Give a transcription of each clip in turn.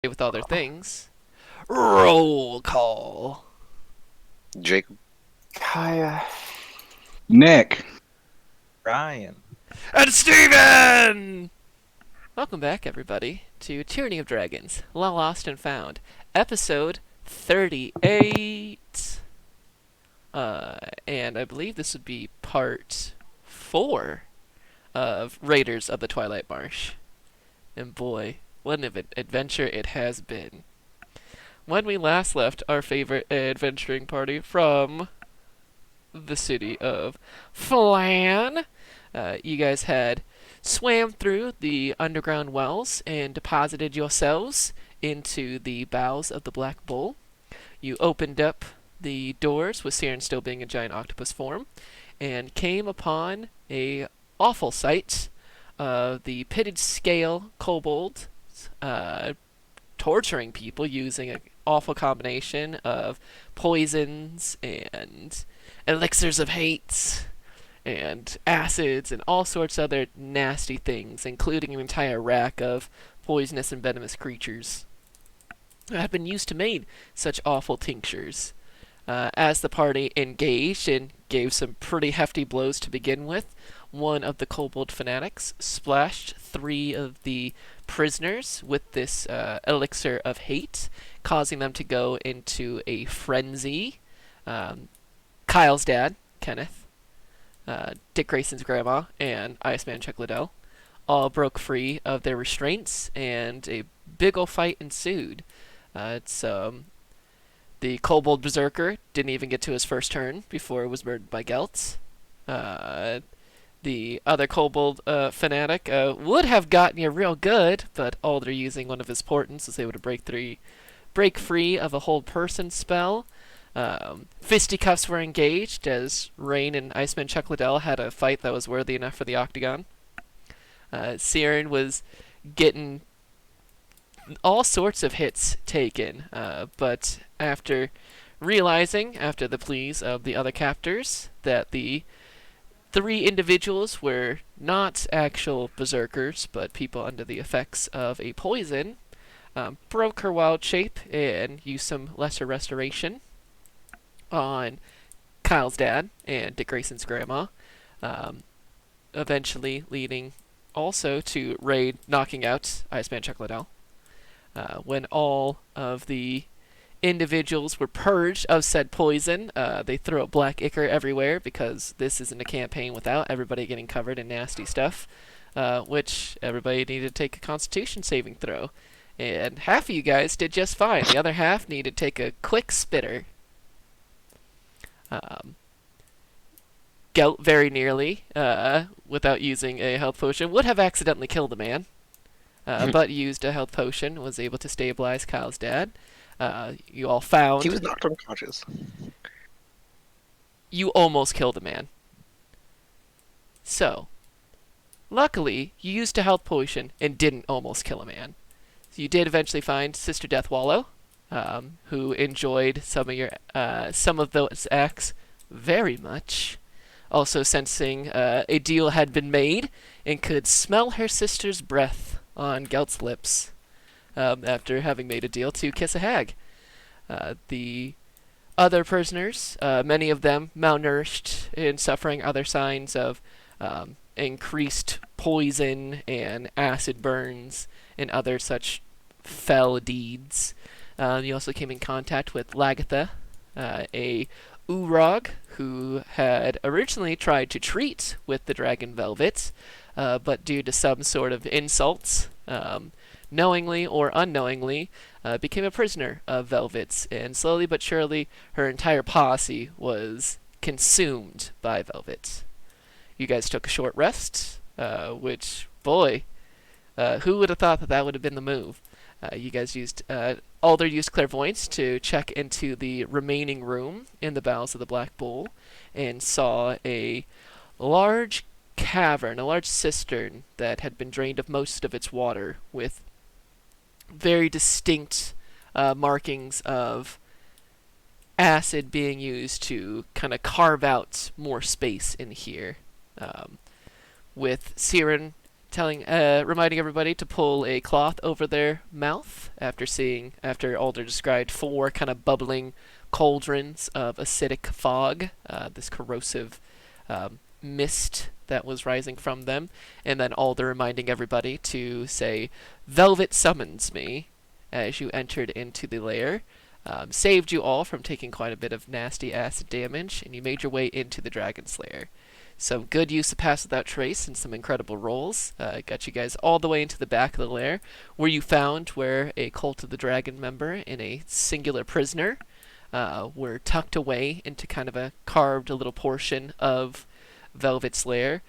with all their things. Roll call. Jacob. Kaya. Nick. Ryan. And Steven! Welcome back, everybody, to Tyranny of Dragons, La Lost and Found, episode 38. And I believe this would be part 4 of Raiders of the Twilight Marsh. And boy, what an adventure it has been. When we last left our favorite adventuring party from the city of Flan, you guys had swam through the underground wells and deposited yourselves into the bowels of the Black Bull. You opened up the doors, with Siren still being in giant octopus form, and came upon a awful sight of the pitted scale kobold torturing people using an awful combination of poisons and elixirs of hate and acids and all sorts of other nasty things, including an entire rack of poisonous and venomous creatures that had been used to make such awful tinctures. As the party engaged and gave some pretty hefty blows to begin with, one of the kobold fanatics splashed 3 of the prisoners with this elixir of hate, causing them to go into a frenzy. Kyle's dad, Kenneth, Dick Grayson's grandma, and Iceman Chuck Liddell all broke free of their restraints, and a big ol' fight ensued. The Kobold Berserker didn't even get to his first turn before it was murdered by Gelt. The other Kobold fanatic would have gotten you real good, but Alder using one of his portents was able to break free of a hold person spell. Fisticuffs were engaged as Rain and Iceman Chuck Liddell had a fight that was worthy enough for the Octagon. Siren was getting all sorts of hits taken, but after realizing, after the pleas of the other captors, that the 3 individuals were not actual berserkers, but people under the effects of a poison, broke her wild shape and used some lesser restoration on Kyle's dad and Dick Grayson's grandma, eventually leading also to Raid knocking out Iceman Chuck Liddell. When all of the individuals were purged of said poison, they threw up black ichor everywhere because this isn't a campaign without everybody getting covered in nasty stuff, which everybody needed to take a constitution saving throw. And half of you guys did just fine. The other half needed to take a quick spitter. Gelt very nearly, without using a health potion, would have accidentally killed a man, but used a health potion, was able to stabilize Kyle's dad. You all found... He was knocked unconscious. You almost killed a man. So, luckily, you used a health potion and didn't almost kill a man. So you did eventually find Sister Deathwallow, who enjoyed some of those acts very much. Also sensing a deal had been made and could smell her sister's breath on Gelt's lips after having made a deal to kiss a hag. The other prisoners, many of them malnourished and suffering other signs of increased poison and acid burns and other such fell deeds. You also came in contact with Lagatha, a Urog who had originally tried to treat with the Dragon Velvet, but due to some sort of insults, knowingly or unknowingly, became a prisoner of Velvet's, and slowly but surely her entire posse was consumed by Velvet. You guys took a short rest, which, boy, who would have thought that that would have been the move? You guys used... Alder used clairvoyance to check into the remaining room in the bowels of the Black Bull and saw a large cavern, a large cistern that had been drained of most of its water, with very distinct markings of acid being used to kind of carve out more space in here. With Siren reminding everybody to pull a cloth over their mouth after Alder described 4 kind of bubbling cauldrons of acidic fog, this corrosive mist that was rising from them, and then Alder reminding everybody to say, "Velvet summons me," as you entered into the lair. Saved you all from taking quite a bit of nasty acid damage, and you made your way into the Dragon's Lair. Some good use of Pass Without Trace and some incredible rolls got you guys all the way into the back of the lair, where you found where a Cult of the Dragon member and a singular prisoner were tucked away into kind of a carved little portion of Velvet's lair.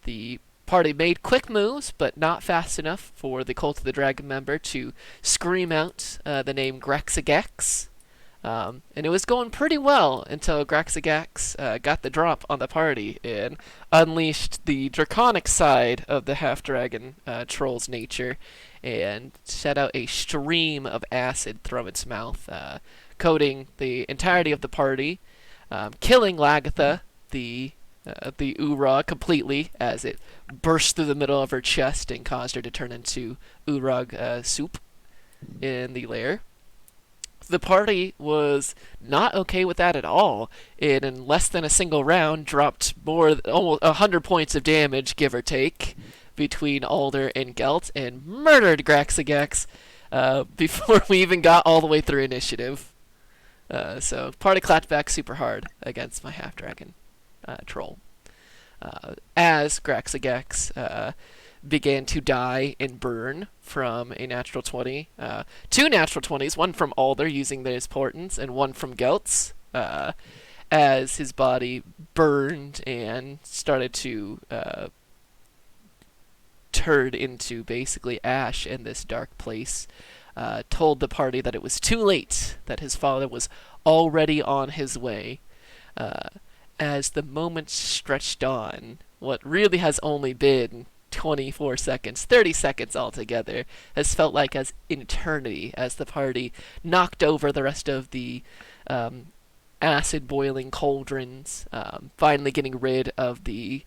The party made quick moves, but not fast enough for the Cult of the Dragon member to scream out the name Grexagex. And it was going pretty well until Graxagax got the drop on the party and unleashed the draconic side of the half-dragon troll's nature and set out a stream of acid from its mouth, coating the entirety of the party, killing Lagatha, the Urag, completely as it burst through the middle of her chest and caused her to turn into Urag soup in the lair. The party was not okay with that at all, and in less than a single round dropped almost 100 points of damage, give or take, between Alder and Gelt, and murdered Graxagax before we even got all the way through initiative. So party clapped back super hard against my half-dragon troll. As Graxagax began to die and burn from a natural 20. 2 natural 20s, one from Alder using his portents, and one from Geltz, as his body burned and started to turn into basically ash in this dark place. Told the party that it was too late, that his father was already on his way. As the moments stretched on, what really has only been 24 seconds, 30 seconds altogether, has felt like as eternity as the party knocked over the rest of the acid boiling cauldrons, finally getting rid of the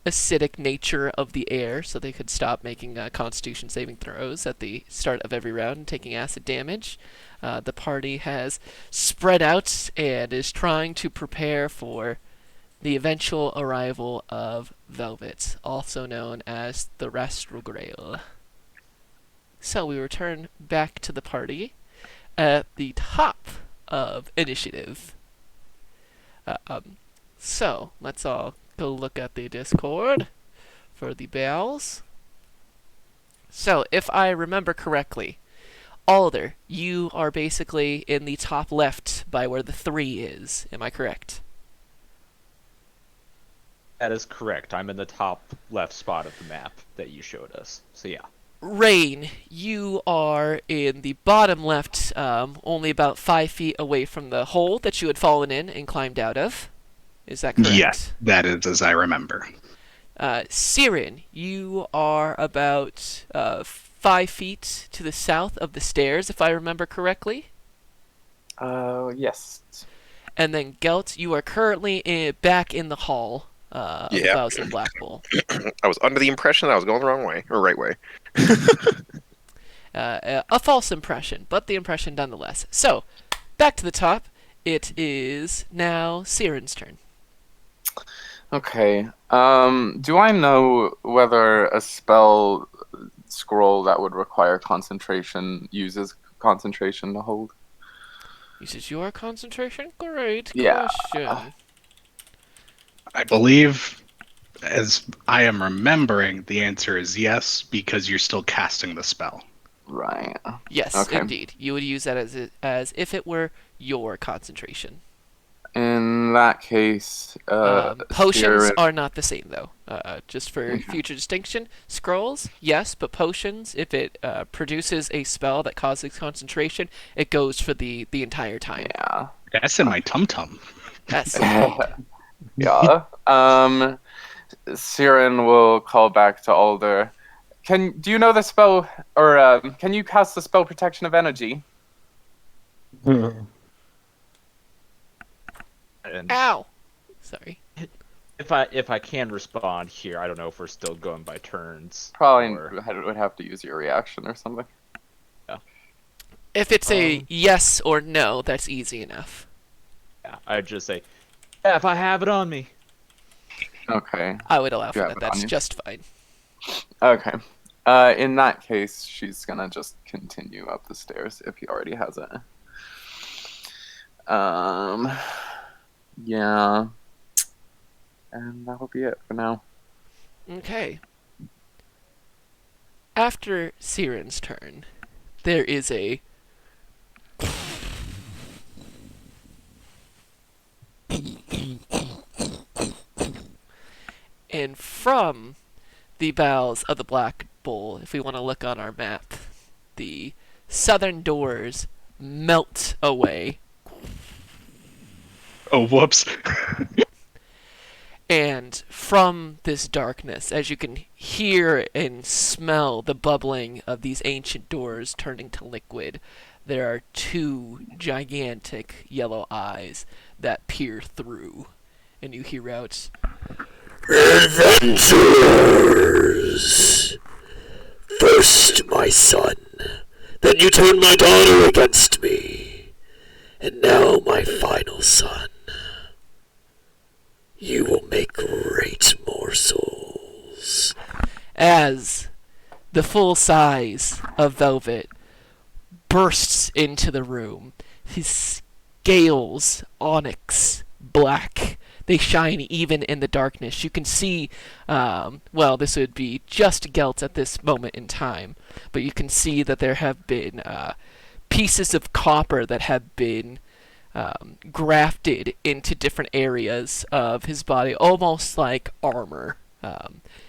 acidic nature of the air so they could stop making constitution saving throws at the start of every round and taking acid damage. The party has spread out and is trying to prepare for the eventual arrival of Velvet, also known as the Rastrugrail. So we return back to the party at the top of initiative. So let's all go look at the Discord for the bells. So if I remember correctly, Alder, you are basically in the top left by where the 3 is. Am I correct? That is correct. I'm in the top left spot of the map that you showed us. So yeah. Rain, you are in the bottom left, only about 5 feet away from the hole that you had fallen in and climbed out of. Is that correct? Yes, that is as I remember. Siren, you are about 5 feet to the south of the stairs, if I remember correctly. Yes. And then Gelt, you are currently back in the hall of the Yeah. Bowser Black Bull. I was under the impression that I was going the wrong way, or right way. A false impression, but the impression nonetheless. So, back to the top. It is now Siren's turn. Okay. Do I know whether a spell scroll that would require concentration uses concentration to hold? Uses your concentration? Great Yeah. question. I believe, as I am remembering, the answer is yes, because you're still casting the spell. Right. Yes, Okay. indeed. You would use that as if it were your concentration. In that case, Potions Siren- are not the same, though. Just for Okay. future distinction, scrolls, yes, but potions, if it produces a spell that causes concentration, it goes for the entire time. Yeah. That's in my tum-tum. Yes. Yeah. Siren will call back to Alder. Do you know the spell, or can you cast the spell Protection of Energy? And Ow! Sorry. If I can respond here, I don't know if we're still going by turns. Probably Or, would have to use your reaction or something. If it's a Um, yes or no, that's easy enough. yeah, I'd just say, yeah, if I have it on me. Okay. I would allow You for have that. it on That's you. just fine. Okay. In that case, she's gonna just continue up the stairs if he already has it. Yeah. And that'll be it for now. Okay. After Siren's turn, there is a and from the bowels of the Black Bull, if we want to look on our map, the southern doors melt away, Oh, whoops. and from this darkness, as you can hear and smell the bubbling of these ancient doors turning to liquid, there are two gigantic yellow eyes that peer through, and you hear out, "Adventurers! First my son, then you turned my daughter against me, and now my final son. You will make great morsels." As the full size of Velvet bursts into the room, his scales, onyx black, they shine even in the darkness. You can see, well, this would be just Gelt at this moment in time, but you can see that there have been pieces of copper that have been grafted into different areas of his body, almost like armor.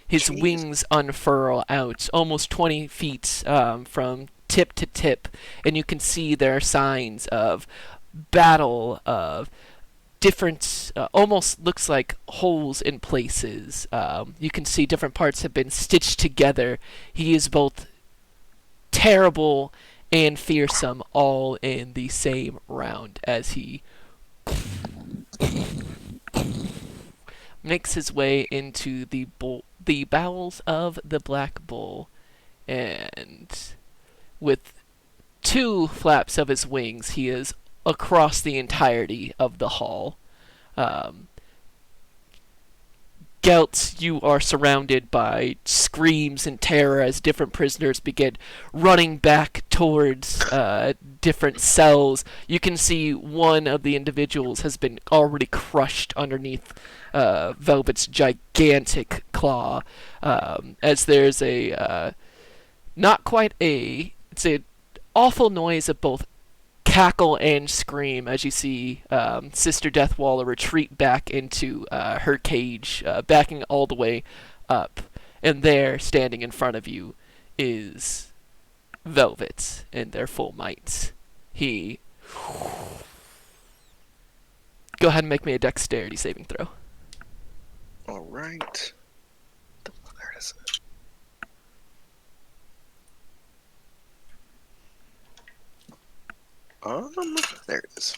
His Jeez. wings unfurl out almost 20 feet from tip to tip, and you can see there are signs of battle, of different, almost looks like holes in places. You can see different parts have been stitched together. He is both terrible and fearsome all in the same round as he makes his way into the bowels of the Black Bull, and with two flaps of his wings, he is across the entirety of the hall. Um, Gelt, you are surrounded by screams and terror as different prisoners begin running back towards different cells. You can see one of the individuals has been already crushed underneath Velvet's gigantic claw, as there's a not quite a it's a awful noise of both cackle and scream as you see Sister Deathwaller retreat back into her cage, backing all the way up. And there, standing in front of you, is Velvet in their full might. He. Go ahead and make me a dexterity saving throw. All right. There it is. There it is.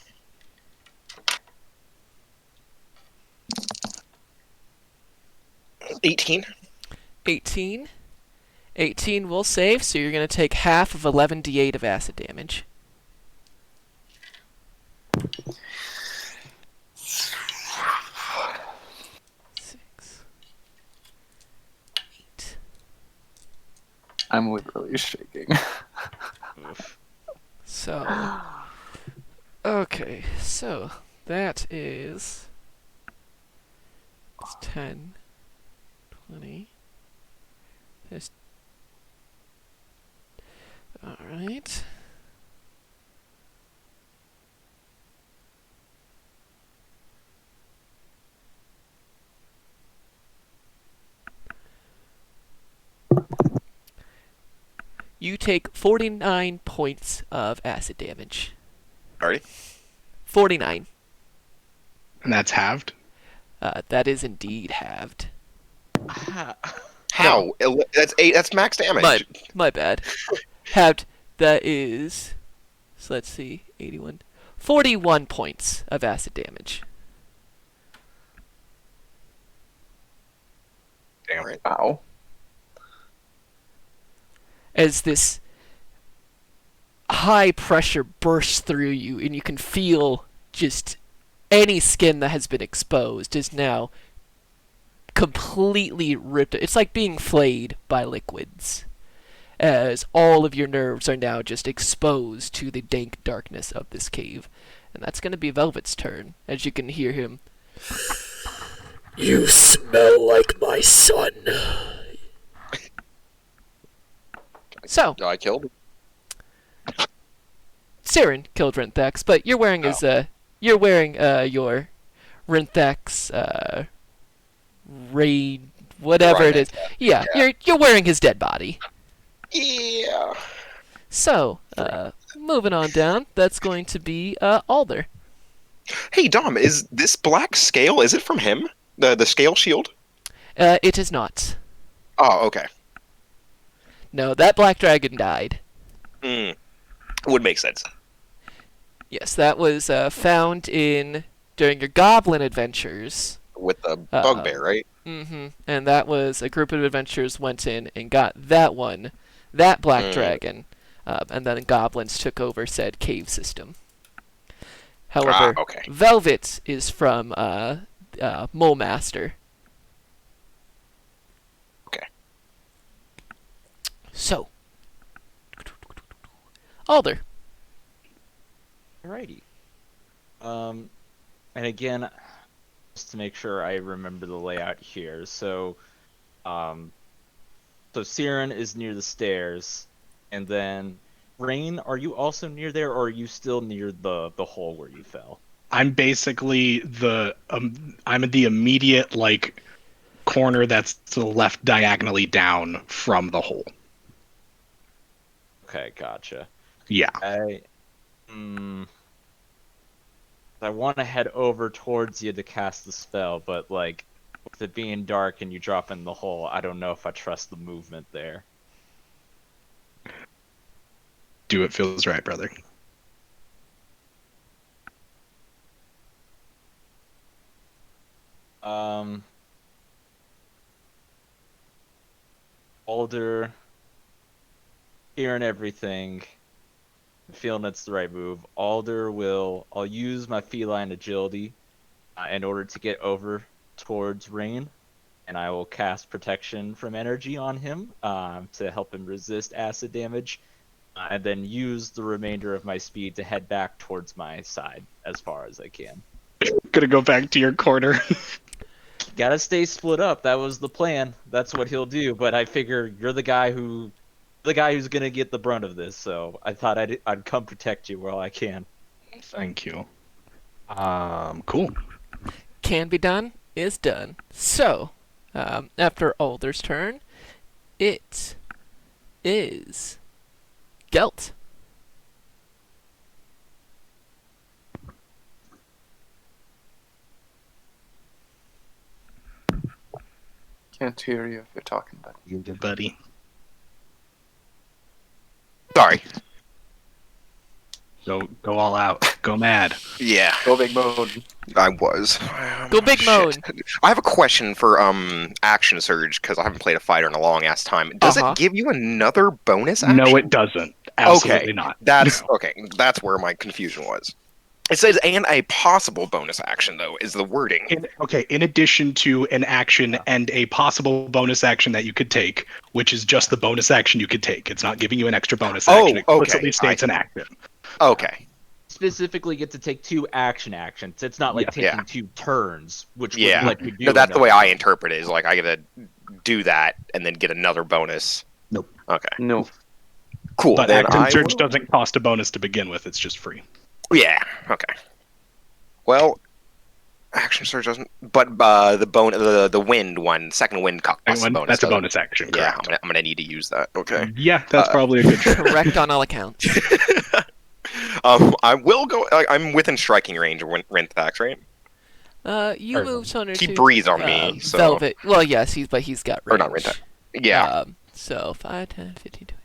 $18. 18. 18 will save, so you're going to take half of 11d8 of acid damage. 6, 8. I'm literally shaking. So, okay, so that is it's 10, 20. There's, all right. You take 49 points of acid damage. Alrighty. 49. And that's halved. That is indeed halved. How? That's 8. That's max damage. My bad. Halved. That is. So let's see. 81. 41 points of acid damage. Damn. Alright. Ow. as this high pressure bursts through you, and you can feel just any skin that has been exposed is now completely ripped. It's like being flayed by liquids, as all of your nerves are now just exposed to the dank darkness of this cave. And that's going to be Velvet's turn, as you can hear him. You smell like my son. So, No, I killed him. Siren killed Rinthax, but you're wearing his your Rinthax raid whatever it is. Yeah, you're wearing his dead body. Yeah. So, moving on down, that's going to be Alder. Hey, Dom, is this black scale, is it from him? The scale shield? It is not. Oh, okay. No, that black dragon died. Would make sense. Yes, that was found during your goblin adventures. With the bugbear, right? Mm-hmm. And that was a group of adventurers went in and got that black dragon, and then goblins took over said cave system. However, okay. Velvet is from Mole Master. Okay. So, Alder. Alrighty. And again, just to make sure I remember the layout here. So Siren is near the stairs, and then Rain, are you also near there, or are you still near the hole where you fell? I'm basically I'm in the immediate corner that's to the left diagonally down from the hole. Okay, gotcha. Yeah. I want to head over towards you to cast the spell, but with it being dark and you drop in the hole, I don't know if I trust the movement there. Do what feels right, brother. Alder, hearing everything, feeling it's the right move. I'll use my feline agility in order to get over towards Rain, and I will cast protection from energy on him to help him resist acid damage, and then use the remainder of my speed to head back towards my side as far as I can. Gonna go back to your corner. Gotta stay split up. That was the plan. That's what he'll do. But I figure you're the guy who's gonna get the brunt of this. So I thought I'd come protect you while I can. Thank you. Cool. Can be done is done. So, after Alder's turn, it is Gelt. Can't hear you if you're talking, buddy. You did, buddy. Sorry. Go all out. Go mad. Yeah, Go big mode. I was. Go big mode. I have a question for Action Surge, because I haven't played a fighter in a long ass time. Does Uh-huh. it give you another bonus action? No, it doesn't. Absolutely Okay, not. That's No. okay. That's where my confusion was. It says, and a possible bonus action, though, is the wording. In addition to an action and a possible bonus action that you could take, which is just the bonus action you could take. It's not giving you an extra bonus action. It explicitly states an action. Okay. Specifically, get to take 2 actions. It's not like Yeah. taking 2 turns, which Yeah. would let you do. No, that's the way another. I interpret it, is like I gotta do that and then get another bonus. Nope. Okay. No. Cool. But then Action I Surge will- doesn't cost a bonus to begin with. It's just free. Yeah. Okay. Well, Action Surge doesn't. But the wind one, second wind costs a bonus. That's a doesn't it? bonus action. Yeah, Correct. I'm gonna need to use that. Okay. Yeah, that's probably a good choice. Correct on all accounts. I will go. I'm within striking range of Rinthax, right? You moved Hunter He to breathes on me, so Velvet. Well, yes, he's got range. or not Rinthax. Yeah. So 5, 10, 15, 20.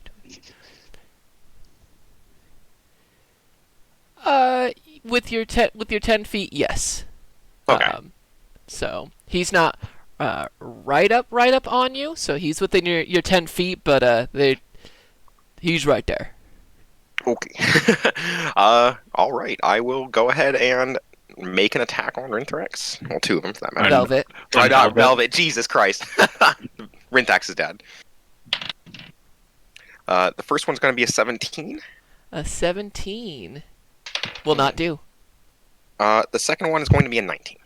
With your 10 feet, yes. Okay. So he's not right up on you. So he's within your 10 feet, but he's right there. Okay. All right. I will go ahead and make an attack on Rinthrax. Well, two of them for that matter. Velvet. Right, not Velvet. Jesus Christ. Rinthrax is dead. The first one's going to be a 17. A 17 will not do. The second one is going to be a 19.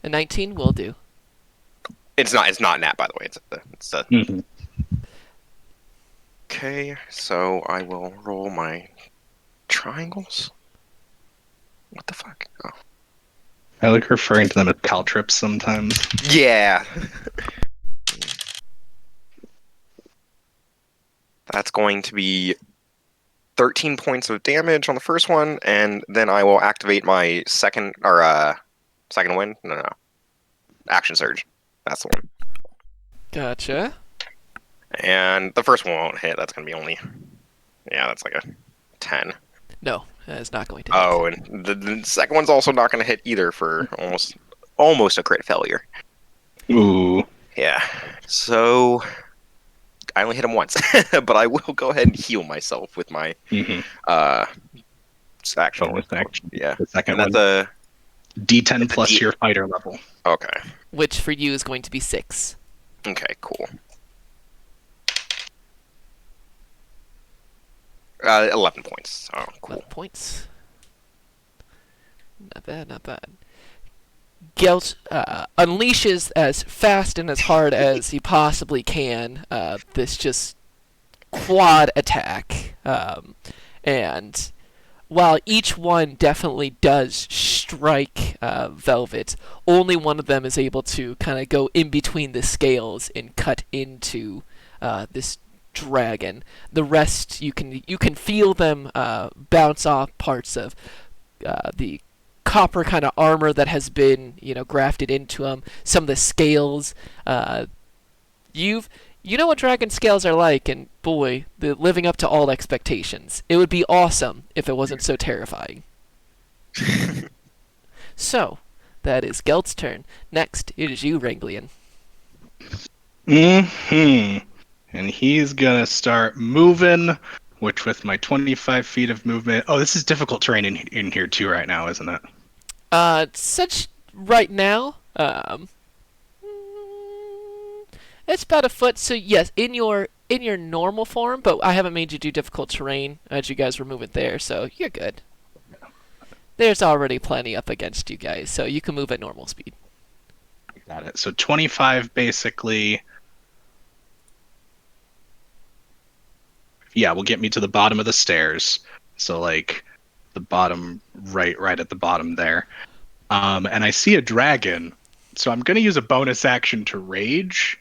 A 19 will do. It's not nat, by the way. It's a. Mm-hmm. Okay, so I will roll my triangles. What the fuck? Oh. I like referring to them as caltrips sometimes. Yeah. That's going to be 13 points of damage on the first one, and then I will activate my second wind. No. Action surge. That's the one. Gotcha. And the first one won't hit. That's going to be only. Yeah, that's like a 10. No, it's not going to hit. Oh, and the second one's also not going to hit either for almost a crit failure. Ooh. Yeah. So I only hit him once, but I will go ahead and heal myself with my action. Bonus action. Yeah. The second And one. that's a D10 plus your fighter level. okay. Which for you is going to be 6. Okay, cool. 11 points. Oh, cool. 11 points. Not bad, not bad. Gelt unleashes as fast and as hard as he possibly can this just quad attack. And while each one definitely does strike Velvet, only one of them is able to kind of go in between the scales and cut into this dragon. The rest, you can feel them bounce off parts of the copper kind of armor that has been grafted into them. Some of the scales. You know what dragon scales are like, and boy, they're living up to all expectations. It would be awesome if it wasn't so terrifying. So, that is Gelt's turn. Next, it is you, Ranglian. And he's gonna start moving, which with my 25 feet of movement. Oh, this is difficult terrain in here too right now, isn't it? Such right now, it's about a foot. So yes, in your normal form, but I haven't made you do difficult terrain as you guys were moving there, so you're good. There's already plenty up against you guys, so you can move at normal speed. Got it. So 25 basically. Yeah, will get me to the bottom of the stairs. So like the bottom right at the bottom there. And I see a dragon, so I'm gonna use a bonus action to rage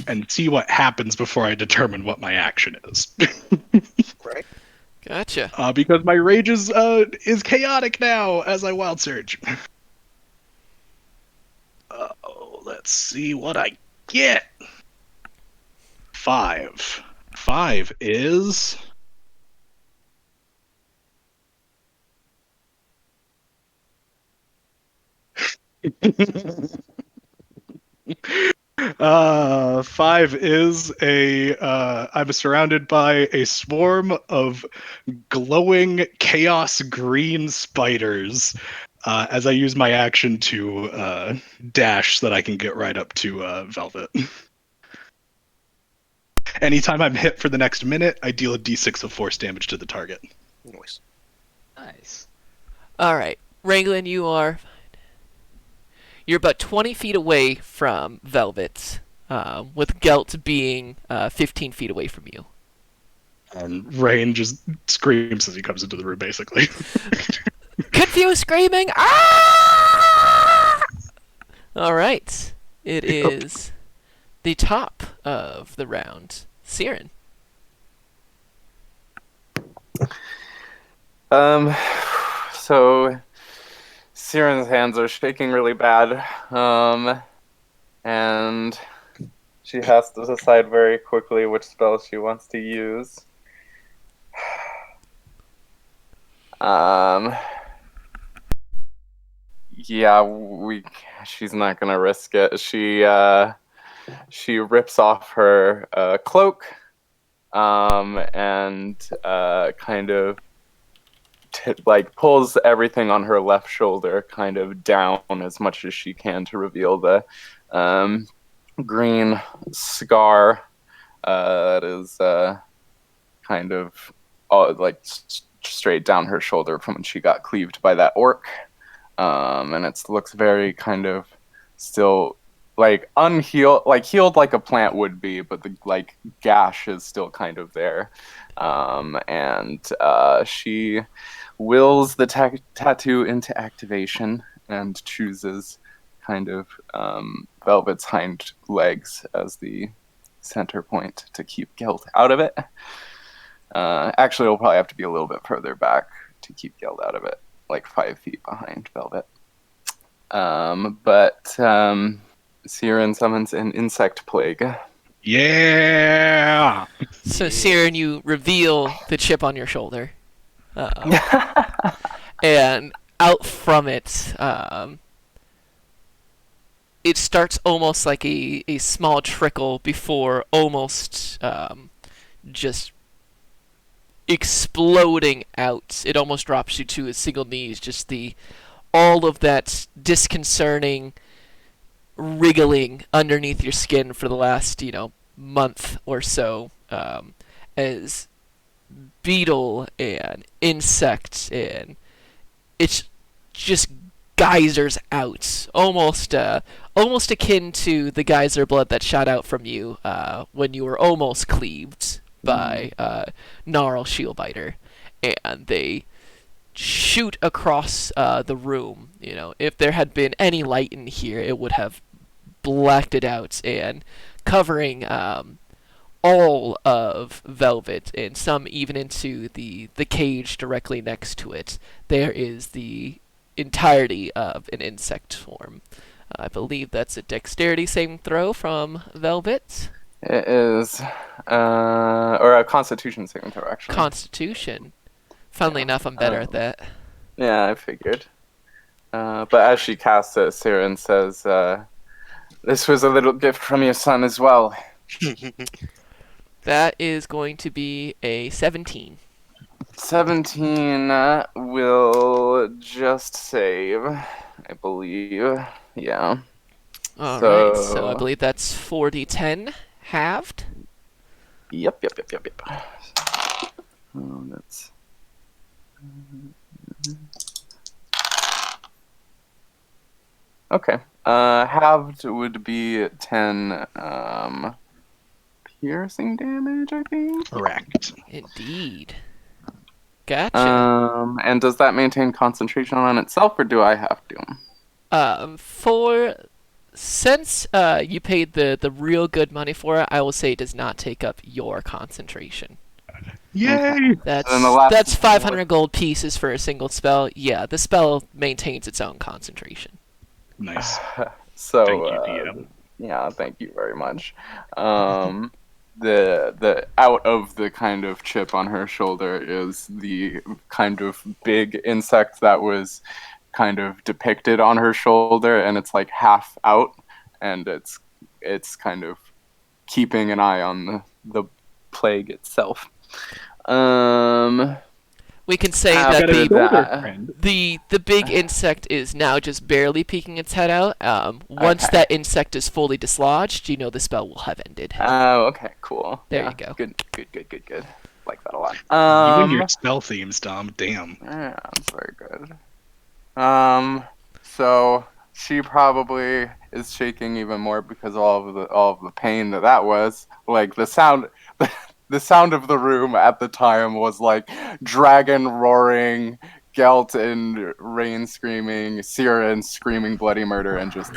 and see what happens before I determine what my action is. Right. Gotcha. Because my rage is chaotic now as I wild surge. Let's see what I get. 5. 5 is 5 is I'm surrounded by a swarm of glowing chaos green spiders as I use my action to dash so that I can get right up to Velvet. Anytime I'm hit for the next minute, I deal a d6 of force damage to the target. Nice. Nice. All right, Ranglin, you're about 20 feet away from Velvet, with Gelt being 15 feet away from you. And Rain just screams as he comes into the room, basically. Confused screaming. Ah! All right, it is the top of the round. Siren. So Siren's hands are shaking really bad. And she has to decide very quickly which spell she wants to use. Yeah, she's not gonna risk it. She she rips off her cloak, and kind of like pulls everything on her left shoulder kind of down as much as she can to reveal the green scar that is kind of like straight down her shoulder from when she got cleaved by that orc. And it looks very kind of still like unhealed, like healed like a plant would be, but the like gash is still kind of there. And she wills the tattoo into activation and chooses kind of Velvet's hind legs as the center point to keep Geld out of it. Actually, it'll probably have to be a little bit further back to keep Geld out of it, like 5 feet behind Velvet. But Siren summons an insect plague. Yeah. So, Siren, you reveal the chip on your shoulder. And out from it, it starts almost like a small trickle before almost just exploding out. It almost drops you to a single knees. Just all of that disconcerting wriggling underneath your skin for the last month or so, as beetle and insect and it's just geysers out, almost akin to the geyser blood that shot out from you when you were almost cleaved by Gnarl Shieldbiter, and they shoot across the room. If there had been any light in here, it would have blacked it out, and covering all of Velvet, and some even into the cage directly next to it. There is the entirety of an insect swarm. I believe that's a dexterity saving throw from Velvet. It is, or a Constitution saving throw, actually. Constitution. Funnily enough, I'm better at that. Yeah, I figured. But as she casts it, Siren says, "This was a little gift from your son as well." That is going to be a 17. 17 will just save, I believe. Yeah. Alright, so I believe that's 4d10 halved. Yep. Oh, that's... Okay. Halved would be 10 piercing damage, I think. Correct. Indeed. Gotcha. And does that maintain concentration on itself, or do I have to? Since you paid the real good money for it, I will say it does not take up your concentration. Yay! That's 500 gold pieces for a single spell. Yeah, the spell maintains its own concentration. Nice. So, Thank you, DM. yeah, thank you very much. The out of the kind of chip on her shoulder is the kind of big insect that was kind of depicted on her shoulder, and it's like half out, and it's kind of keeping an eye on the plague itself. We can say that the big insect is now just barely peeking its head out. Once that insect is fully dislodged, the spell will have ended. Oh, okay, cool. There you go. Good. Like that a lot. You and your spell themes, Dom. Damn. Yeah, that's very good. So she probably is shaking even more because all of the pain that was. Like the sound of the room at the time was like dragon roaring, Gelt and Rain screaming, Siren screaming bloody murder, and just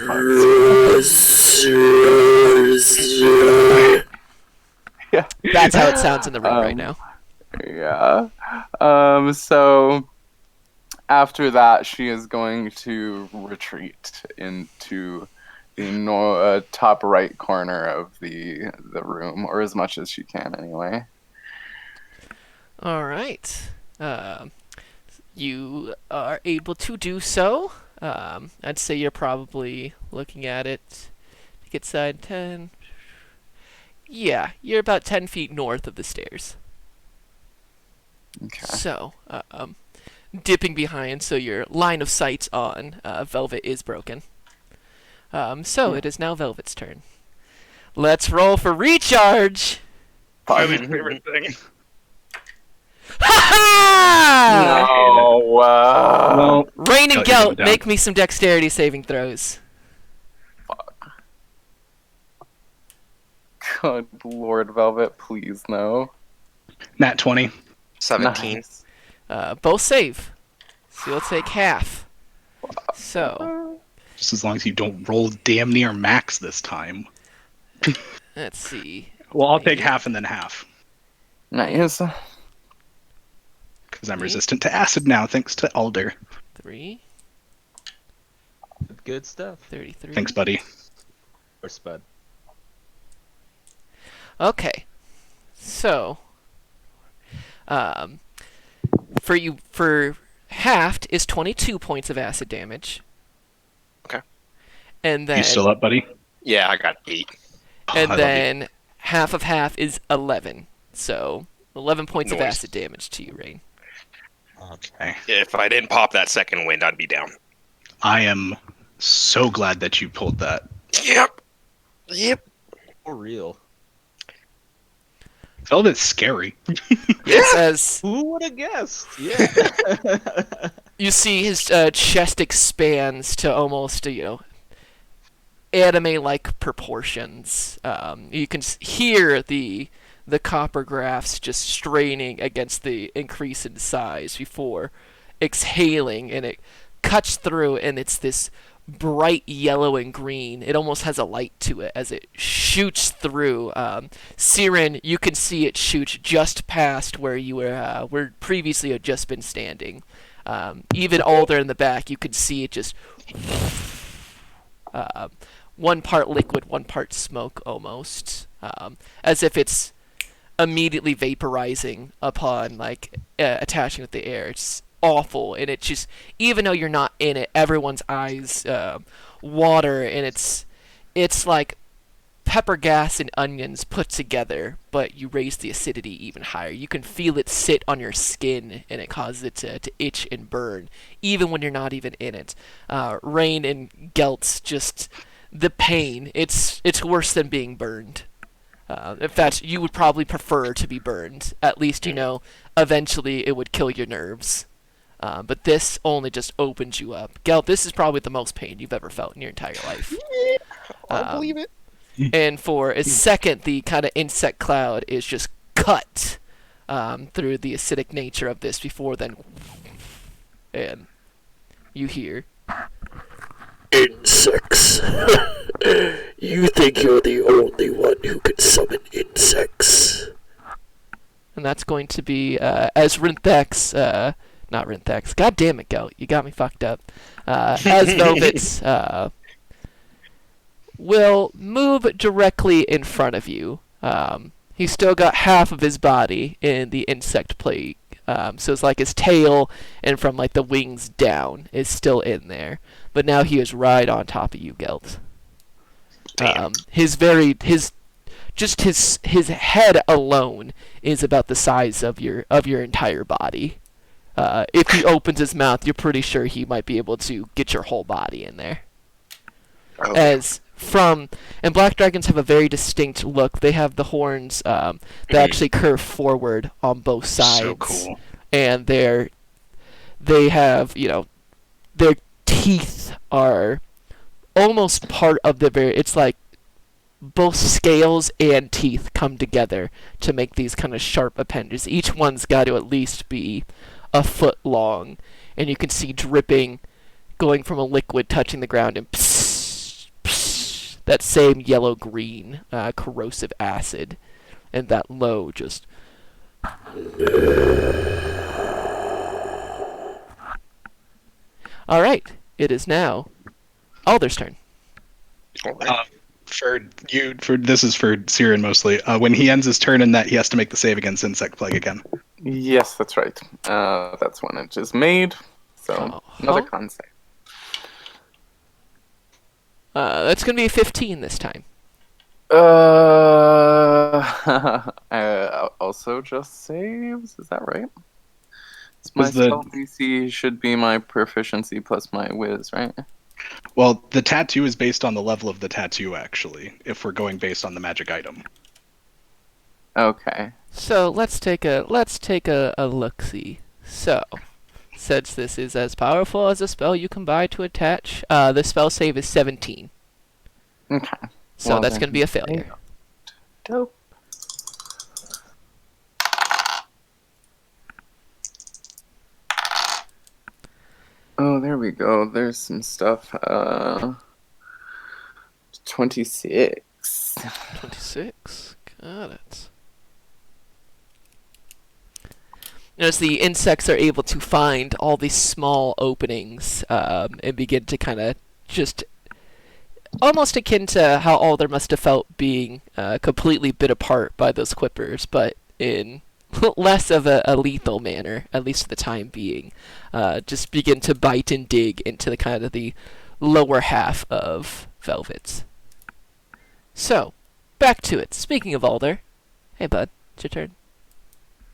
yeah. That's how it sounds in the room right now. Yeah. So after that, she is going to retreat into the top right corner of the room, or as much as she can, anyway. All right. You are able to do so. I'd say you're probably looking at it. Get side 10, Yeah, you're about 10 feet north of the stairs. Okay. So, dipping behind, so your line of sight on Velvet is broken. So it is now Velvet's turn. Let's roll for recharge! My least favorite thing. Ha ha! No. Well, Rain and Got your Gelt, down. make me some dexterity saving throws. Good Lord, Velvet, please no. Nat 20. 17. Nice. Both save. So you'll take half. So, Just as long as you don't roll damn near max this time. let's see. Well, I'll take half and then half. Nice. Because I'm Me? resistant to acid now, thanks to Alder. 3, Good stuff. 33. Thanks, buddy. Or Spud. Okay. So, for halved is 22 points of acid damage. Okay. And then You still up, buddy? Yeah, I got 8. I and love you. then half of half is 11. So, 11 points of Nice. acid damage to you, Rain. Okay. If I didn't pop that second wind, I'd be down. I am so glad that you pulled that. Yep. Yep. For real. Velvet's scary. Yes, as Who would have guessed? Yeah. you see his chest expands to almost, anime-like proportions. You can hear the copper graphs just straining against the increase in size before exhaling, and it cuts through, and it's this bright yellow and green. It almost has a light to it as it shoots through. Siren, you can see it shoot just past where you were previously had just been standing. Even Alder in the back, you can see it just one part liquid, one part smoke, almost, as if it's immediately vaporizing upon attaching with the air. It's awful, and it just, even though you're not in it, everyone's eyes water, and it's like pepper gas and onions put together, but you raise the acidity even higher. You can feel it sit on your skin, and it causes it to itch and burn, even when you're not even in it. Rain and Gelt's just the pain. It's worse than being burned. In fact, you would probably prefer to be burned. At least, eventually it would kill your nerves. But this only just opens you up. Gelt, this is probably the most pain you've ever felt in your entire life. I believe it. And for a second, the kind of insect cloud is just cut through the acidic nature of this before then. And you hear, Insects. You think you're the only one who can summon insects? and that's going to be as Rinthex, not Rinthex, god damn it, Gelt, you got me fucked up. As Velvet's will move directly in front of you. He's still got half of his body in the insect plague. So it's like his tail and from like the wings down is still in there. But now he is right on top of you, Gelt. His head alone is about the size of your entire body. If he opens his mouth, you're pretty sure he might be able to get your whole body in there. Okay. And black dragons have a very distinct look. They have the horns that actually curve forward on both sides. So cool. And they have, their teeth are almost part of it's like both scales and teeth come together to make these kind of sharp appendages. Each one's got to at least be a foot long, and you can see dripping, going from a liquid touching the ground, and that same yellow-green corrosive acid, and that low just... Alright, it is now Alder's turn. All right. This is for Siren mostly. When he ends his turn in that, he has to make the save against insect plague again. Yes, that's right. That's when it is made. So another con save. That's going to be a 15 this time. Also just saves. Is that right? It's my Was the spell DC should be my proficiency plus my whiz, right? Well, the tattoo is based on the level of the tattoo, actually, if we're going based on the magic item. Okay. So let's take a look see. So, since this is as powerful as a spell you can buy to attach, the spell save is 17. Okay. So Well, that's then going to be a failure. Dope. Oh, there we go. There's some stuff. 26. 26. Got it. As the insects are able to find all these small openings and begin to kind of just almost akin to how Alder must have felt being completely bit apart by those quippers, but in less of a lethal manner, at least for the time being. Just begin to bite and dig into the kind of the lower half of Velvet's. So, back to it. Speaking of Alder, hey bud, it's your turn.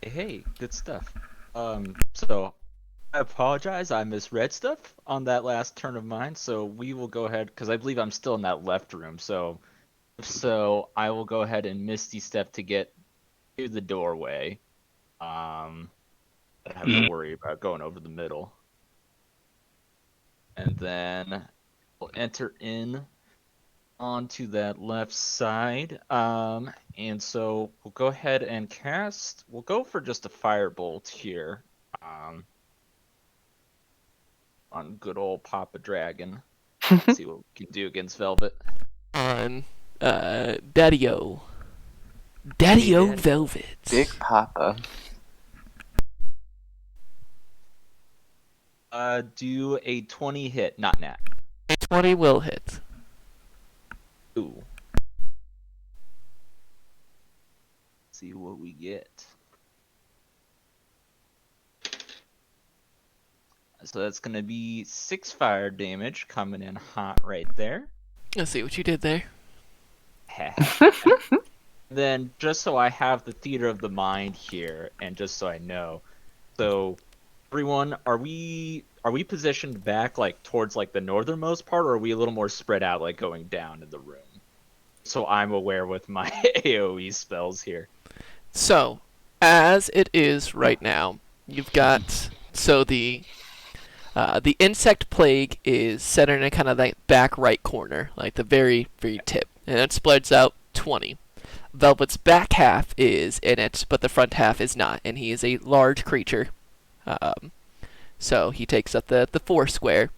Hey, good stuff. So I apologize, I misread stuff on that last turn of mine, so we will go ahead, because I believe I'm still in that left room, so I will go ahead and Misty Step to get to the doorway. I don't have to worry about going over the middle. And then we'll enter in onto that left side. And so we'll go ahead and cast. We'll go for just a firebolt here. On good old Papa Dragon. See what we can do against Velvet. On Daddy-O. Daddy-O Daddy-O. Velvet. Big Papa. Do a 20 hit, not nat. 20 will hit. Ooh. See what we get. So that's going to be 6 fire damage coming in hot right there. Let's see what you did there. Then, just so I have the theater of the mind here, and just so I know, so everyone, are we positioned back like towards like the northernmost part, or are we a little more spread out, like going down in the room? So I'm aware with my AOE spells here. So, as it is right now, you've got the insect plague is centered in a kind of like back right corner, like the very very tip, and it spreads out 20. Velvet's back half is in it, but the front half is not, and he is a large creature. So he takes up the 4 square.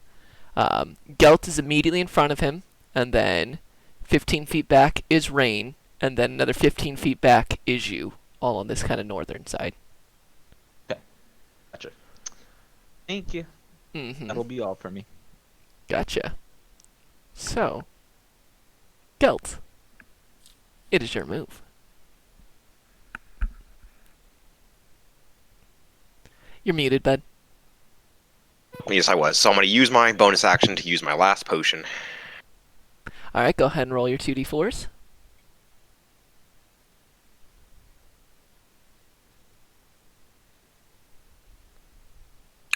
Gelt is immediately in front of him, and then 15 feet back is Rain, and then another 15 feet back is you, all on this kind of northern side. Okay, gotcha. Thank you. Mm-hmm. That'll be all for me. Gotcha. So, Gelt, it is your move. You're muted, bud. Yes, I was. So I'm going to use my bonus action to use my last potion. Alright, go ahead and roll your 2d4s.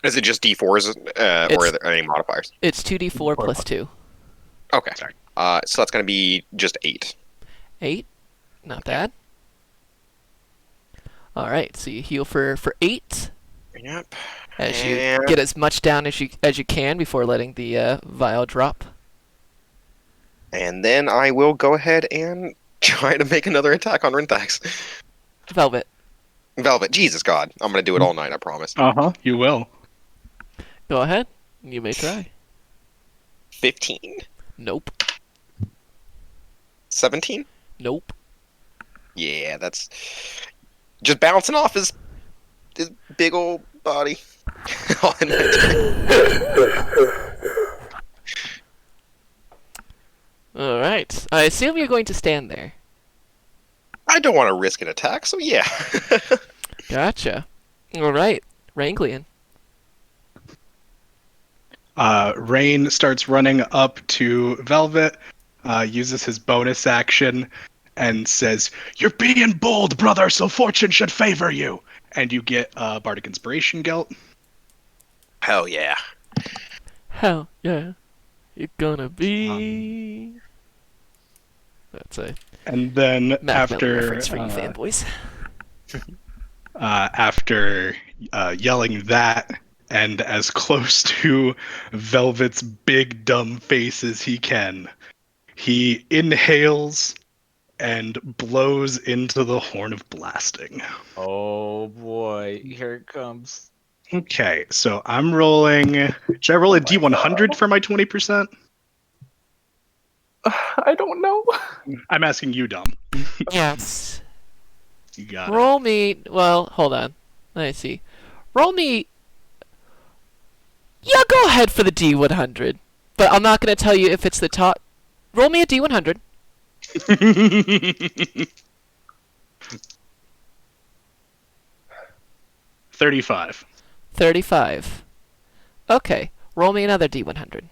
Is it just D4s, or are there any modifiers? It's 2d4 plus 2. Okay. So that's going to be just 8. 8? Not bad. Alright, so you heal for 8. Yep. As you And- get as much down as you can before letting the vial drop. And then I will go ahead and try to make another attack on Rintax. Velvet. Velvet, Jesus God. I'm going to do it all night, I promise. You will. Go ahead. You may try. 15. Nope. 17? Nope. Yeah, that's just bouncing off his big old body. On my turn. Alright. I assume you're going to stand there. I don't want to risk an attack, so yeah. Gotcha. Alright. Ranglian. Rain starts running up to Velvet, uses his bonus action and says, "You're being bold, brother, so fortune should favor you." And you get Bardic Inspiration, Gelt. Hell yeah. Hell yeah, you're gonna be. That's a And then Mac Miller reference for you fanboys. after yelling that, and as close to Velvet's big dumb face as he can, he inhales and blows into the Horn of Blasting. Oh boy, here it comes. Okay, so I'm rolling. Should I roll a D100 for my 20%? I don't know. I'm asking you, Dom. Yes. You got it. Roll me. Well, hold on. Let me see. Roll me. Yeah, go ahead for the D100. But I'm not going to tell you if it's the top. Roll me a D100. 35. 35. Okay. Roll me another D100.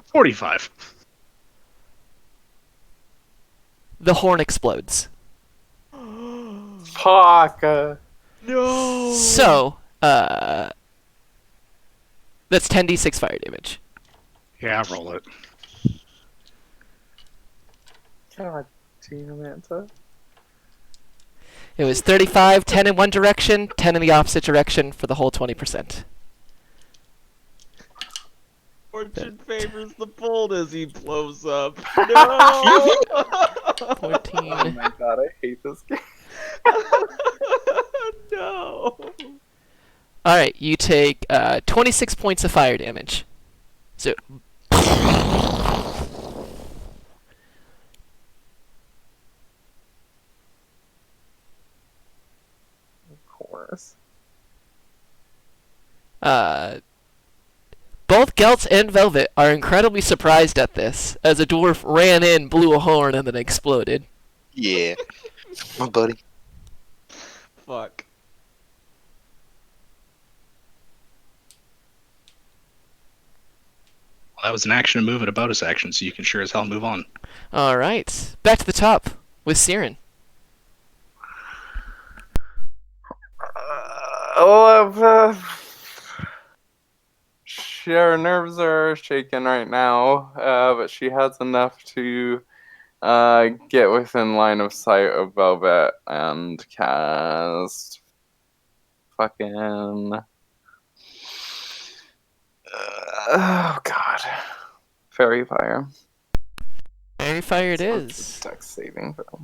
45. The horn explodes. Fuck. No. So, that's 10d6 fire damage. Yeah, roll it. God damn it. It was 35, 10 in one direction, 10 in the opposite direction for the whole 20%. Fortune favors the bold as he blows up. No. 14. Oh my god, I hate this game. No. Alright, you take 26 points of fire damage. So. Of course. Both Gelt and Velvet are incredibly surprised at this, as a dwarf ran in, blew a horn, and then exploded. Yeah. My buddy. Fuck. Well, that was an action, a move, and a bonus action, so you can sure as hell move on. Alright, back to the top with Siren. Her nerves are shaking right now, but she has enough to get within line of sight of Velvet and cast fucking. Oh god. Fairy Fire. Fairy Fire it is. Dex saving throw.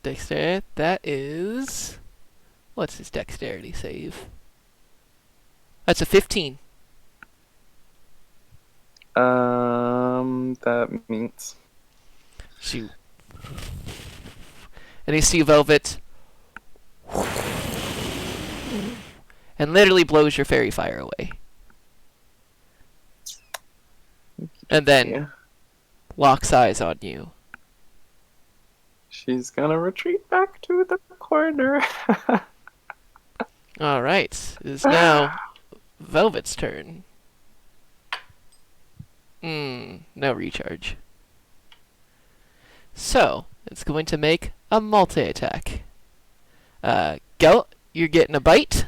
Dexterity, that is... What's his dexterity save? That's a 15. That means. Shoot. And you see Velvet... and literally blows your fairy fire away. And then Yeah. locks eyes on you. She's gonna retreat back to the corner. Alright, it is now Velvet's turn. No recharge. So, it's going to make a multi-attack. Gelt, you're getting a bite.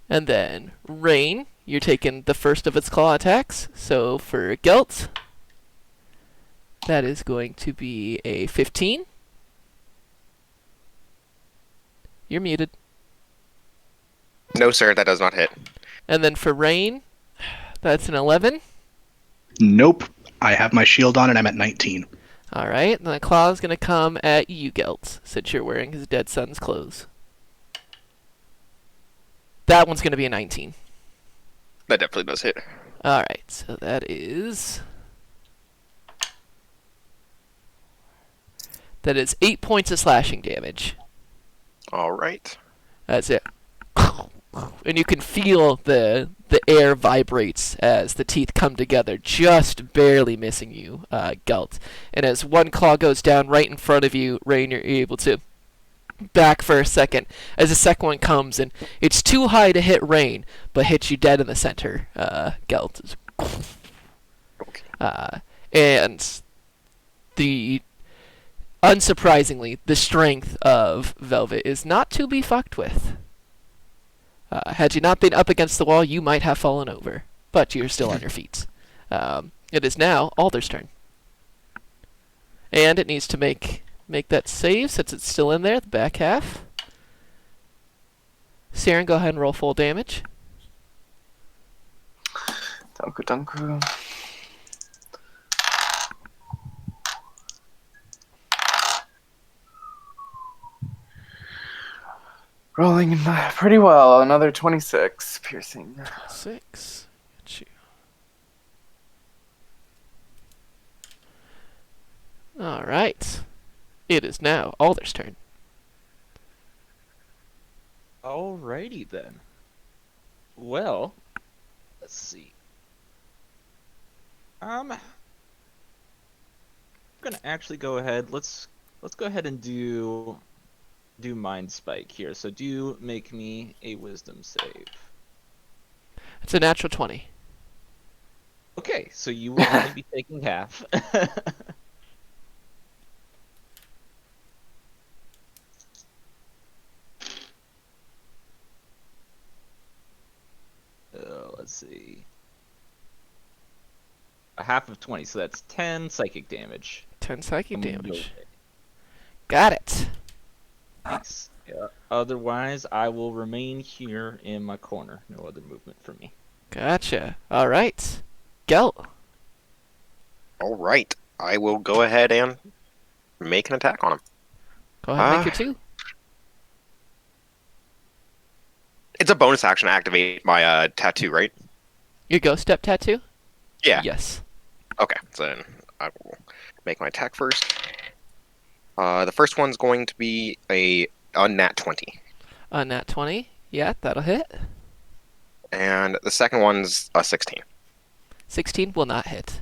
And then, Rain, you're taking the first of its claw attacks. So, for Gelt, that is going to be a 15. You're muted. No, sir, that does not hit. And then for Rain, that's an 11. Nope. I have my shield on and I'm at 19. Alright, and the claw's gonna come at you, Gelt, since you're wearing his dead son's clothes. That one's gonna be a 19. That definitely does hit. Alright, so that is... That is 8 points of slashing damage. All right. That's it. And you can feel the air vibrates as the teeth come together, just barely missing you, Gelt. And as one claw goes down right in front of you, Rain, you're able to back for a second as the second one comes, and it's too high to hit Rain, but hits you dead in the center. Gelt. And the unsurprisingly, the strength of Velvet is not to be fucked with. Had you not been up against the wall, you might have fallen over, but you're still on your feet. It is now Alder's turn, and it needs to make that save since it's still in there, the back half. Saren, go ahead and roll full damage. Danke, danke. Rolling pretty well. Another 26 piercing. 6. Get you. All right. It is now Alder's turn. Alrighty then. Well, let's see. I'm gonna actually go ahead. Let's go ahead and do Mind Spike here. So do make me a Wisdom save. It's a natural 20. Okay, so you will only be taking half. Let's see. A half of 20, so that's 10 psychic damage. 10 psychic damage. Got it. Nice. Yeah. Otherwise, I will remain here in my corner. No other movement for me. Gotcha. All right. Gelt. All right. I will go ahead and make an attack on him. Go ahead and make your 2. It's a bonus action to activate my tattoo, right? Your ghost step tattoo? Yeah. Yes. Okay, so then I will make my attack first. The first one's going to be a nat 20. A nat 20. Yeah, that'll hit. And the second one's a 16. 16 will not hit.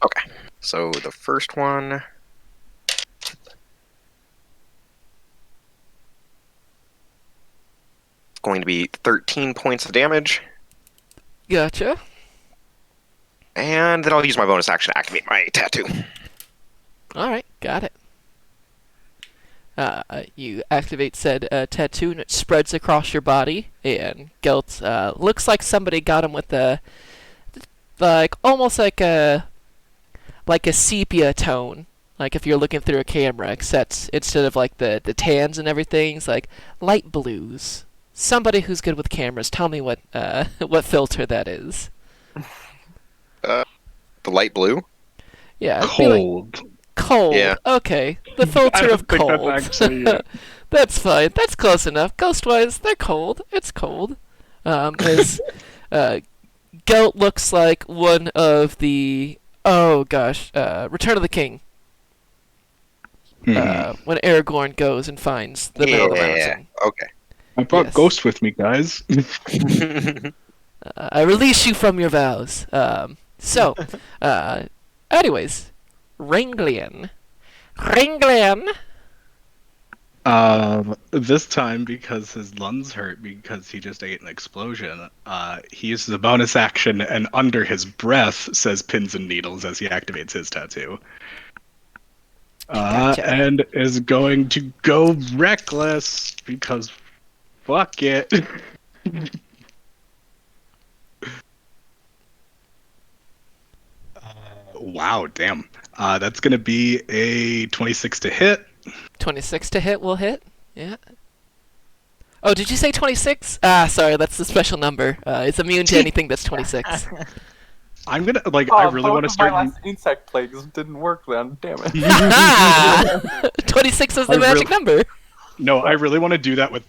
Okay, so the first one... going to be 13 points of damage. Gotcha. And then I'll use my bonus action to activate my tattoo. All right, got it. You activate said tattoo, and it spreads across your body. And Gelt looks like somebody got him with almost like a sepia tone. Like if you're looking through a camera, except instead of like the tans and everything, it's like light blues. Somebody who's good with cameras, tell me what filter that is. The light blue? Yeah, it'd be like Cold. cold. Yeah. Okay, the I filter don't of think cold. that's actually it. That's fine. That's close enough. Ghostwise, they're cold. It's cold. As Gelt looks like one of the Return of the King. When Aragorn goes and finds the middle of the mountain. Okay. I brought Yes. Ghost with me, guys. I release you from your vows. Anyways, Ranglian. This time, because his lungs hurt because he just ate an explosion, he uses a bonus action and under his breath says pins and needles as he activates his tattoo. Gotcha. And is going to go reckless because fuck it. Wow, damn. That's going to be a 26 to hit. 26 to hit will hit. Yeah. Oh, did you say 26? Sorry, that's the special number. It's immune to anything that's 26. I'm gonna I really want to start. My last insect plagues didn't work then. Damn it. 26 is the I magic number. No, I really want to do that with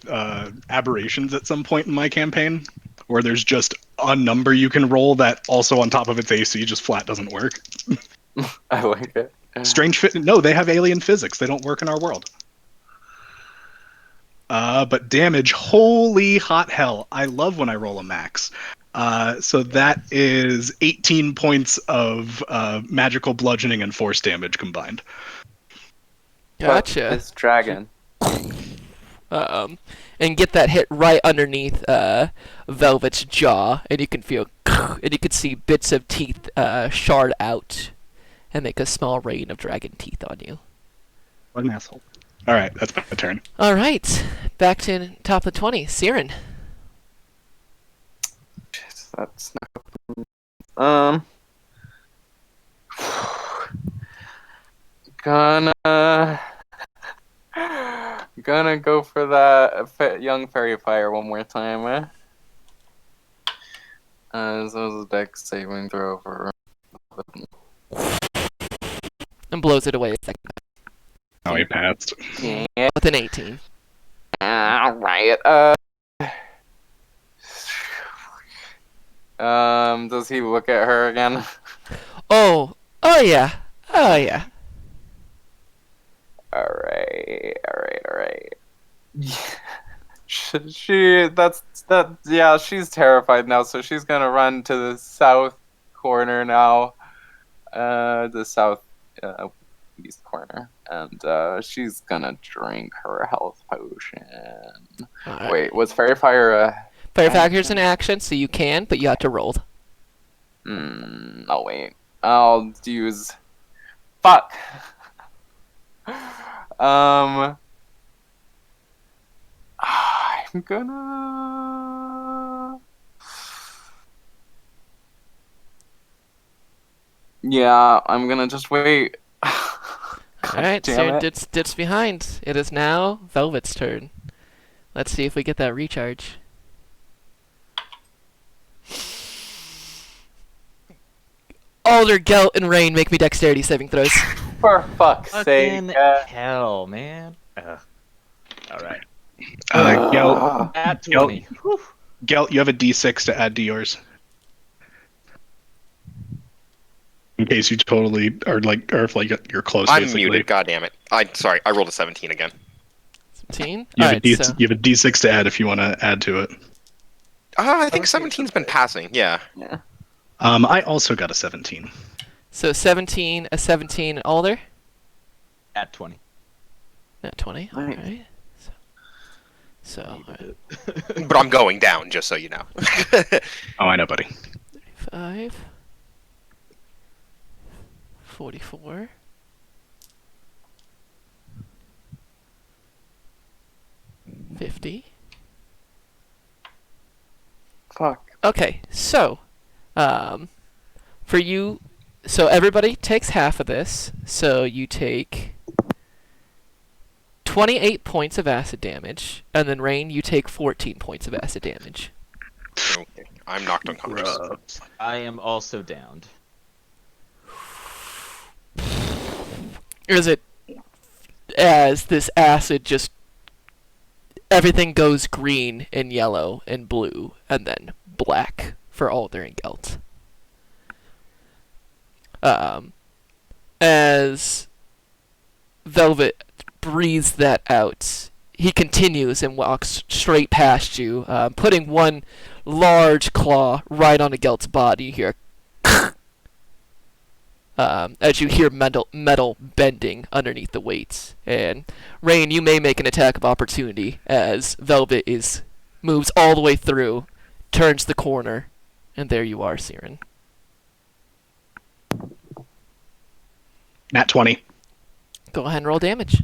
aberrations at some point in my campaign, where there's just a number you can roll that also on top of its AC just flat doesn't work. I like it. Strange fit. No, they have alien physics. They don't work in our world. But damage, holy hot hell! I love when I roll a max. So that is 18 points of magical bludgeoning and force damage combined. Gotcha. But this dragon. and get that hit right underneath Velvet's jaw, and you can feel, and you can see bits of teeth shard out, and make a small rain of dragon teeth on you. What an asshole. All right, that's my turn. All right, back to top of the 20, Siren. That's not. Gonna go for that young fairy fire one more time. This was a deck saving throw for. And blows it away a second Oh, he passed. Yeah. with an 18. All right. Does he look at her again? Oh yeah. Oh yeah. All right. Yeah, she's terrified now, so she's gonna run to the south corner now. The south east corner, and she's gonna drink her health potion. All right. Wait, was Fairy Fire Fire Factor's an action, so you can, but you have to roll. Oh wait. I'll use fuck. I'm gonna. Yeah, I'm gonna just wait. Alright, damn Siren it. dips behind. It is now Velvet's turn. Let's see if we get that recharge. Alder, Gelt, and Rain make me dexterity saving throws. For fuck's Fucking sake. hell, man. Alright. Gelt, At 20. Whew. Gelt, you have a D6 to add to yours. In case you totally are like, or if like you're close. I'm basically. muted. God damn it! Sorry. I rolled a 17 again. 17? You have, Alright, you so have a D6 to add if you want to add to it. I think 17's been passing. Yeah. Yeah. I also got a 17. so 17, a 17, Alder? At 20. Not 20, Right. alright. So alright. But I'm going down, just so you know. Oh, I know, buddy. 5, 44, 50. Fuck. Okay, so, for you, so everybody takes half of this, so you take 28 points of acid damage, and then Rain, you take 14 points of acid damage. Okay. I'm knocked unconscious. I am also downed. Is it as this acid just everything goes green and yellow and blue and then black for Alder and Gelt. As Velvet breathes that out, he continues and walks straight past you, putting one large claw right on Gelt's body here. As you hear metal bending underneath the weights. And Rain, you may make an attack of opportunity as Velvet moves all the way through, turns the corner, and there you are, Siren. Nat 20. Go ahead and roll damage.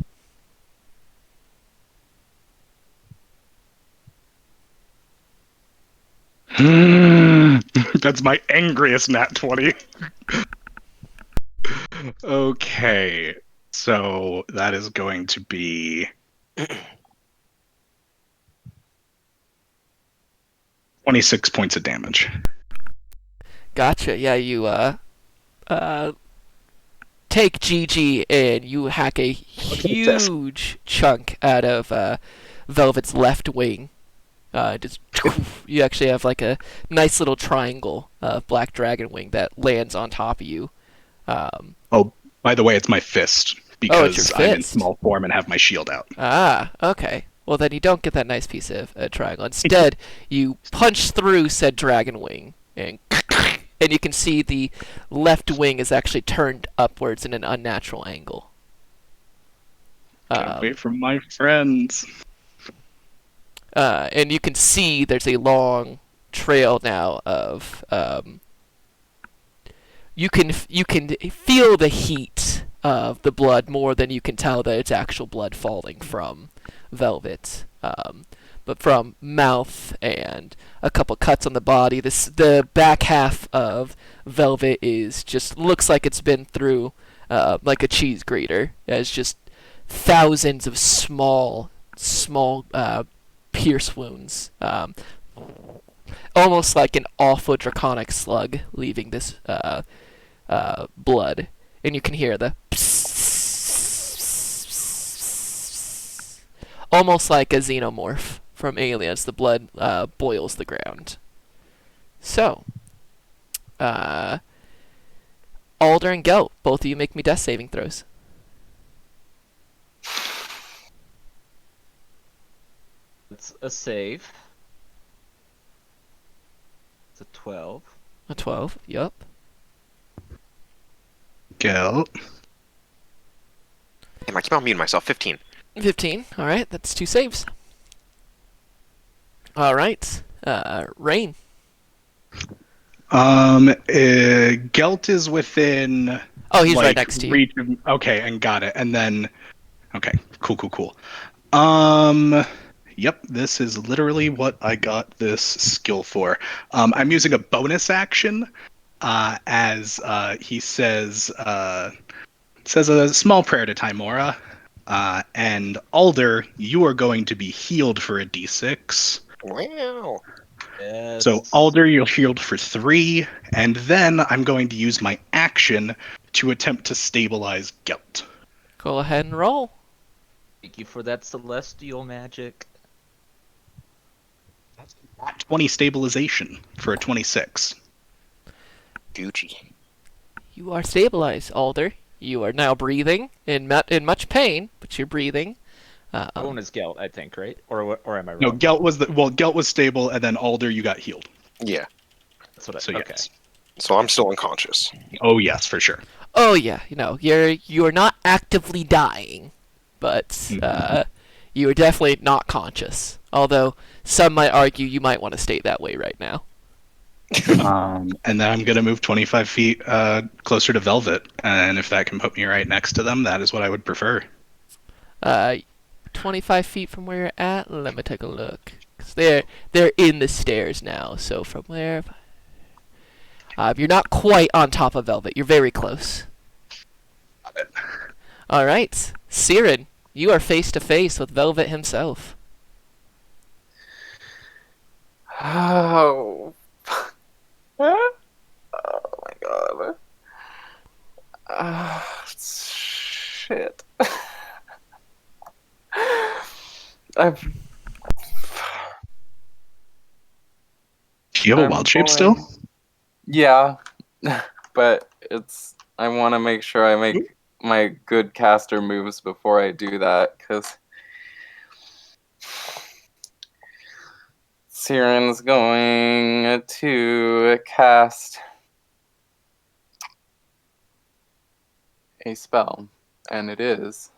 That's my angriest nat 20. Okay, so that is going to be 26 points of damage. Gotcha. Yeah, you take GG and you hack a huge chunk out of Velvet's left wing. You actually have like a nice little triangle of black dragon wing that lands on top of you. Oh, by the way, it's my fist Oh, because it's your I'm in fist. small form and have my shield out. Ah, okay. Well, then you don't get that nice piece of triangle. Instead, you punch through said dragon wing, and you can see the left wing is actually turned upwards in an unnatural angle. Get away from my friends. And you can see there's a long trail now of you can feel the heat of the blood more than you can tell that it's actual blood falling from Velvet. But from mouth and a couple cuts on the body, the back half of Velvet is just looks like it's been through like a cheese grater. It's just thousands of small pierce wounds, almost like an awful draconic slug leaving this blood, and you can hear the almost like a xenomorph from Aliens. The blood boils the ground. So, Alder and Gelt, both of you make me death saving throws. It's a save. It's a 12. A 12. Yup. Gelt. Damn, I keep on muting myself. 15. 15. All right, that's 2 saves. All right, Rain. Gelt is within. Oh, he's like, right next to you. reach of- okay, and got it. And then, okay, cool. Yep, this is literally what I got this skill for. I'm using a bonus action, as he says a small prayer to Timora, and Alder, you are going to be healed for a d6. Wow. Yes. So Alder, you're healed for 3, and then I'm going to use my action to attempt to stabilize Gelt. Go ahead and roll. Thank you for that celestial magic. That's at 20 stabilization for a 26. Gucci. You are stabilized, Alder. You are now breathing in much pain, but you're breathing. Bonus Gelt, I think, right? Or am I wrong? No, Gelt was stable, and then Alder, you got healed. Yeah. That's what I. So Okay. yes. So I'm still unconscious. Oh yes, for sure. Oh yeah, you're not actively dying, but you are definitely not conscious. Although some might argue you might want to stay that way right now. And then I'm gonna move 25 feet closer to Velvet, and if that can put me right next to them, that is what I would prefer. 25 feet from where you're at. Let me take a look. 'Cause they're in the stairs now. So from where? You're not quite on top of Velvet. You're very close. Got it. All right, Siren, you are face to face with Velvet himself. Oh. Oh my god. Shit. I've. Do you have a I'm wild shape going- still? Yeah, but it's. I want to make sure I make my good caster moves before I do that, because Siren's going to cast a spell, and it is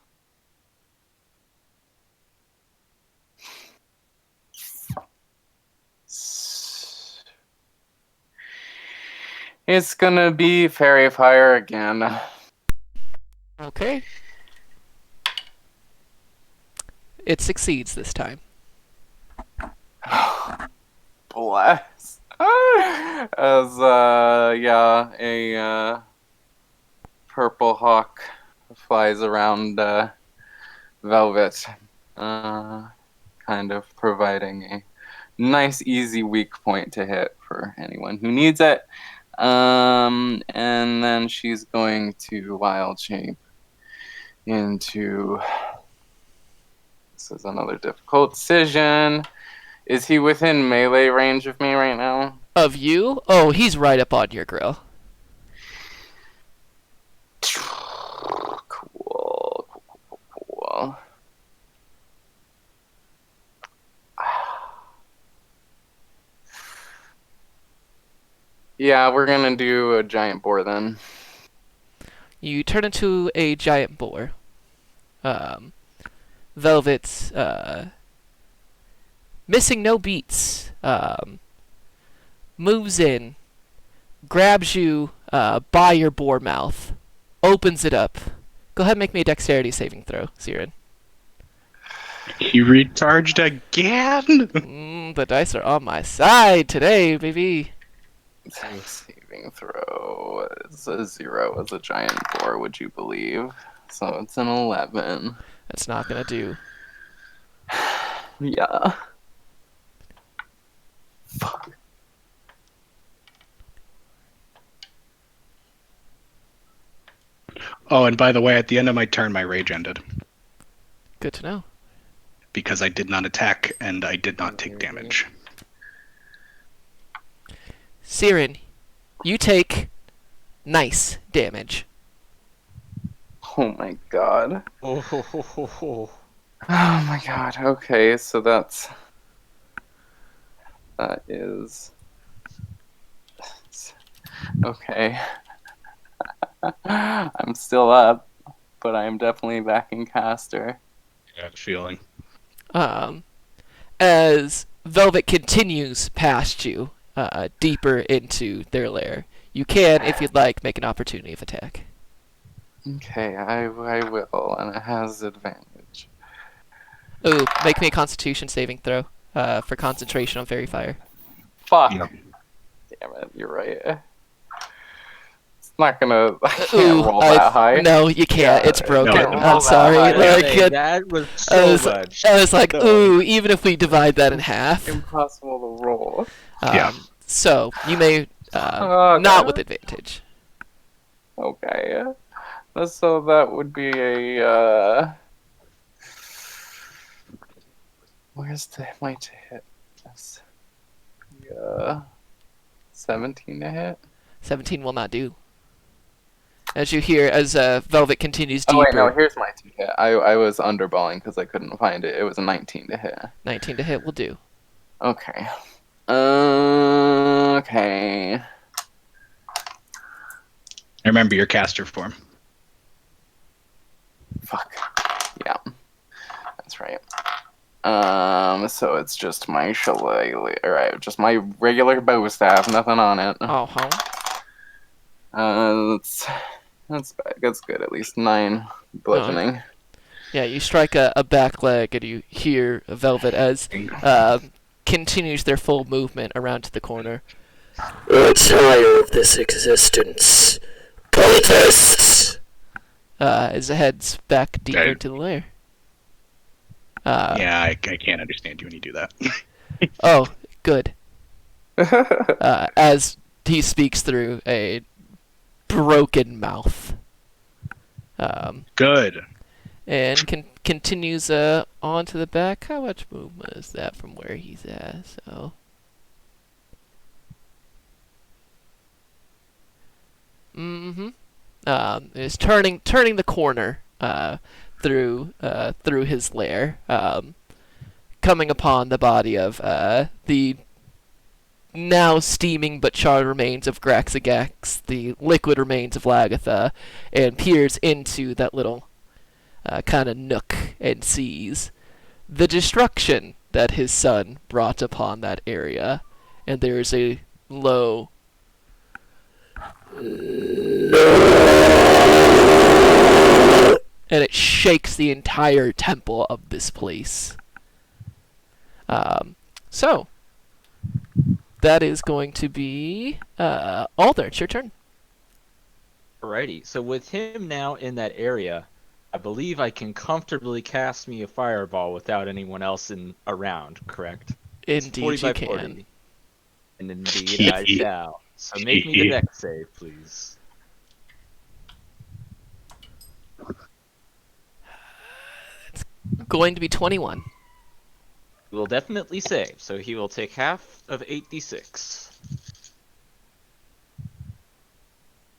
it's gonna be Fairy Fire again. Okay. It succeeds this time. Bless. As a purple hawk flies around Velvet, kind of providing a nice, easy weak point to hit for anyone who needs it. And then she's going to wild shape into. This is another difficult decision. Is he within melee range of me right now? Of you? Oh, he's right up on your grill. Cool. Yeah, we're gonna do a giant boar then. You turn into a giant boar. Velvet's missing no beats, moves in, grabs you by your boar mouth, opens it up. Go ahead and make me a dexterity saving throw, Siren. He recharged again. The dice are on my side today, baby. Saving throw is a 0 as a giant boar, would you believe? So it's an 11. That's not gonna do. Yeah. Fuck. Oh, and by the way, at the end of my turn, my rage ended Good to know. because I did not attack and I did not take damage. Siren, you take nice damage. Oh my god. Oh, ho, ho, ho, ho. Oh my god. Okay, so that is okay. I'm still up, but I am definitely back in caster. I have a feeling. As Velvet continues past you, deeper into their lair, you can, if you'd like, make an opportunity of attack. Okay, I will, and it has advantage. Ooh, make me a Constitution saving throw for concentration on fairy fire. Fuck. Yep. Damn it, you're right. It's not gonna. I can't Ooh, roll that high. No, you can't. Yeah, it's broken. no, I'm sorry. that high. Like, That was I so was, much. I was like, No. ooh, even if we divide that in half. Impossible to roll. Yeah. So, you may, Oh, not God. with advantage. Okay. So that would be a. Where's my to hit? That's 17 to hit. 17 will not do. As you hear, as Velvet continues Oh deeper, wait, no. Here's my to hit. I was underballing because I couldn't find it. It was a 19 to hit. 19 to hit will do. Okay. Okay. Remember your caster form. Fuck. Yeah. That's right. So it's just my shillelagh. Alright, just my regular bow staff, nothing on it. Oh, home. That's good. At least 9 bludgeoning. Yeah, you strike a back leg, and you hear Velvet as continues their full movement around to the corner. I'm tired of this existence. Cultists! As it heads back deeper Okay. into the lair. Yeah, I can't understand you when you do that. Oh, good. As he speaks through a broken mouth. Good. And continues on to the back. How much movement is that from where he's at? So, is turning the corner through his lair, coming upon the body of the now steaming but charred remains of Graxagax, the liquid remains of Lagatha, and peers into that little kind of nook and sees the destruction that his son brought upon that area. And there is a low and it shakes the entire temple of this place. So that is going to be Alder. It's your turn. Alrighty, so with him now in that area, I believe I can comfortably cast me a fireball without anyone else around, correct? It's Indeed, 40 you by can. 40. And indeed I shall. So make me the dex save, please. Going to be 21. He will definitely save, so he will take half of 8d6. Let's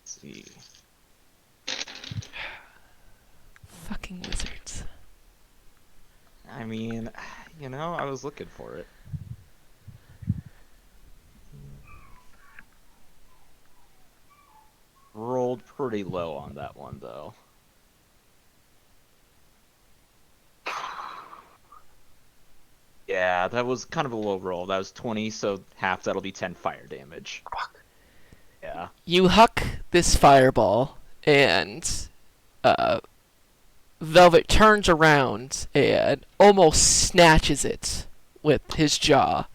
see. Fucking wizards. I mean, I was looking for it. Rolled pretty low on that one, though. Yeah, that was kind of a low roll. That was 20, so half that'll be 10 fire damage. Yeah. You huck this fireball, and Velvet turns around and almost snatches it with his jaw.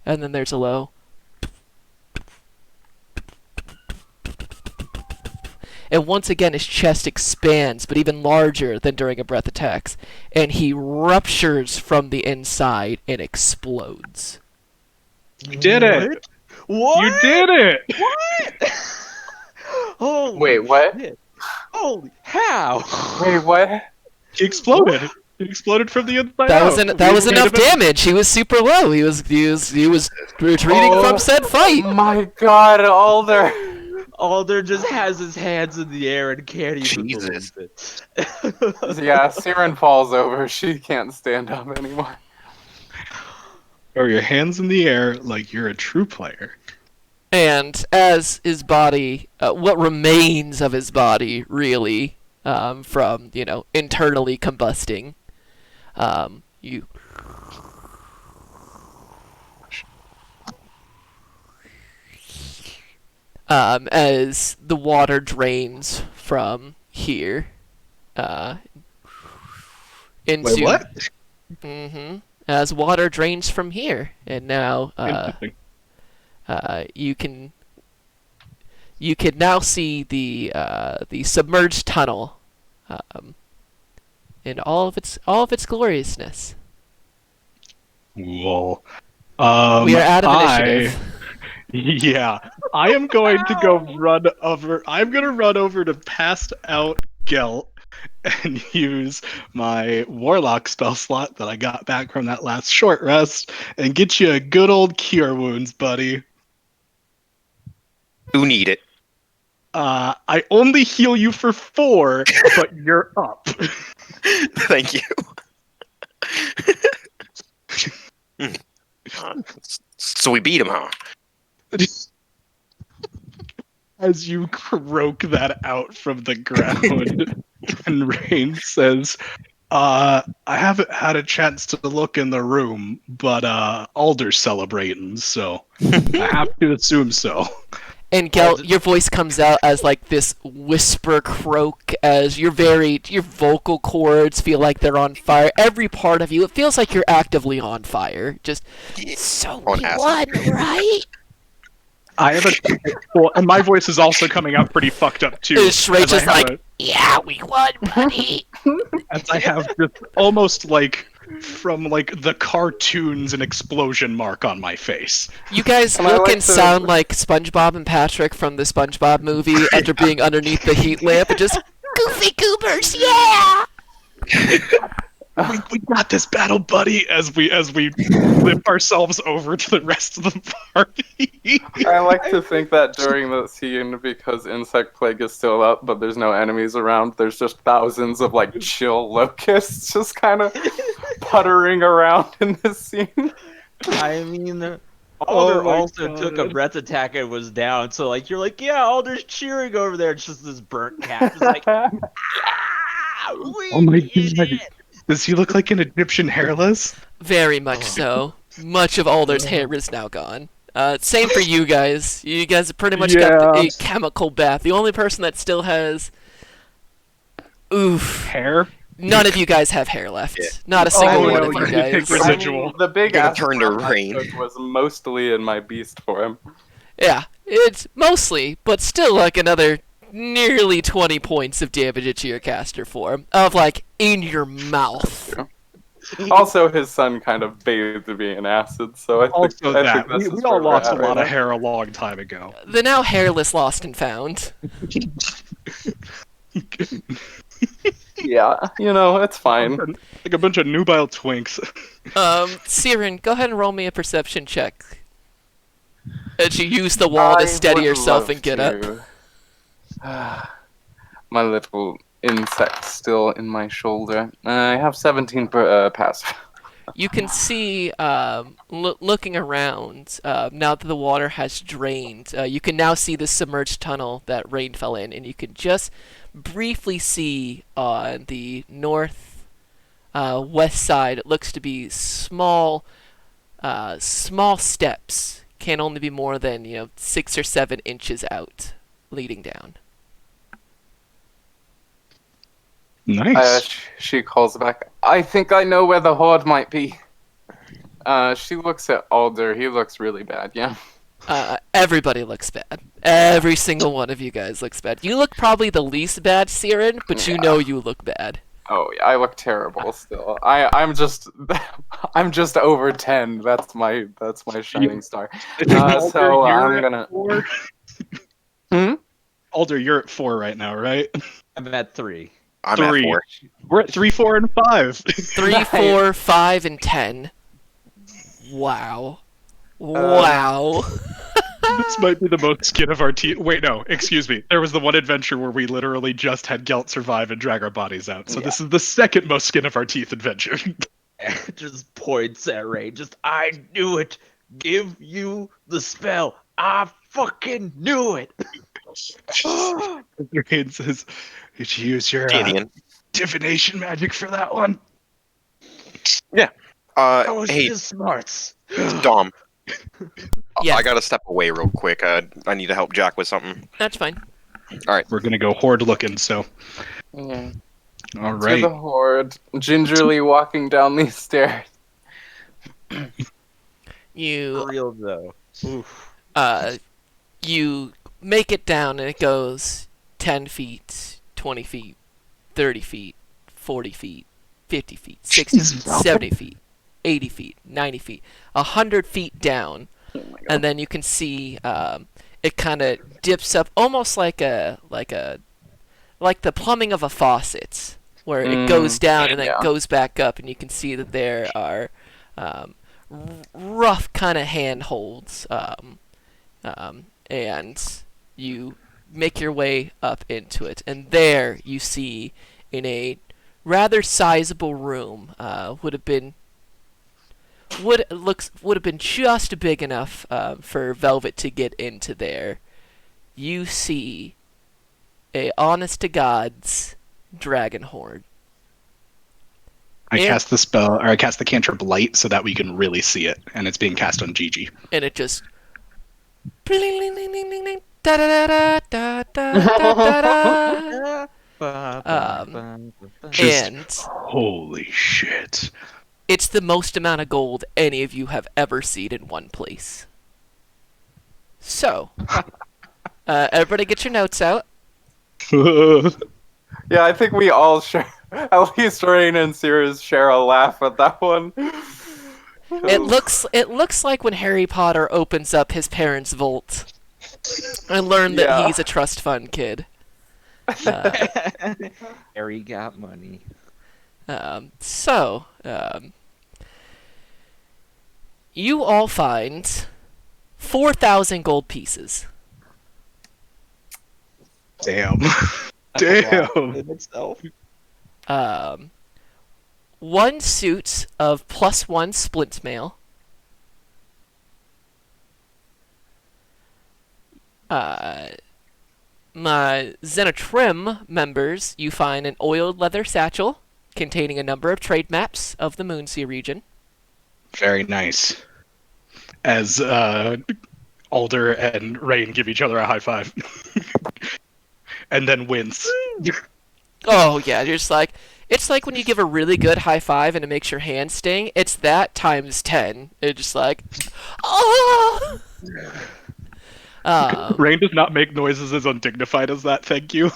And then there's a low. And once again, his chest expands, but even larger than during a breath attacks. And he ruptures from the inside and explodes. You did it! What? You did it! What? Holy Wait, what? shit. Holy how? Wait, what? He exploded. He exploded from the inside That out. was We enough made him- damage. He was super low. He was retreating Oh. from said fight. My God, Alder. Alder just has his hands in the air and can't even Jesus. believe it. Yeah, Siren falls over. She can't stand up anymore. Throw your hands in the air like you're a true player. And as his body, what remains of his body, really, from internally combusting, you. As the water drains from here, into. Wait, what? Mm-hmm. As water drains from here, and now Interesting. you can now see the submerged tunnel, in all of its gloriousness. Cool. We are out of initiative. Yeah, I am going to go run over. I'm going to run over to passed out Gelt and use my Warlock spell slot that I got back from that last short rest and get you a good old cure wounds, buddy. Who need it? I only heal you for 4, but you're up. Thank you. So we beat him, huh? As you croak that out from the ground, and Rain says, I haven't had a chance to look in the room, but Alder's celebrating, so I have to assume so. And Gelt, your voice comes out as like this whisper croak, as your vocal cords feel like they're on fire. Every part of you, it feels like you're actively on fire. Just so On we acid. won, right? I have a well, and my voice is also coming out pretty fucked up too. Is Shrey as I just have like, yeah, we won, buddy. as I have just almost like from like the cartoons an explosion mark on my face. You guys And I look like and to- sound like SpongeBob and Patrick from the SpongeBob movie after being underneath the heat lamp and just goofy goobers, yeah! We got this battle, buddy. As we flip ourselves over to the rest of the party. I like to think that during the scene, because Insect Plague is still up, but there's no enemies around, there's just thousands of like chill locusts just kind of puttering around in this scene. I mean, Oh Alder my also took a God. breath attack and was down. So like you're like, yeah, Alder's cheering over there. It's just this burnt cat. It's like, ah, we Oh my did God. it. Does he look like an Egyptian hairless? Very much so. Much of Alder's hair is now gone. Same for you guys. You guys have pretty much got Yeah. a chemical bath. The only person that still has... Oof. Hair? None of you guys have hair left. Yeah. Not a single Oh, one no, of you you take guys. res- Residual. The big Gonna ass turn to I rain. took was mostly in my beast form. Yeah, it's mostly, but still like another nearly 20 points of damage to your caster form. Of like, in your mouth. Also, his son kind of bathed me in acid, so I think, Also I that. think this We is all where we're lost a at right lot now. of hair a long time ago. The now hairless lost and found. Yeah, it's fine. Like a bunch of nubile twinks. Siren, go ahead and roll me a perception check. As you use the wall to I steady would yourself love and get up. to. My little insect still in my shoulder. I have 17 passive. You can see, looking around, now that the water has drained, you can now see the submerged tunnel that rain fell in, and you can just briefly see on the north west side, it looks to be small steps. Can only be more than 6 or 7 inches out, leading down. Nice. She calls back. I think I know where the horde might be. She looks at Alder. He looks really bad. Yeah. Everybody looks bad. Every single one of you guys looks bad. You look probably the least bad, Siren, but you know you look bad. Oh yeah, I look terrible still. I'm just I'm just over 10. That's my shining star. So I'm gonna. Alder, you're at 4 right now, right? I'm at 3. I'm 3. at 4. We're at 3, 4, and 5. 3, 4, 5, and 10. Wow. Wow. This might be the most skin of our teeth. Wait, no, excuse me. There was the one adventure where we literally just had Gelt survive and drag our bodies out. So this is the second most skin of our teeth adventure. Just points at Ray. Just, I knew it. Give you the spell. I fucking knew it. Rain says, "Did you use your Gideon. divination magic for that one?" Hey, his smarts. Dom. Yeah. I gotta step away real quick. I need to help Jack with something. That's fine. We're gonna go horde looking. So, Yeah. all To right. the horde, gingerly walking down these stairs. You For real though. Oof. you make it down and it goes 10 feet, 20 feet, 30 feet, 40 feet, 50 feet, 60 feet, 70 feet, 80 feet, 90 feet, 100 feet down. And then you can see it kind of dips up almost like the plumbing of a faucet, where it goes down and then goes back up, and you can see that there are rough kind of handholds, and you make your way up into it, and there you see in a rather sizable room, would have been just big enough for Velvet to get into there. You see a honest to God's dragon horde. I cast the spell, or I cast the cantrip light, so that we can really see it, and it's being cast on Gigi. And it just da da da da da da da. And Holy shit! it's the most amount of gold any of you have ever seen in one place. So, everybody get your notes out. Yeah, I think we all share. At least Rain and Cirrus share a laugh at that one. It looks like when Harry Potter opens up his parents' vault. I learned that he's a trust fund kid. Harry got money. You all find 4,000 gold pieces. Damn. Damn. In itself. 1 suit of +1 splint mail. My Xenotrim members, you find an oiled leather satchel containing a number of trade maps of the Moonsea region. Very nice. As Alder and Rain give each other a high five. And then wince. Oh yeah, you're just like, it's like when you give a really good high five and it makes your hand sting. It's that times 10. It's just like, oh. Rain does not make noises as undignified as that. Thank you.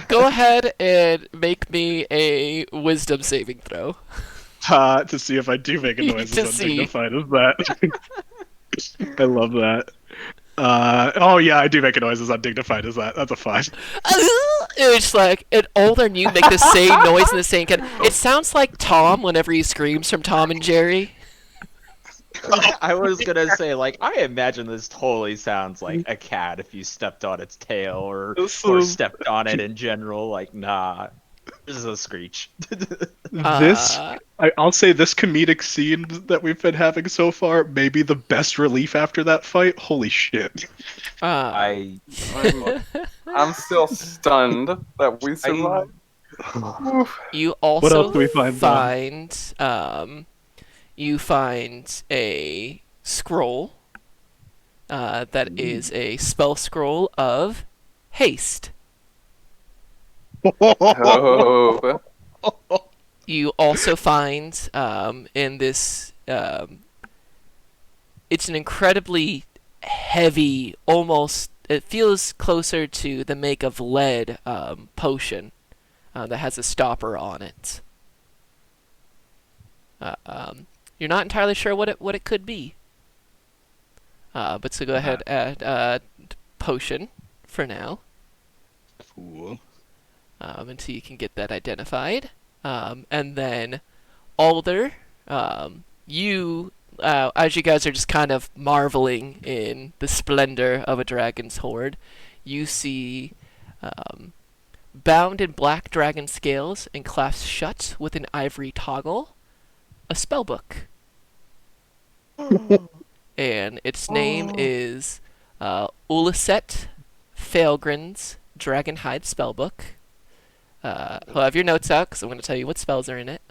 Go ahead and make me a wisdom saving throw. To see if I do make a noise To as see. undignified as that. I love that. Oh yeah, I do make a noise as undignified as that. That's a 5. It's like an older and you make the same noise in the same kind. It sounds like Tom whenever he screams from Tom and Jerry. I was gonna say, like, I imagine this totally sounds like a cat if you stepped on its tail or stepped on it in general. Like, nah, this is a screech. I'll say this comedic scene that we've been having so far may be the best relief after that fight. Holy shit. I I'm still stunned that we survived. You What else also do we find, you find a scroll that is a spell scroll of haste. Oh, You also find in this it's an incredibly heavy, almost it feels closer to the make of lead potion that has a stopper on it. You're not entirely sure what it could be. But so go ahead add potion for now Cool. until you can get that identified. And then Alder, you as you guys are just kind of marveling in the splendor of a dragon's hoard, you see bound in black dragon scales and clasped shut with an ivory toggle, a spellbook. And its name is Uliset Failgrin's Dragonhide Spellbook. I'll have your notes out because I'm going to tell you what spells are in it.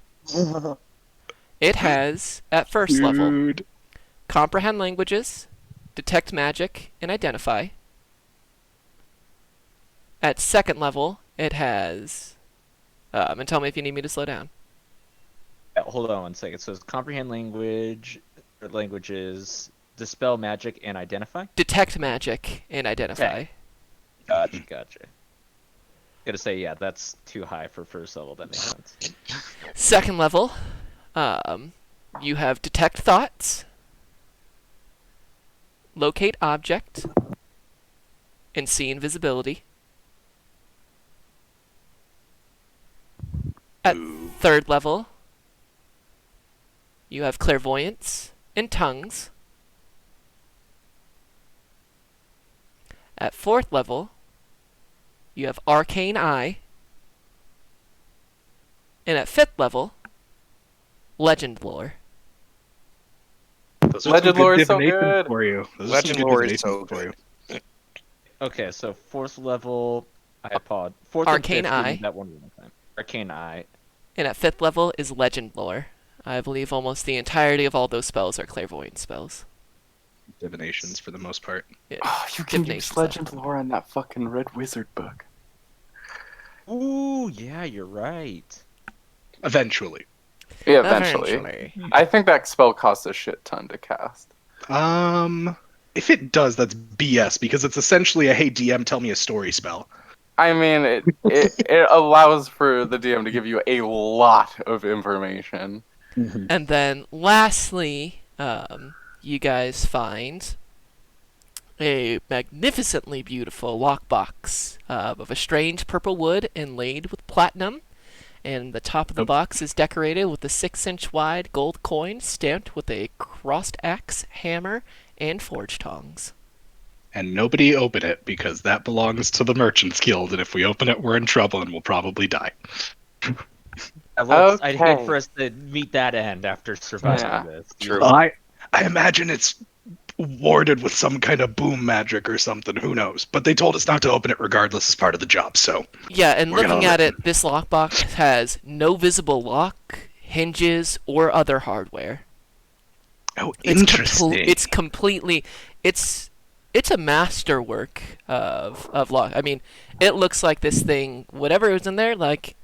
It has, at first level, Dude. Comprehend Languages, Detect Magic, and Identify. At second level, it has... and tell me if you need me to slow down. Hold on one second. So it's comprehend languages, dispel magic, and identify. Detect Magic and Identify. Okay. Gotcha. Gotta say, yeah, that's too high for first level. That makes sense. Second level, you have Detect Thoughts, Locate Object, and See Invisibility. At third level, you have Clairvoyance and Tongues. At fourth level, you have Arcane Eye. And at fifth level, Legend Lore. Those are Legend some lore good is so divinations good. for you. Those are some Legend good lore is divinations so for you. Okay, so fourth level, iPod. Fourth and Arcane fifth, give me Eye. that one more time. Arcane Eye. And at fifth level is Legend Lore. I believe almost the entirety of all those spells are clairvoyant spells. Divinations for the most part. Yeah. Oh, you can Divination use stuff. Legend lore in that fucking Red Wizard book. Ooh, yeah, you're right. Eventually. Yeah, eventually. I think that spell costs a shit ton to cast. If it does, that's BS because it's essentially a "Hey DM, tell me a story" spell. I mean, it allows for the DM to give you a lot of information. And then lastly, you guys find a magnificently beautiful lockbox of a strange purple wood inlaid with platinum. And the top of the box is decorated with a 6-inch wide gold coin stamped with a crossed axe, hammer, and forge tongs. And nobody open it because that belongs to the Merchants Guild, and if we open it, we're in trouble and we'll probably die. I'd hate Okay. for us to meet that end after surviving this. True. I imagine it's warded with some kind of boom magic or something. Who knows? But they told us not to open it regardless as part of the job. So Yeah, and We're gonna looking at listen. it, this lockbox has no visible lock, hinges, or other hardware. interesting. It's completely it's a masterwork of lock. I mean, it looks like this thing, whatever is in there, like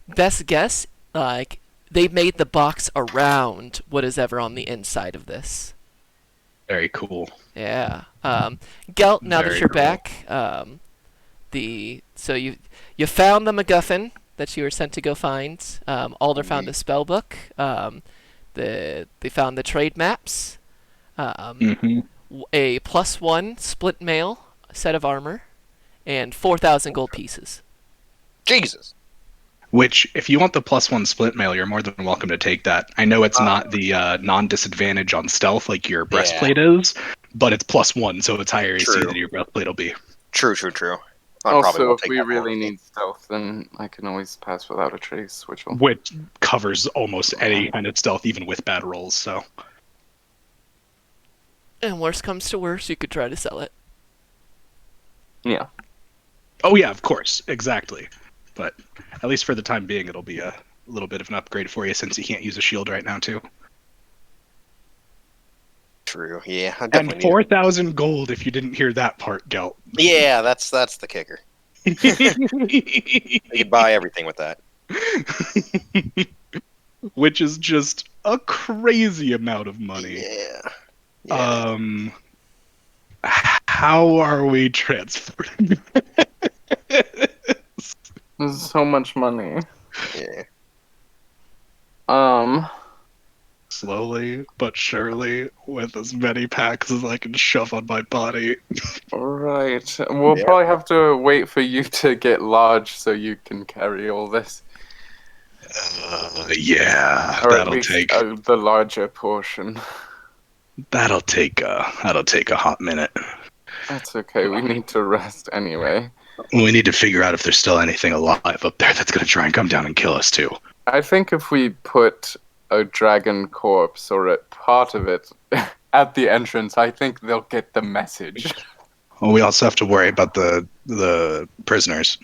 best guess, like they made the box around what is ever on the inside of this. Very cool. Yeah. Gelt, now that Very you're cool. back, so you found the MacGuffin that you were sent to go find. Alder found the spell book. They found the trade maps. A +1 split mail set of armor, and 4,000 gold pieces. Jesus. Which, if you want the +1 split mail, you're more than welcome to take that. I know it's not the non-disadvantage on stealth like your breastplate is, but it's +1, so it's higher AC True. than your breastplate will be. True. I probably Also, will if take we that really one. need stealth, then I can always pass without a trace, which will... Which covers almost any kind of stealth, even with bad rolls, so... And worst comes to worst, you could try to sell it. Yeah. Oh yeah, of course, exactly. but at least for the time being, it'll be a little bit of an upgrade for you since you can't use a shield right now too. True. Yeah, I And definitely need 4,000 gold if you didn't hear that part, Gelt. it. Yeah, that's the kicker. You could buy everything with that. Which is just a crazy amount of money. Yeah. Yeah. How are we transporting? There's so much money. Yeah. Slowly but surely, with as many packs as I can shove on my body. Right. We'll Yeah. probably have to wait for you to get large so you can carry all this. Yeah, Or at that'll least take the larger portion. that'll take a hot minute. That's okay. We need to rest anyway. We need to figure out if there's still anything alive up there that's gonna try and come down and kill us too. I think if we put a dragon corpse or a part of it at the entrance, I think they'll get the message. Well, we also have to worry about the prisoners.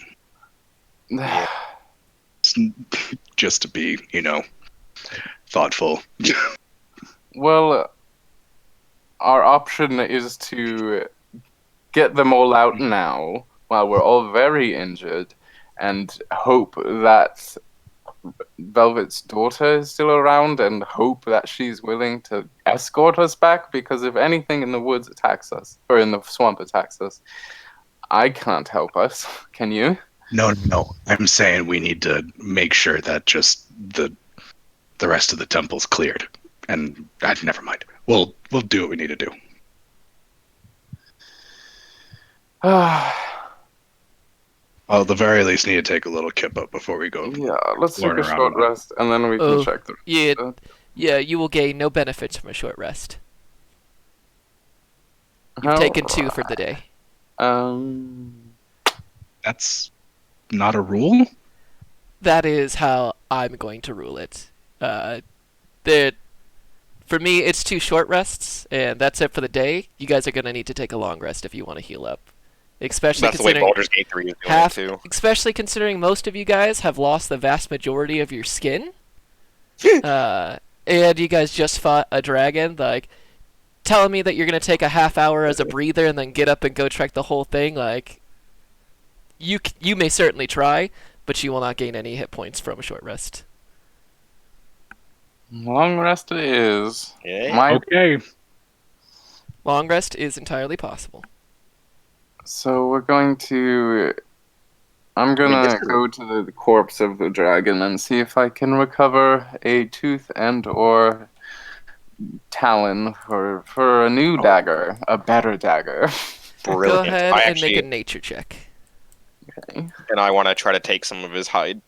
Just to be, thoughtful. Well, our option is to get them all out now while we're all very injured and hope that Velvet's daughter is still around and hope that she's willing to escort us back, because if anything in the woods attacks us, or in the swamp attacks us, I can't help us. Can you? No. I'm saying we need to make sure that just the rest of the temple's cleared. And never mind. We'll do what we need to do. Well, at the very least, need to take a little kip up before we go. Yeah, let's take Learn a around short on that. rest and then we can check the Yeah, rest. yeah. You will gain no benefits from a short rest. You've taken 2 for the day. That's not a rule? That is how I'm going to rule it. For me, it's 2 short rests, and that's it for the day. You guys are going to need to take a long rest if you want to heal up. Especially That's the way considering Baldur's Gate 3 is doing it too. especially considering most of you guys have lost the vast majority of your skin. And you guys just fought a dragon, like telling me that you're going to take a half hour as a breather and then get up and go trek the whole thing, like you may certainly try, but you will not gain any hit points from a short rest. Long rest it is. Yeah. Okay. Long rest is entirely possible. So we're going to... I'm gonna go to the corpse of the dragon and see if I can recover a tooth and or talon for a new dagger, a better dagger. Brilliant. Go ahead I and actually, make a nature check. Okay. and I want to try to take some of his hide.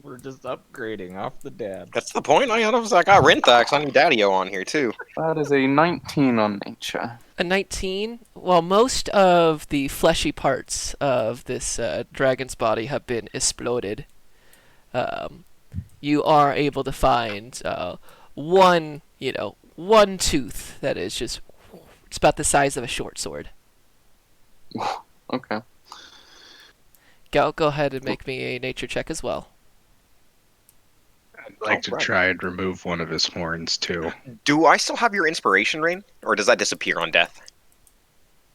We're just upgrading off the dad. That's the point. I got Rinthax. I need Daddy-O on here too. That is a 19 on nature. A 19. Well, most of the fleshy parts of this dragon's body have been exploded. You are able to find one tooth that is just, it's about the size of a short sword. Okay. Go ahead and make me a nature check as well. I'd like to try and remove one of his horns too. Do I still have your inspiration, Rain? Or does that disappear on death?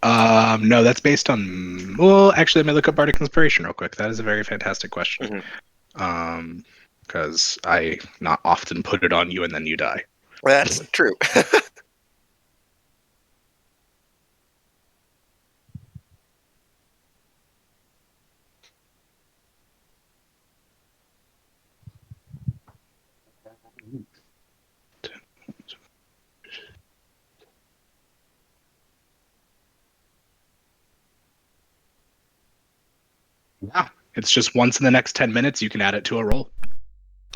No, that's based on. Well, actually, let me look up Bardic Inspiration real quick. That is a very fantastic question. Because I not often put it on you and then you die. That's true. Yeah, it's just once in the next 10 minutes you can add it to a roll.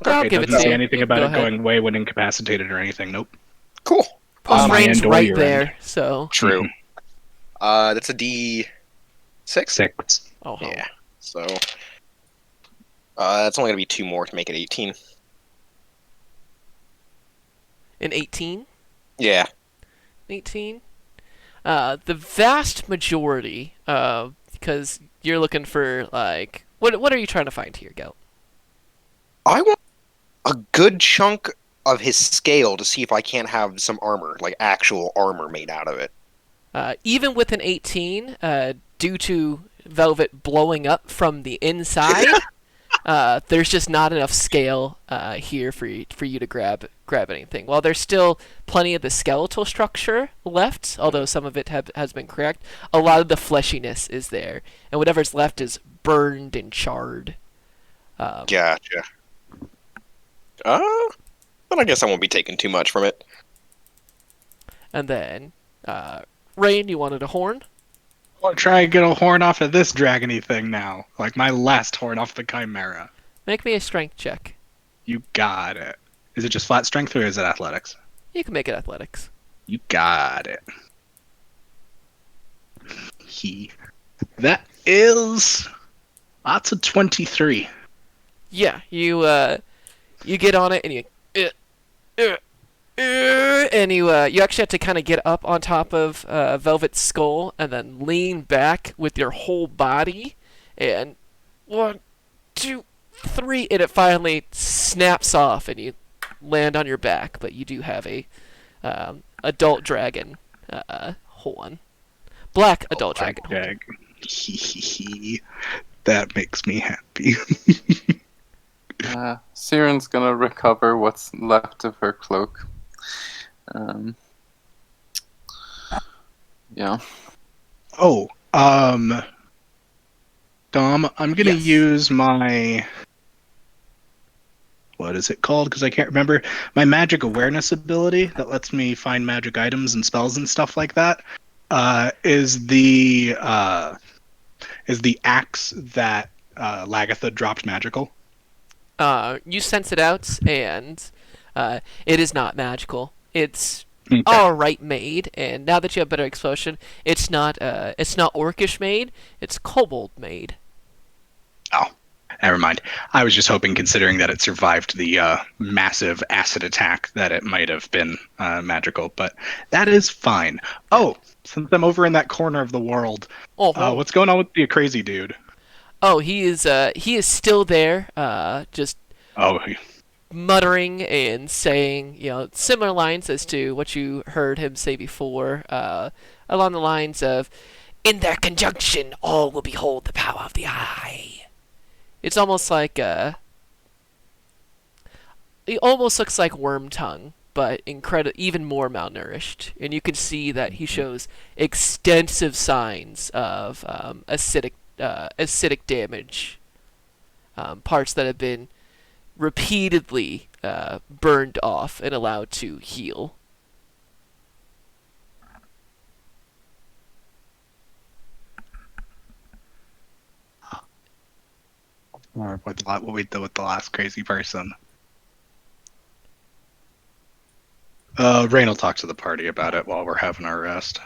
I'll It give it doesn't to say you. anything You about go it ahead. going away when incapacitated or anything. Nope. Cool. Plus, my Rain's end or right your there, end? so. True. That's a D6. 6. Oh, hell. Yeah. So that's only gonna be 2 more to make it 18. An 18? Yeah. 18? The vast majority of because you're looking for like what are you trying to find here, Goat? I want a good chunk of his scale to see if I can't have some armor, like actual armor made out of it. Even with an 18, due to Velvet blowing up from the inside, there's just not enough scale here for you to grab anything. While there's still plenty of the skeletal structure left, although some of it has been cracked, a lot of the fleshiness is there, and whatever's left is burned and charred. Gotcha. But I guess I won't be taking too much from it. And then, Rain, you wanted a horn? I want to try and get a horn off of this dragony thing now. Like my last horn off the Chimera. Make me a strength check. You got it. Is it just flat strength or is it athletics? You can make it athletics. You got it. That is... That's a 23. Yeah, you get on it and you actually have to kind of get up on top of Velvet's skull and then lean back with your whole body, and 1, 2, 3, and it finally snaps off and you land on your back. But you do have a adult dragon horn, black adult dragon horn. That makes me happy. Siren's gonna recover what's left of her cloak. Yeah. Oh, Dom, I'm gonna Yes. use my... What is it called? Because I can't remember. My magic awareness ability that lets me find magic items and spells and stuff like that. Is the axe that Lagatha dropped magical? You sense it out, and it is not magical. It's Okay. all right made, and now that you have better explosion, it's not orcish made. It's kobold made. Oh, never mind. I was just hoping, considering that it survived the massive acid attack, that it might have been magical, but that is fine. Oh, since I'm over in that corner of the world, what's going on with the crazy dude? Oh, he is still there, just Oh, muttering and saying, similar lines as to what you heard him say before, along the lines of, "In their conjunction, all will behold the power of the eye." It's almost like, it almost looks like Worm Tongue, but even more malnourished. And you can see that he shows extensive signs of acidic damage, parts that have been repeatedly burned off and allowed to heal. or what we did with the last crazy person. Rain will talk to the party about it while we're having our rest.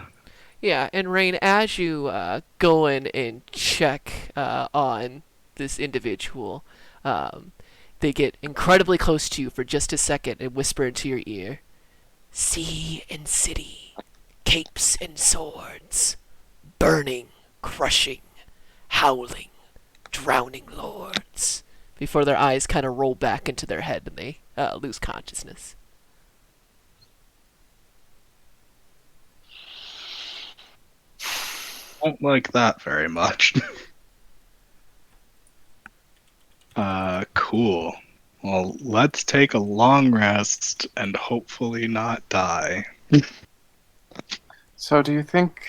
Yeah, and Rain, as you go in and check on this individual, they get incredibly close to you for just a second and whisper into your ear, "Sea and city, capes and swords, burning, crushing, howling, drowning lords," before their eyes kind of roll back into their head and they lose consciousness. Don't like that very much. Cool. Well, let's take a long rest and hopefully not die. So, do you think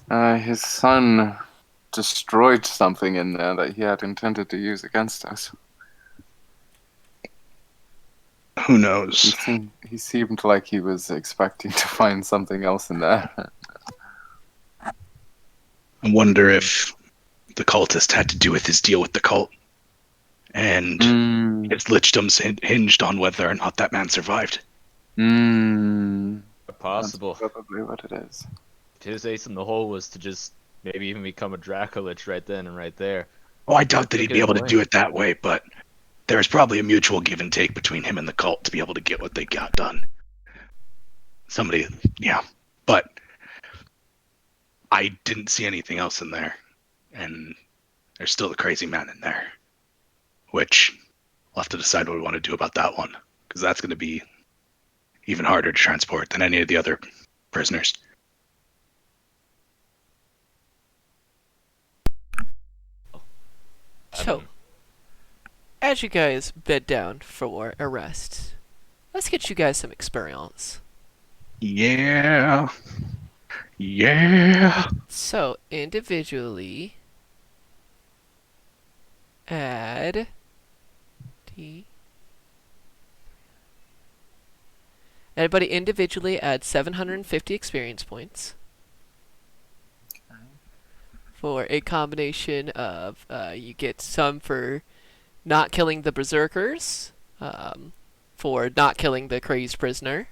his son destroyed something in there that he had intended to use against us? Who knows? He seemed like he was expecting to find something else in there. I wonder if the cultist had to do with his deal with the cult. And his lichdom's hinged on whether or not that man survived. Possible. That's probably what it is. His ace in the hole was to just maybe even become a Dracolich right then and right there. Oh, I doubt that he'd be able to Away. do it that way, but there's probably a mutual give and take between him and the cult to be able to get what they got done. Yeah. But I didn't see anything else in there, and there's still the crazy man in there, which we'll have to decide what we want to do about that one, because that's going to be even harder to transport than any of the other prisoners. So, as you guys bed down for a rest, let's get you guys some experience. Yeah. Yeah. So, individually, add D. Everybody individually add 750 experience points for a combination of you get some for not killing the berserkers, for not killing the crazed prisoner,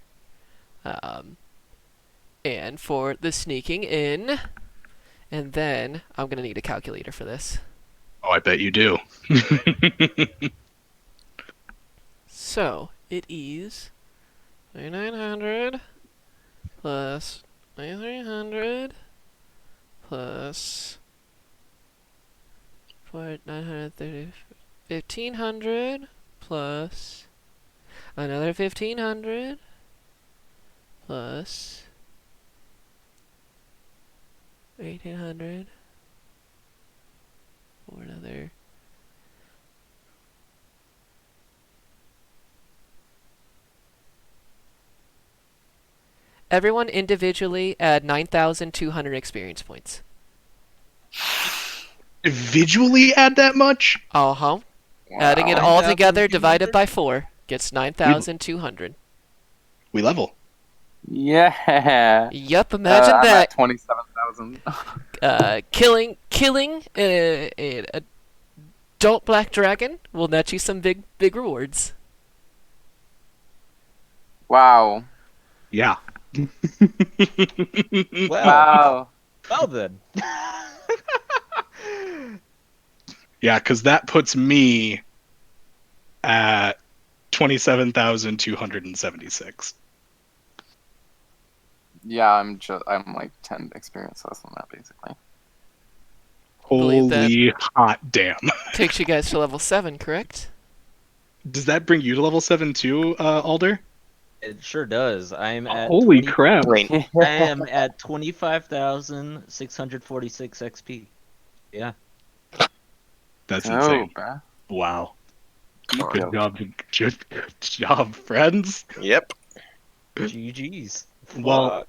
and for the sneaking in. And then I'm gonna need a calculator for this. Oh, I bet you do. So it is 2900 plus 2300 plus 930 1500 plus another 1500 plus 1800 for another. Everyone individually add 9,200 experience points. Visually add that much? Uh-huh. Adding it all together 9,200? divided by 4 gets 9,200. We level. Yeah. Yup, imagine I'm that. at 27,000. Killing an adult black dragon will net you some big rewards. Wow. Yeah. Well, Wow. well then. Yeah, because that puts me at 27,276. Yeah, I'm like 10 experience less than that basically. Believe that. Holy hot damn. Takes you guys to level 7, correct? Does that bring you to level 7 too, Alder? It sure does. I'm at Holy crap. Rain. I am at 25,646 XP. Yeah. That's Oh, insane. bruh. Wow. Come Good on. job. Good job, friends. Yep. GG's. Well, Fuck.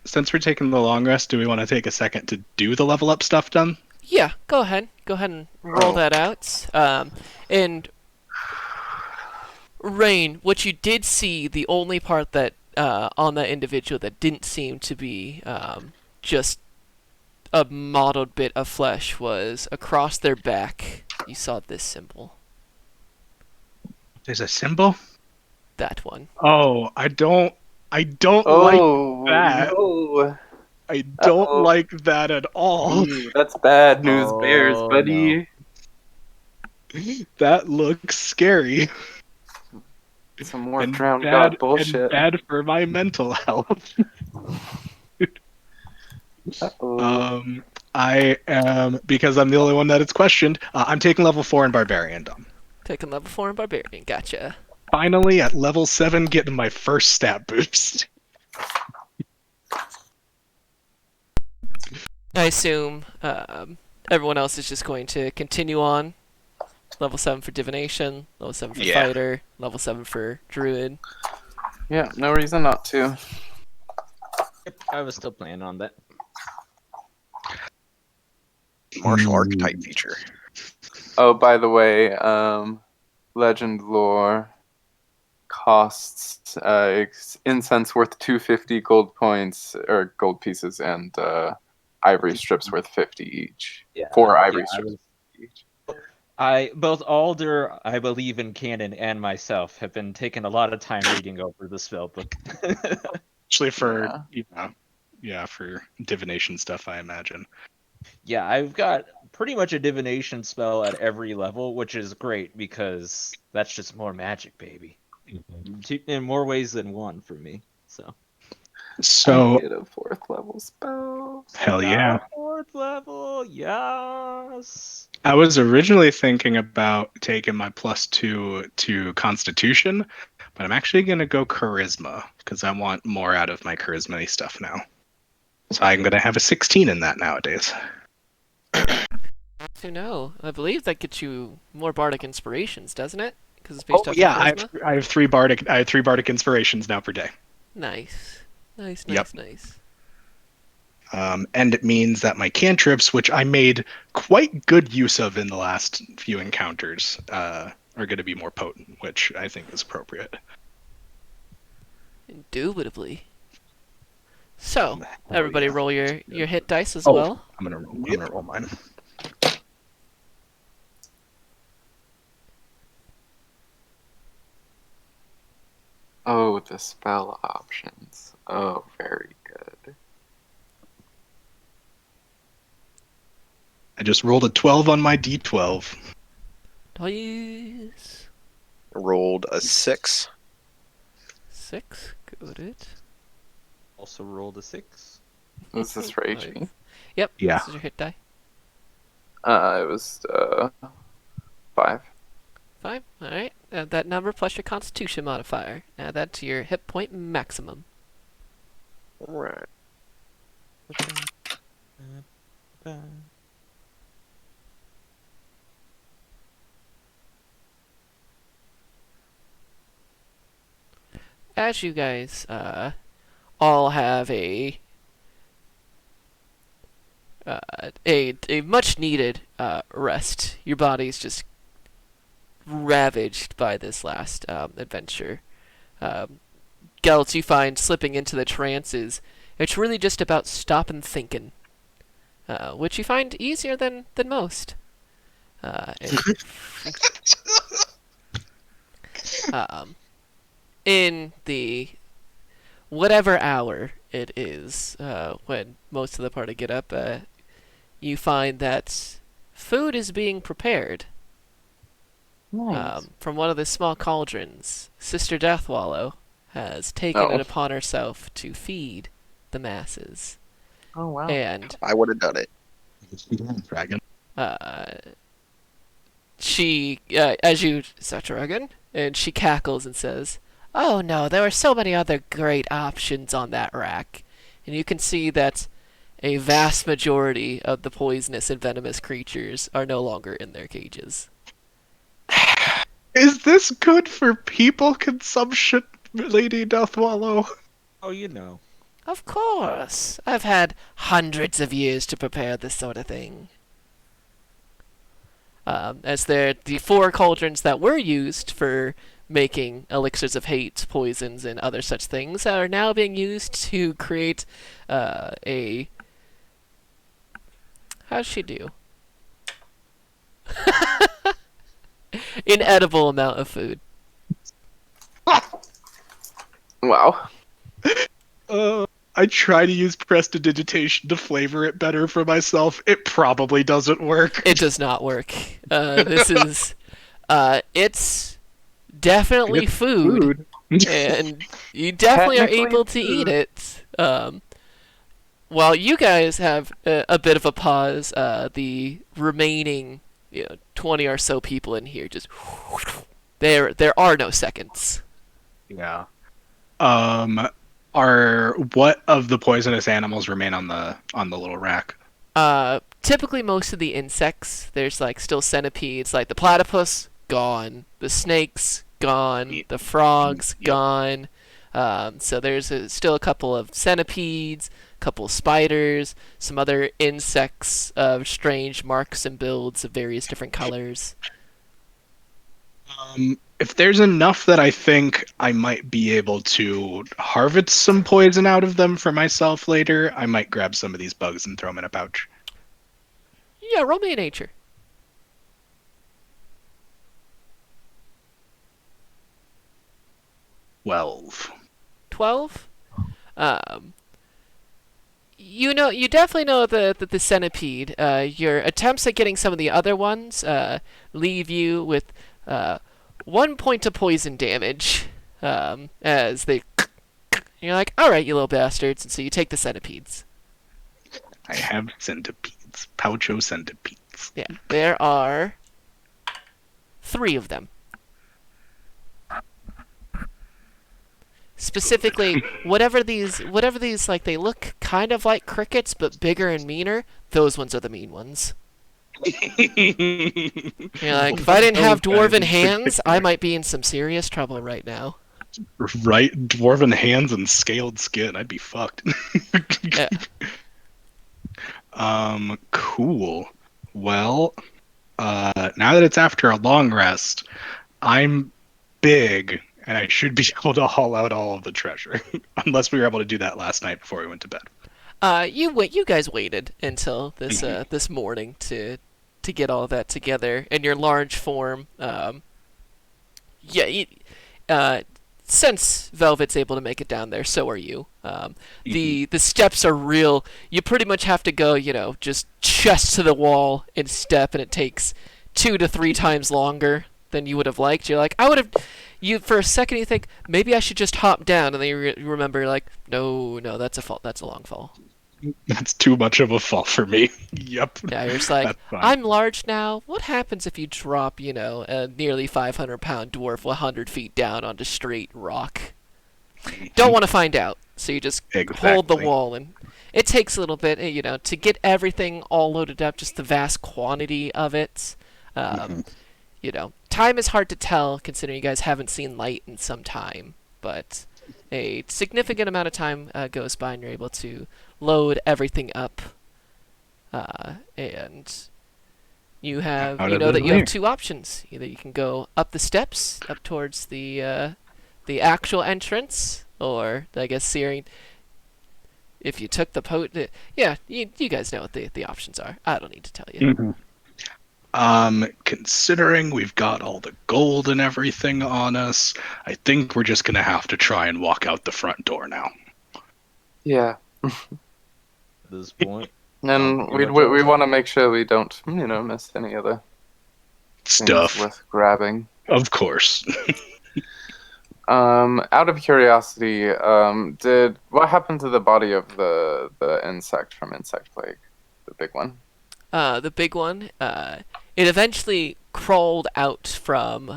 since we're taking the long rest, do we want to take a second to do the level up stuff done? Yeah, go ahead. Go ahead and roll Oh. that out. And Rain, what you did see, the only part that on that individual that didn't seem to be just a mottled bit of flesh was across their back. You saw this symbol. There's a symbol? That one. Oh, I don't like Oh, that. no. I don't Uh-oh. like that at all. Ooh, that's bad news bears, Oh, buddy. That looks scary. Some more And drowned bad, god bullshit. and bad for my mental health. Uh-oh. I am, because I'm the only one that it's questioned, I'm taking level 4 in Barbarian Dumb. Taking level 4 in Barbarian. Gotcha. Finally, at level 7, getting my first stat boost. I assume everyone else is just going to continue on. Level 7 for Divination, level 7 for Yeah. Fighter, level 7 for Druid. Yeah, no reason not to. Yep, I was still planning on that. Martial archetype feature. Oh, by the way, legend lore costs incense worth 250 gold points or gold pieces, and ivory strips worth 50 each. Yeah. 4 ivory I strips was- each. both Alder, I believe in canon, and myself have been taking a lot of time reading over the spell book. Actually, for, Yeah. for divination stuff, I imagine. Yeah, I've got pretty much a divination spell at every level, which is great because that's just more magic, baby. In more ways than one for me. So I So, get a 4th level spell. Hell yeah. Fourth level, yes. I was originally thinking about taking my +2 to Constitution, but I'm actually going to go Charisma because I want more out of my charisma stuff now. So I'm going to have a 16 in that nowadays. To know, I believe that gets you more bardic inspirations, doesn't it? Because it's Oh based off yeah, your charisma. I have 3 bardic inspirations now per day. Nice, nice, Yep. nice, nice. And it means that my cantrips, which I made quite good use of in the last few encounters, are going to be more potent, which I think is appropriate. Indubitably. So, Hell everybody, yeah. roll your hit dice as Oh, well. I'm gonna roll mine. Oh, the spell options. Oh, very good. I just rolled a 12 on my D12. Nice. Rolled a 6. 6. Got it. Also rolled a 6. Is this for Nice. HE? Yep. Yeah. This is your hit die. It was 5. 5. All right. Add that number plus your Constitution modifier. Add that to your hit point maximum. Right. As you guys all have a much needed rest. Your body's just ravaged by this last adventure. Gelt, you find slipping into the trances. It's really just about stopping thinking, which you find easier than most. And, in the whatever hour it is when most of the party get up, you find that food is being prepared from one of the small cauldrons. Sister Deathwallow has taken it upon herself to feed the masses. Oh, wow. And I would have done it. Dragon. she, as you, Dragon, and she cackles and says, "Oh no, there were so many other great options on that rack." And you can see that a vast majority of the poisonous and venomous creatures are no longer in their cages. Is this good for people consumption, Lady Deathwallow? Oh, you know. Of course. I've had hundreds of years to prepare this sort of thing. As the 4 cauldrons that were used for making elixirs of hate, poisons, and other such things are now being used to create a... How's she do? Inedible amount of food. Wow. I try to use prestidigitation to flavor it better for myself. It probably doesn't work. It does not work. This is... it's definitely It's food. And you definitely are Technically able to eat it. While you guys have a bit of a pause, the remaining 20 or so people in here just... There are no seconds. Yeah. What of the poisonous animals remain on the little rack? Typically most of the insects, there's like still centipedes, like the platypus, gone. The snakes, gone. The frogs, Yep. gone. So there's still a couple of centipedes, a couple of spiders, some other insects of strange marks and builds of various different colors. If there's enough that I think I might be able to harvest some poison out of them for myself later, I might grab some of these bugs and throw them in a pouch. Yeah, roll me a nature. 12. 12. You definitely know the centipede. Your attempts at getting some of the other ones leave you with 1 point of poison damage. As they, you're like, all right, you little bastards, and so you take the centipedes. I have centipedes. Poucho centipedes. Yeah, there are 3 of them. Specifically, whatever these like, they look kind of like crickets but bigger and meaner. Those ones are the mean ones. You're like, if I didn't have dwarven hands, I might be in some serious trouble right now. Right, dwarven hands and scaled skin. I'd be fucked. Yeah. Cool. Well, now that it's after a long rest, I'm big, and I should be able to haul out all of the treasure. Unless we were able to do that last night before we went to bed. You guys waited until this morning to get all that together in your large form. Yeah, since Velvet's able to make it down there, so are you. The steps are real. You pretty much have to go, just chest to the wall and step, and it takes 2 to 3 times longer than you would have liked. You're like, I would have. You for a second you think maybe I should just hop down, and then you remember like, no, that's a fall. That's a long fall. That's too much of a fall for me. Yep. Yeah, you're just like, That's fine. I'm large now. What happens if you drop, a nearly 500-pound dwarf 100 feet down onto straight rock? Don't want to find out, so you just hold the Exactly. wall, and it takes a little bit, to get everything all loaded up, just the vast quantity of it. Time is hard to tell, considering you guys haven't seen light in some time, but a significant amount of time goes by, and you're able to load everything up. And you have, How you did know it that you have leave? 2 options. Either you can go up the steps, up towards the actual entrance, or I guess Searing. If you took the yeah, you guys know what the options are. I don't need to tell you. Considering we've got all the gold and everything on us, I think we're just gonna have to try and walk out the front door now. Yeah. At this point. And pretty we much want to make sure we don't, miss any other things Stuff, worth grabbing. of course. Out of curiosity, what happened to the body of the insect from Insect Plague, the big one? The big one, it eventually crawled out from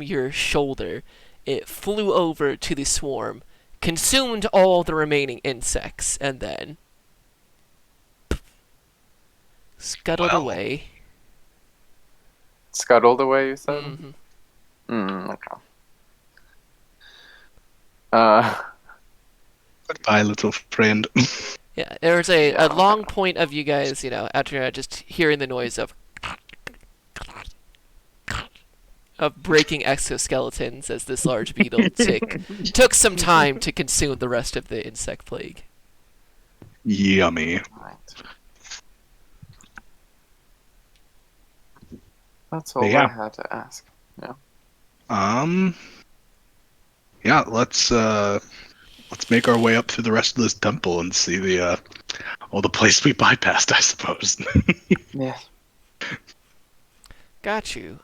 your shoulder. It flew over to the swarm, consumed all the remaining insects, and then scuttled away. Scuttled away, you said? Mm-hmm. Okay. Goodbye, little friend. Yeah, there was a long point of you guys, after just hearing the noise of breaking exoskeletons as this large beetle took some time to consume the rest of the insect plague. Yummy. Right. That's all Yeah. I had to ask. Yeah, let's make our way up through the rest of this temple and see the place we bypassed, I suppose. Yes. Got you.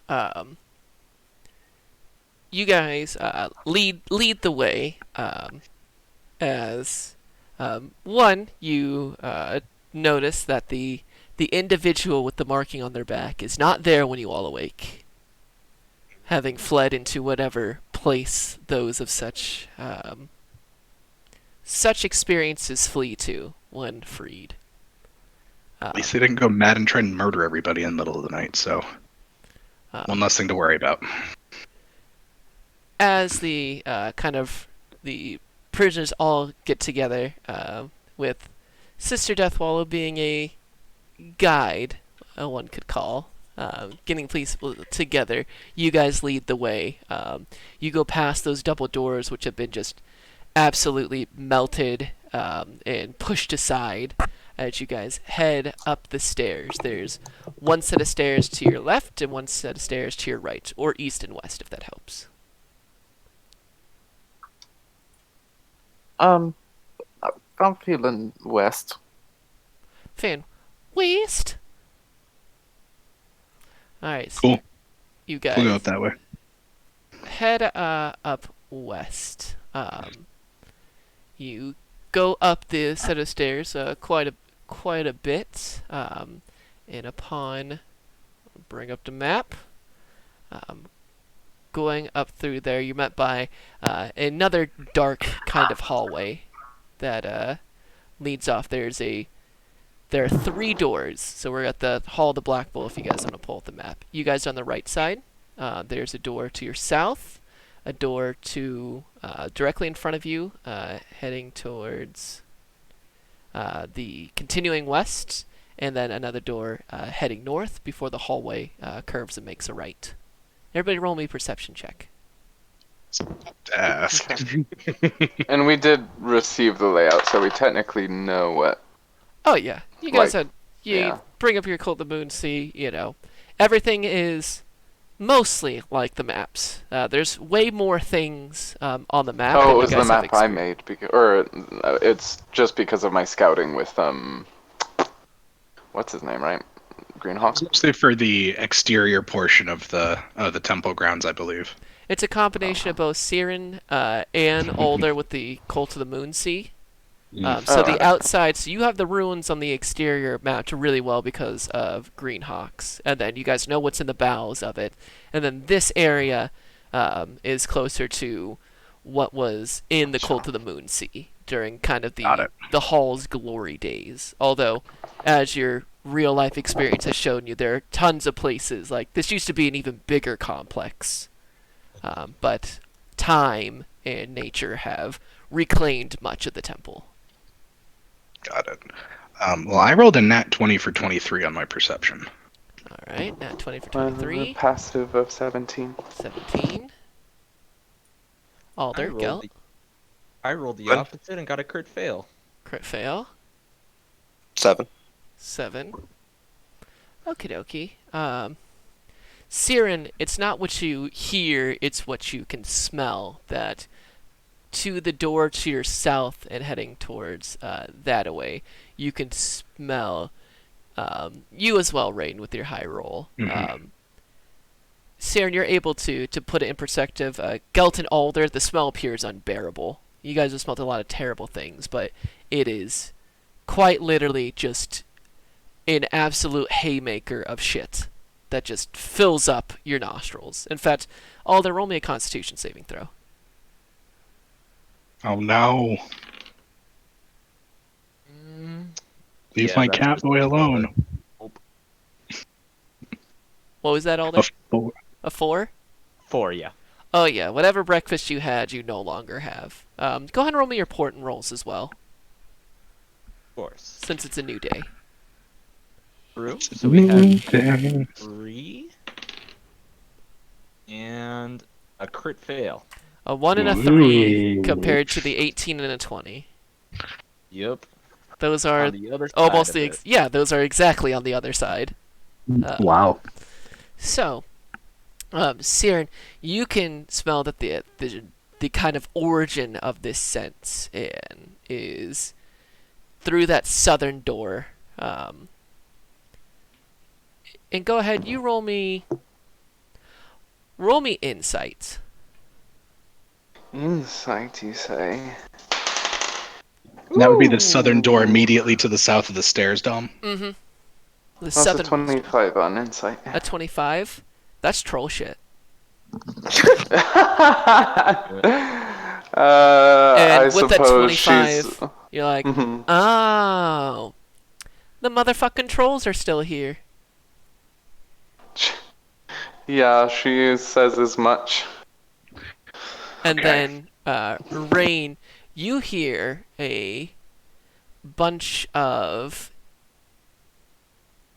You guys lead the way as one, you notice that the individual with the marking on their back is not there when you all awake, having fled into whatever place those of such experiences flee to when freed. At least they didn't go mad and try and murder everybody in the middle of the night, so one less thing to worry about. As the the prisoners all get together, with Sister Deathwallow being a guide, one could call, getting police together, you guys lead the way. You go past those double doors, which have been just absolutely melted and pushed aside. As you guys head up the stairs, there's one set of stairs to your left and one set of stairs to your right, or east and west, if that helps. I'm feeling west. Fan west. All right, so Cool. you guys We'll go up that way. head up west. You go up the set of stairs quite a bit, and upon bring up the map. Um, Going up through there, you're met by another dark kind of hallway that leads off. There are 3 doors, so we're at the Hall of the Black Bull if you guys want to pull up the map. You guys on the right side, there's a door to your south, a door to directly in front of you, heading towards the continuing west, and then another door heading north before the hallway curves and makes a right. Everybody roll me a perception check. Ask. And we did receive the layout, so we technically know what. Oh yeah, you guys Like, had you yeah. bring up your Cult of the Moon, see, everything is mostly like the maps. There's way more things on the map. Oh, than it you was the guys have map I experienced. made, it's just because of my scouting with what's his name, right? Greenhawk. Mostly for the exterior portion of the temple grounds, I believe. It's a combination of both Siren and Older with the Cult of the Moon Sea. So the outside, so you have the ruins on the exterior mapped really well because of Greenhawks, and then you guys know what's in the bowels of it, and then this area is closer to what was in the Cult of the Moon Sea during kind of Got it. the Hall's glory days. Although, as your real life experience has shown you, there are tons of places like this used to be an even bigger complex, but time and nature have reclaimed much of the temple. Got it. Well, I rolled a nat 20 for 23 on my perception. All right, now 20 for 23, Passive of 17. 17. Alder, go. I rolled the Good. opposite and got a crit fail. Crit fail. 7. 7. Okie dokie. Siren, it's not what you hear, it's what you can smell. That to the door to your south and heading towards that away, you can smell you as well, Rain, with your high roll. Siren, you're able to put it in perspective. Gelt and Alder, the smell appears unbearable. You guys have smelled a lot of terrible things, but it is quite literally just an absolute haymaker of shit that just fills up your nostrils. In fact, Alder, roll me a Constitution saving throw. Oh no. Leave Yeah, my that's cat just- boy alone. What was that, Alder? A 4. A 4? 4, yeah. Oh yeah, whatever breakfast you had, you no longer have. Go ahead and roll me your important rolls as well, Of course. since it's a new day. True. So we have 3 and a crit fail. A 1 and a 3 Ooh. compared to the 18 and a 20. Yep. Those are On the other side almost of the it. yeah, those are exactly on the other side. Wow. So, Siren, you can smell that the kind of origin of this scent is through that southern door. And go ahead, you roll me insight. Insight, you say? That would be the southern door immediately to the south of the stairs, Dom. Mm-hmm. The That's a southern 25 on insight. a 25. That's troll shit. I And with that suppose 25, she's. you're like, Mhm. oh, the motherfucking trolls are still here. Yeah, she says as much. And Okay. then, Rain, you hear a bunch of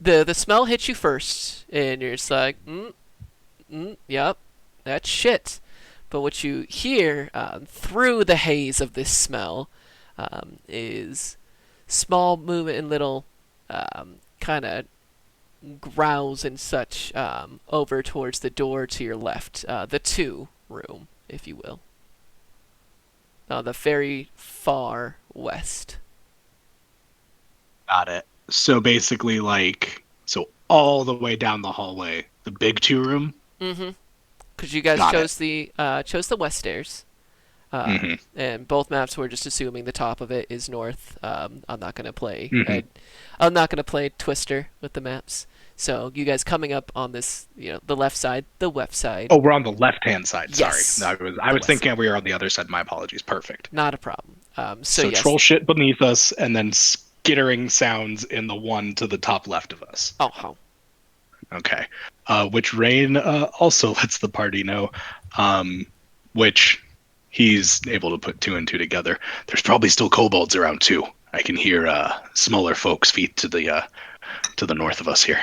the smell hits you first, and you're just like, yep, that's shit. But what you hear through the haze of this smell is small movement and little kind of growls and such over towards the door to your left, the 2 room, if you will. The very far west. Got it. So basically, so all the way down the hallway, the big 2 room. Mm-hmm. Because you guys Got chose the west stairs. And both maps we're just assuming the top of it is north. I'm not gonna play. Mhm. I'm not gonna play Twister with the maps. So you guys coming up on this, the left side, the west side. Oh, we're on the left-hand side. Yes. Sorry, I The was west thinking we were on the other side. My apologies. Perfect. Not a problem. So So yes. troll shit beneath us, and then skittering sounds in the one to the top left of us. Oh. Okay. Which Rain also lets the party know, which he's able to put two and two together. There's probably still kobolds around too. I can hear smaller folks' feet to the north of us here.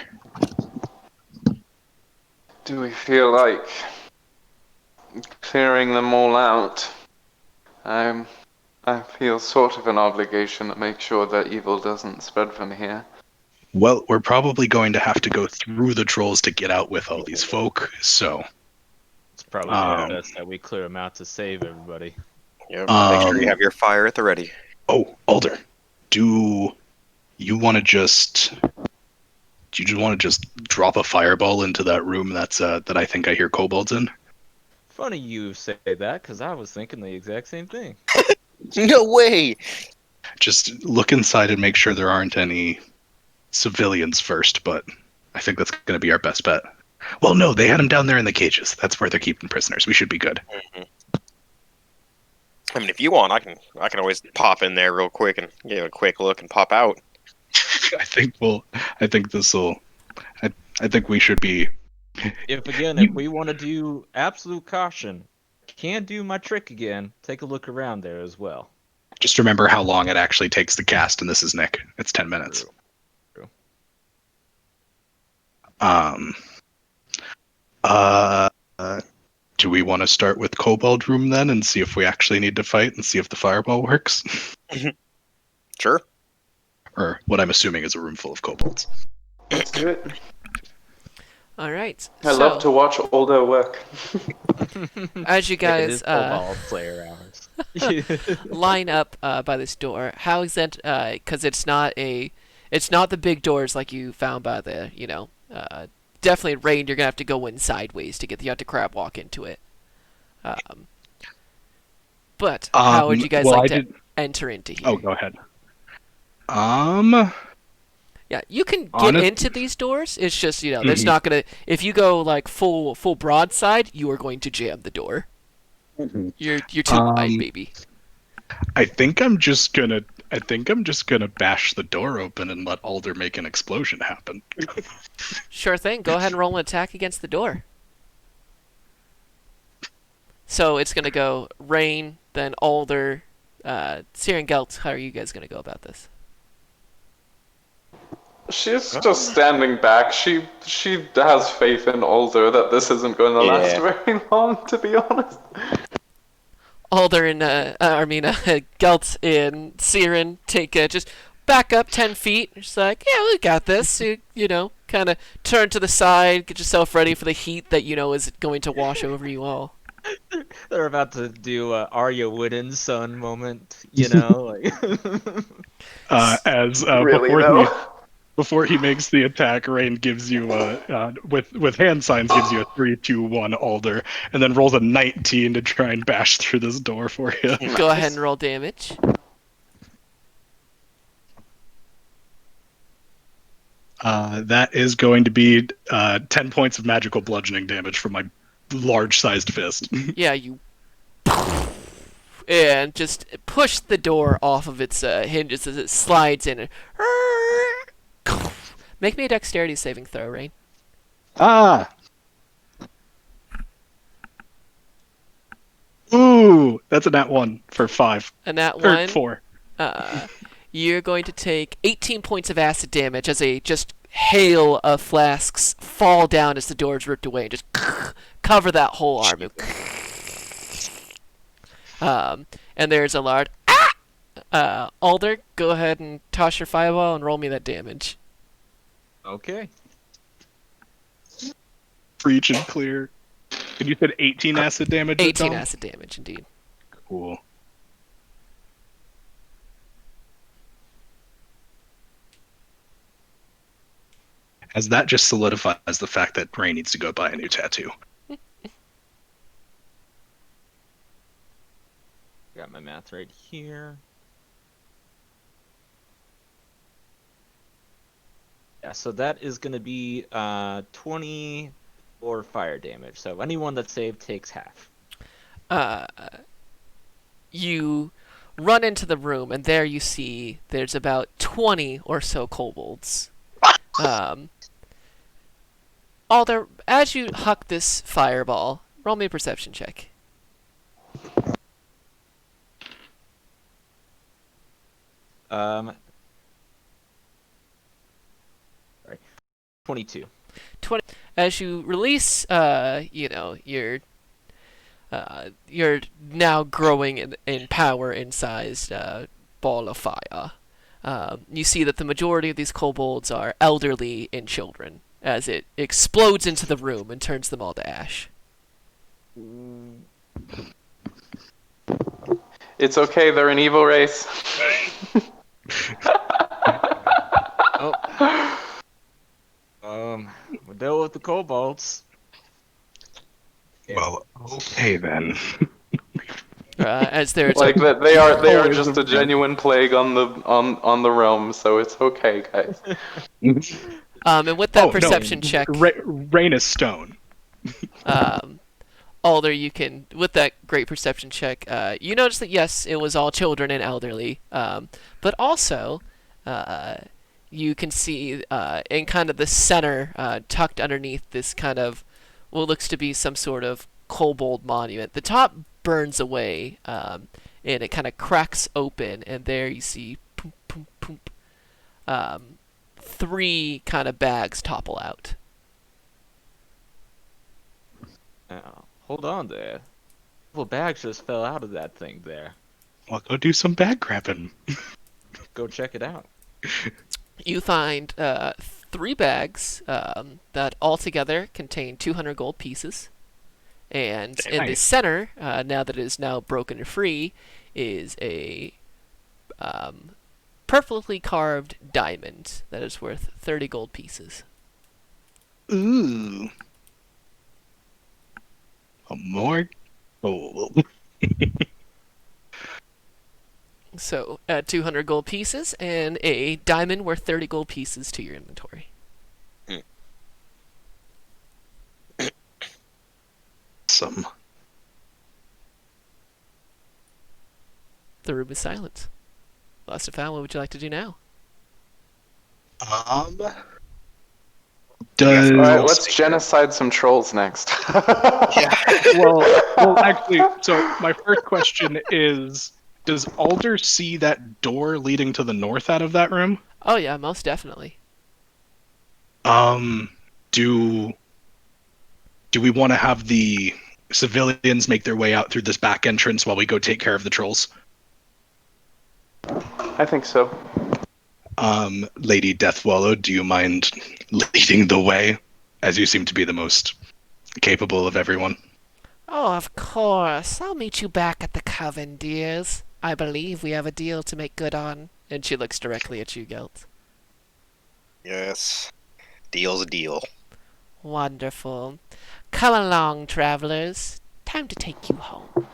Do we feel like clearing them all out? I feel sort of an obligation to make sure that evil doesn't spread from here. Well, we're probably going to have to go through the trolls to get out with all these folk, so... It's probably best that we clear them out to save everybody. Yep. Make sure you have your fire at the ready. Oh, Alder, do you want to just drop a fireball into that room that I think I hear kobolds in? Funny you say that, because I was thinking the exact same thing. No way! Just look inside and make sure there aren't any civilians first, but I think that's going to be our best bet. Well, no, they had them down there in the cages. That's where they're keeping prisoners. We should be good. I mean, if you want, I can always pop in there real quick and give a quick look and pop out. I think we should be. If we want to do absolute caution, can't do my trick again. Take a look around there as well. Just remember how long it actually takes to cast, and this is Nick. It's 10 minutes. True. Do we want to start with Kobold Room then and see if we actually need to fight and see if the fireball works? Sure. Or what I'm assuming is a room full of kobolds. Let's do it. All right. I love to watch Aldo work. As you guys all player hours. line up by this door, how exempt? Because it's not the big doors like you found by the definitely Rain. You're gonna have to go in sideways to get you have to crab walk into it. But how would you guys enter into here? Oh, go ahead. Yeah, you can get into these doors. It's just there's not gonna. If you go like full broadside, you are going to jam the door. You're too wide, baby. I think I'm just gonna bash the door open and let Alder make an explosion happen. Sure thing. Go ahead and roll an attack against the door. So it's gonna go Rain, then Alder, Seer and Gelt. How are you guys gonna go about this? She's just standing back. She has faith in Aldo that this isn't going to last very long, to be honest. Alder and Gelt and Siren take just back up 10 feet. Just like, yeah, we got this. Kind of turn to the side, get yourself ready for the heat that is going to wash over you all. They're about to do Arya Wooden Sun moment, Before he makes the attack, Rain gives you with hand signs gives you a 3-2-1 Alder, and then rolls a 19 to try and bash through this door for you. Go ahead and roll damage. That is going to be 10 points of magical bludgeoning damage from my large-sized fist. Yeah, you and just push the door off of its hinges as it slides in. Make me a dexterity saving throw, Rain. Ooh, that's a nat 1 for 5. A nat 1? 4. You're going to take 18 points of acid damage as a just hail of flasks fall down as the door is ripped away and just cover that whole arm. And there's a large Alder, go ahead and toss your fireball and roll me that damage. Okay. Breach and clear. And you said 18 acid damage? 18 acid damage, indeed. Cool. As that just solidifies the fact that Ray needs to go buy a new tattoo. got my math right here. Yeah, so that is going to be 24 fire damage. So anyone that saved takes half. Uh, you run into the room, and there you see there's about 20 or so kobolds. Alder, as you huck this fireball, roll me a perception check. Sorry. 22. As you release, your now growing in power and size ball of fire. You see that the majority of these kobolds are elderly and children, as it explodes into the room and turns them all to ash. It's okay, they're an evil race. We'll deal with the kobolds. Well, okay then. As there's Like that, they are Always just a a genuine plague on the realm, so it's okay, guys. and with that perception check, Rain is stone. Alder, you can, with that great perception check, you notice that yes, it was all children and elderly, but also you can see in kind of the center, tucked underneath this kind of what looks to be some sort of kobold monument. The top burns away, and it kind of cracks open, and there you see poop, poop, poop, 3 kind of bags topple out. Now, hold on there. Well, bags just fell out of that thing there. Well, go do some bag grabbing. Go check it out. You find 3 bags that altogether contain 200 gold pieces. And in the Nice. center, now that it is now broken free, is a perfectly carved diamond that is worth 30 gold pieces. Ooh. More gold. So, 200 gold pieces and a diamond worth 30 gold pieces to your inventory. Some. The room is silent. Lastafan, what would you like to do now? Does Alright, let's genocide some trolls next. Yeah. well, actually, so my first question is: does Alder see that door leading to the north out of that room? Oh yeah, most definitely. Do we want to have the civilians make their way out through this back entrance while we go take care of the trolls? I think so. Lady Deathwallow, do you mind leading the way, as you seem to be the most capable of everyone? Oh, of course. I'll meet you back at the coven, dears. I believe we have a deal to make good on. And she looks directly at you, Gelt. Yes. Deal's a deal. Wonderful. Come along, travelers. Time to take you home.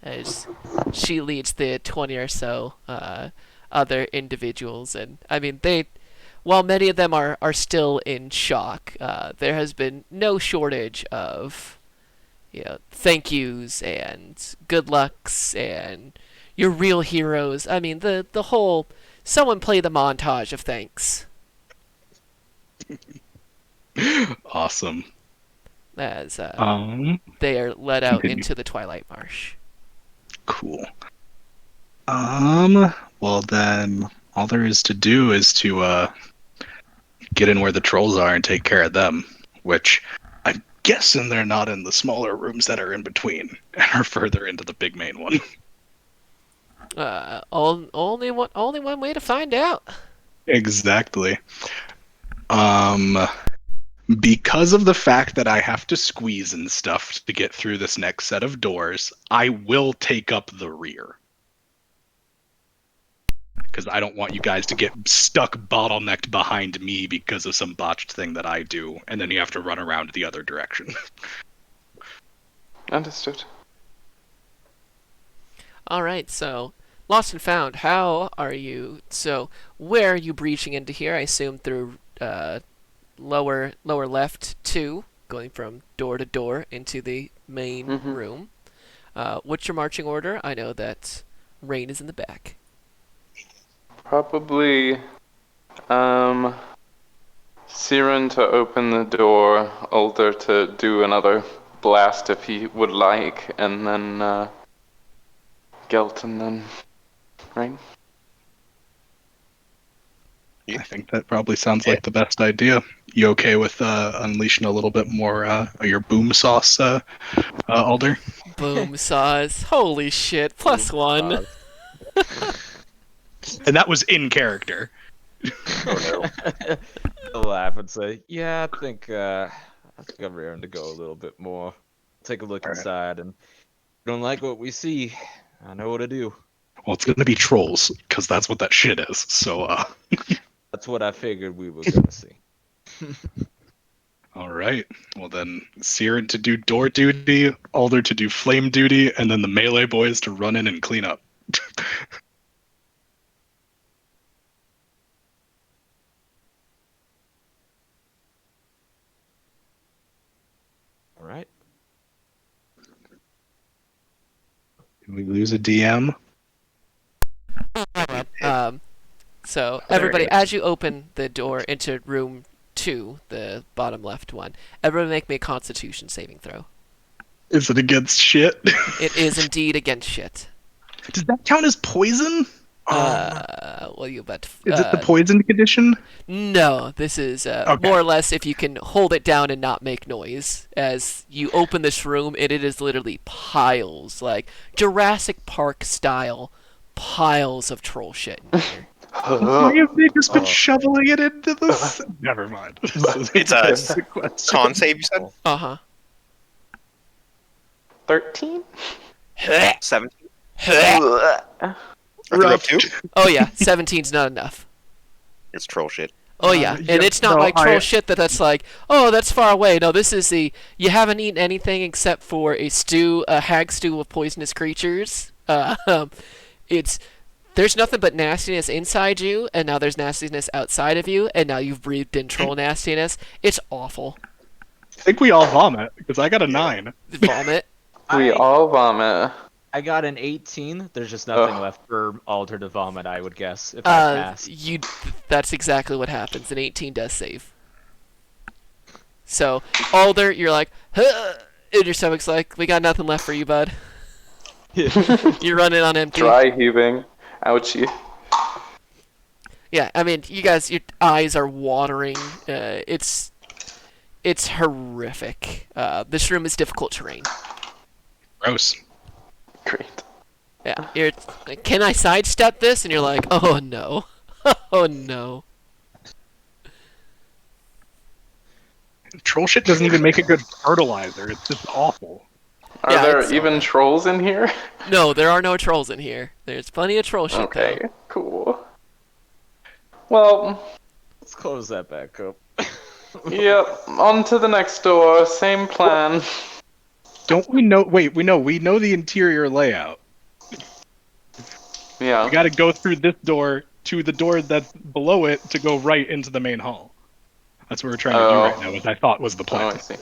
As she leads the 20 or so other individuals, and I mean, while many of them are still in shock, there has been no shortage of, thank yous and good lucks and you're real heroes. I mean, the whole someone play the montage of thanks. Awesome. As they are led out continue. into the Twilight Marsh. Cool. Well then, all there is to do is to get in where the trolls are and take care of them, which I'm guessing they're not in the smaller rooms that are in between and are further into the big main one. Only one way to find out. Exactly. Because of the fact that I have to squeeze and stuff to get through this next set of doors, I will take up the rear. Because I don't want you guys to get stuck bottlenecked behind me because of some botched thing that I do, and then you have to run around the other direction. Understood. All right, so lost and found. How are you? So where are you breaching into here? I assume through lower left two, going from door to door into the main Mm-hmm. room. What's your marching order? I know that Rain is in the back. Probably, Siren to open the door, Alder to do another blast if he would like, and then, Gelt and then, right? I think that probably sounds like the best idea. You okay with unleashing a little bit more of your boom sauce, Alder? Boom saws. Holy shit! +1. And that was in character. Oh no. I'll laugh and say, "Yeah, I think I'm raring to go a little bit more. Take a look Alright. inside, and if you don't like what we see, I know what to do." Well, it's gonna be trolls because that's what that shit is. So, That's what I figured we were gonna see. all right. Well then, Siren to do door duty, Alder to do flame duty, and then the melee boys to run in and clean up. All right. Did we lose a DM? So There everybody, it is. as you open the door into room 2, the bottom left one, everybody make me a Constitution saving throw. Is it against shit? It is indeed against shit. Does that count as poison? Well, you bet. Is it the poison condition? No, this is Okay. more or less if you can hold it down and not make noise. As you open this room, and it is literally piles, like Jurassic Park style, piles of troll shit in here. Why have they just been shoveling it into this? Never mind. It's a question. con save, you said? Uh 13? 17? huh. I threw up 2? Oh yeah, 17's not enough. It's troll shit. Oh yeah, yeah, and it's not no, like troll shit that's like, oh, that's far away. No, this is you haven't eaten anything except for a hag stew of poisonous creatures. There's nothing but nastiness inside you, and now there's nastiness outside of you, and now you've breathed in troll nastiness. It's awful. I think we all vomit because I got a 9. Vomit. We all vomit. I got an 18. There's just nothing Ugh. left for Alder to vomit, I would guess, if I pass. That's exactly what happens. An 18 does save. So, Alder, you're like, huh, and your stomach's like, we got nothing left for you, bud. You're running on empty. Dry heaving. Ouchie. Yeah, I mean, you guys, your eyes are watering. It's horrific. This room is difficult terrain. Gross. Great. Yeah, you're like, can I sidestep this? And you're like, oh no, oh no. Troll shit doesn't even make a good fertilizer. It's just awful. Are Yeah, there it's- even trolls in here? No, there are no trolls in here. There's plenty of troll shit Okay, though. cool. Well, Let's close that back up. yep, on to the next door, same plan. Don't we know? Wait, we know the interior layout. Yeah. We got to go through this door to the door that's below it to go right into the main hall. That's what we're trying to do right now, which I thought was the Oh, plan. I see.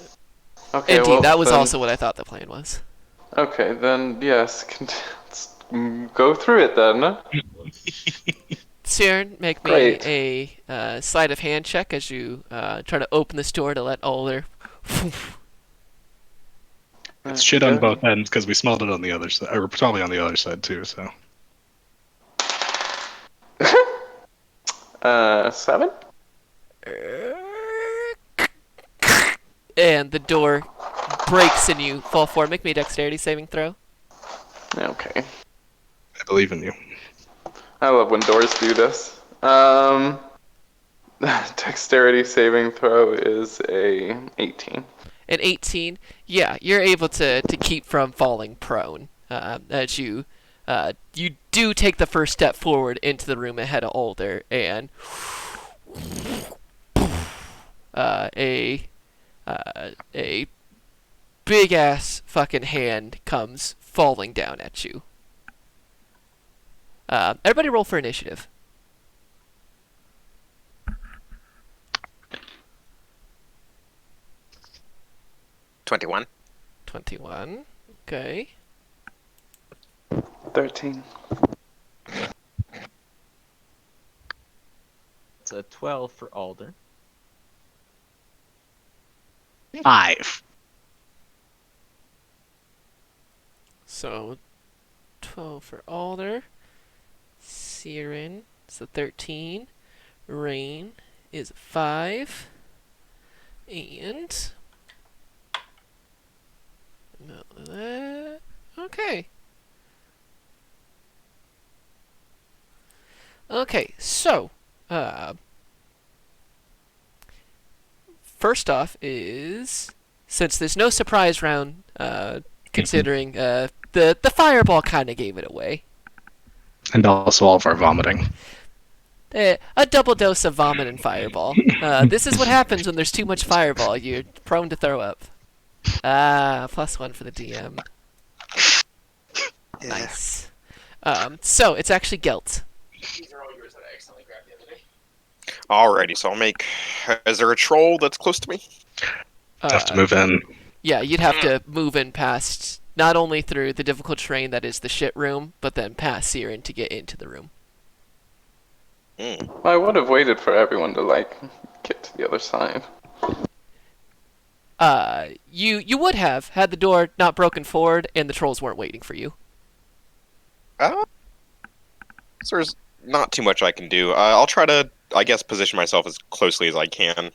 Okay, Indeed, well, that was then- also what I thought the plan was. Okay, then, yes, let's go through it then. Siren, make me Great. a sleight of hand check as you try to open this door to let Alder. It's shit on both ends because we smelled it on the other side, or probably on the other side too. So 7? And the door breaks and you fall forward. Make me a dexterity saving throw. Okay. I believe in you. I love when doors do this. Dexterity saving throw is a 18. An 18, yeah, you're able to keep from falling prone as you do take the first step forward into the room ahead of Alder, and a big ass fucking hand comes falling down at you. Everybody roll for initiative. 21. 21. Okay. 13. It's a 12 for Alder. 5. So 12 for Alder. Siren is a 13. Rain is a 5. And okay. Okay, so first off is, since there's no surprise round, considering the fireball kind of gave it away. And also all of our vomiting. A double dose of vomit and fireball. This is what happens when there's too much fireball. You're prone to throw up. +1 for the DM. Nice. So it's actually Gelt. These are all yours that I accidentally grabbed the other day. Alrighty, so I'll make. Is there a troll that's close to me? Have to move in. Yeah, you'd have to move in past, not only through the difficult terrain that is the shit room, but then past Siren to get into the room. I would have waited for everyone to get to the other side. You would have had the door not broken forward and the trolls weren't waiting for you. So there's not too much I can do. I'll try to, I guess, position myself as closely as I can.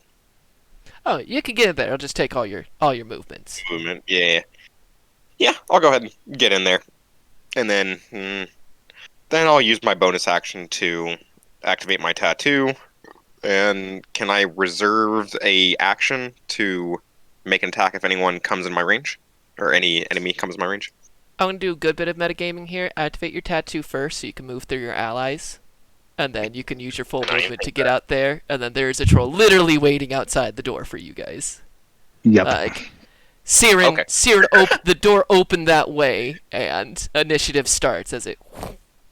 Oh, you can get in there. I'll just take all your movements. Movement, yeah. Yeah, I'll go ahead and get in there. And then I'll use my bonus action to activate my tattoo. And can I reserve a action to make an attack if anyone comes in my range? Or any enemy comes in my range? I'm going to do a good bit of metagaming here. Activate your tattoo first so you can move through your allies. And then you can use your full movement to get out there. And then there's a troll literally waiting outside the door for you guys. Yep. Like, Siren, the door opened that way, and initiative starts as it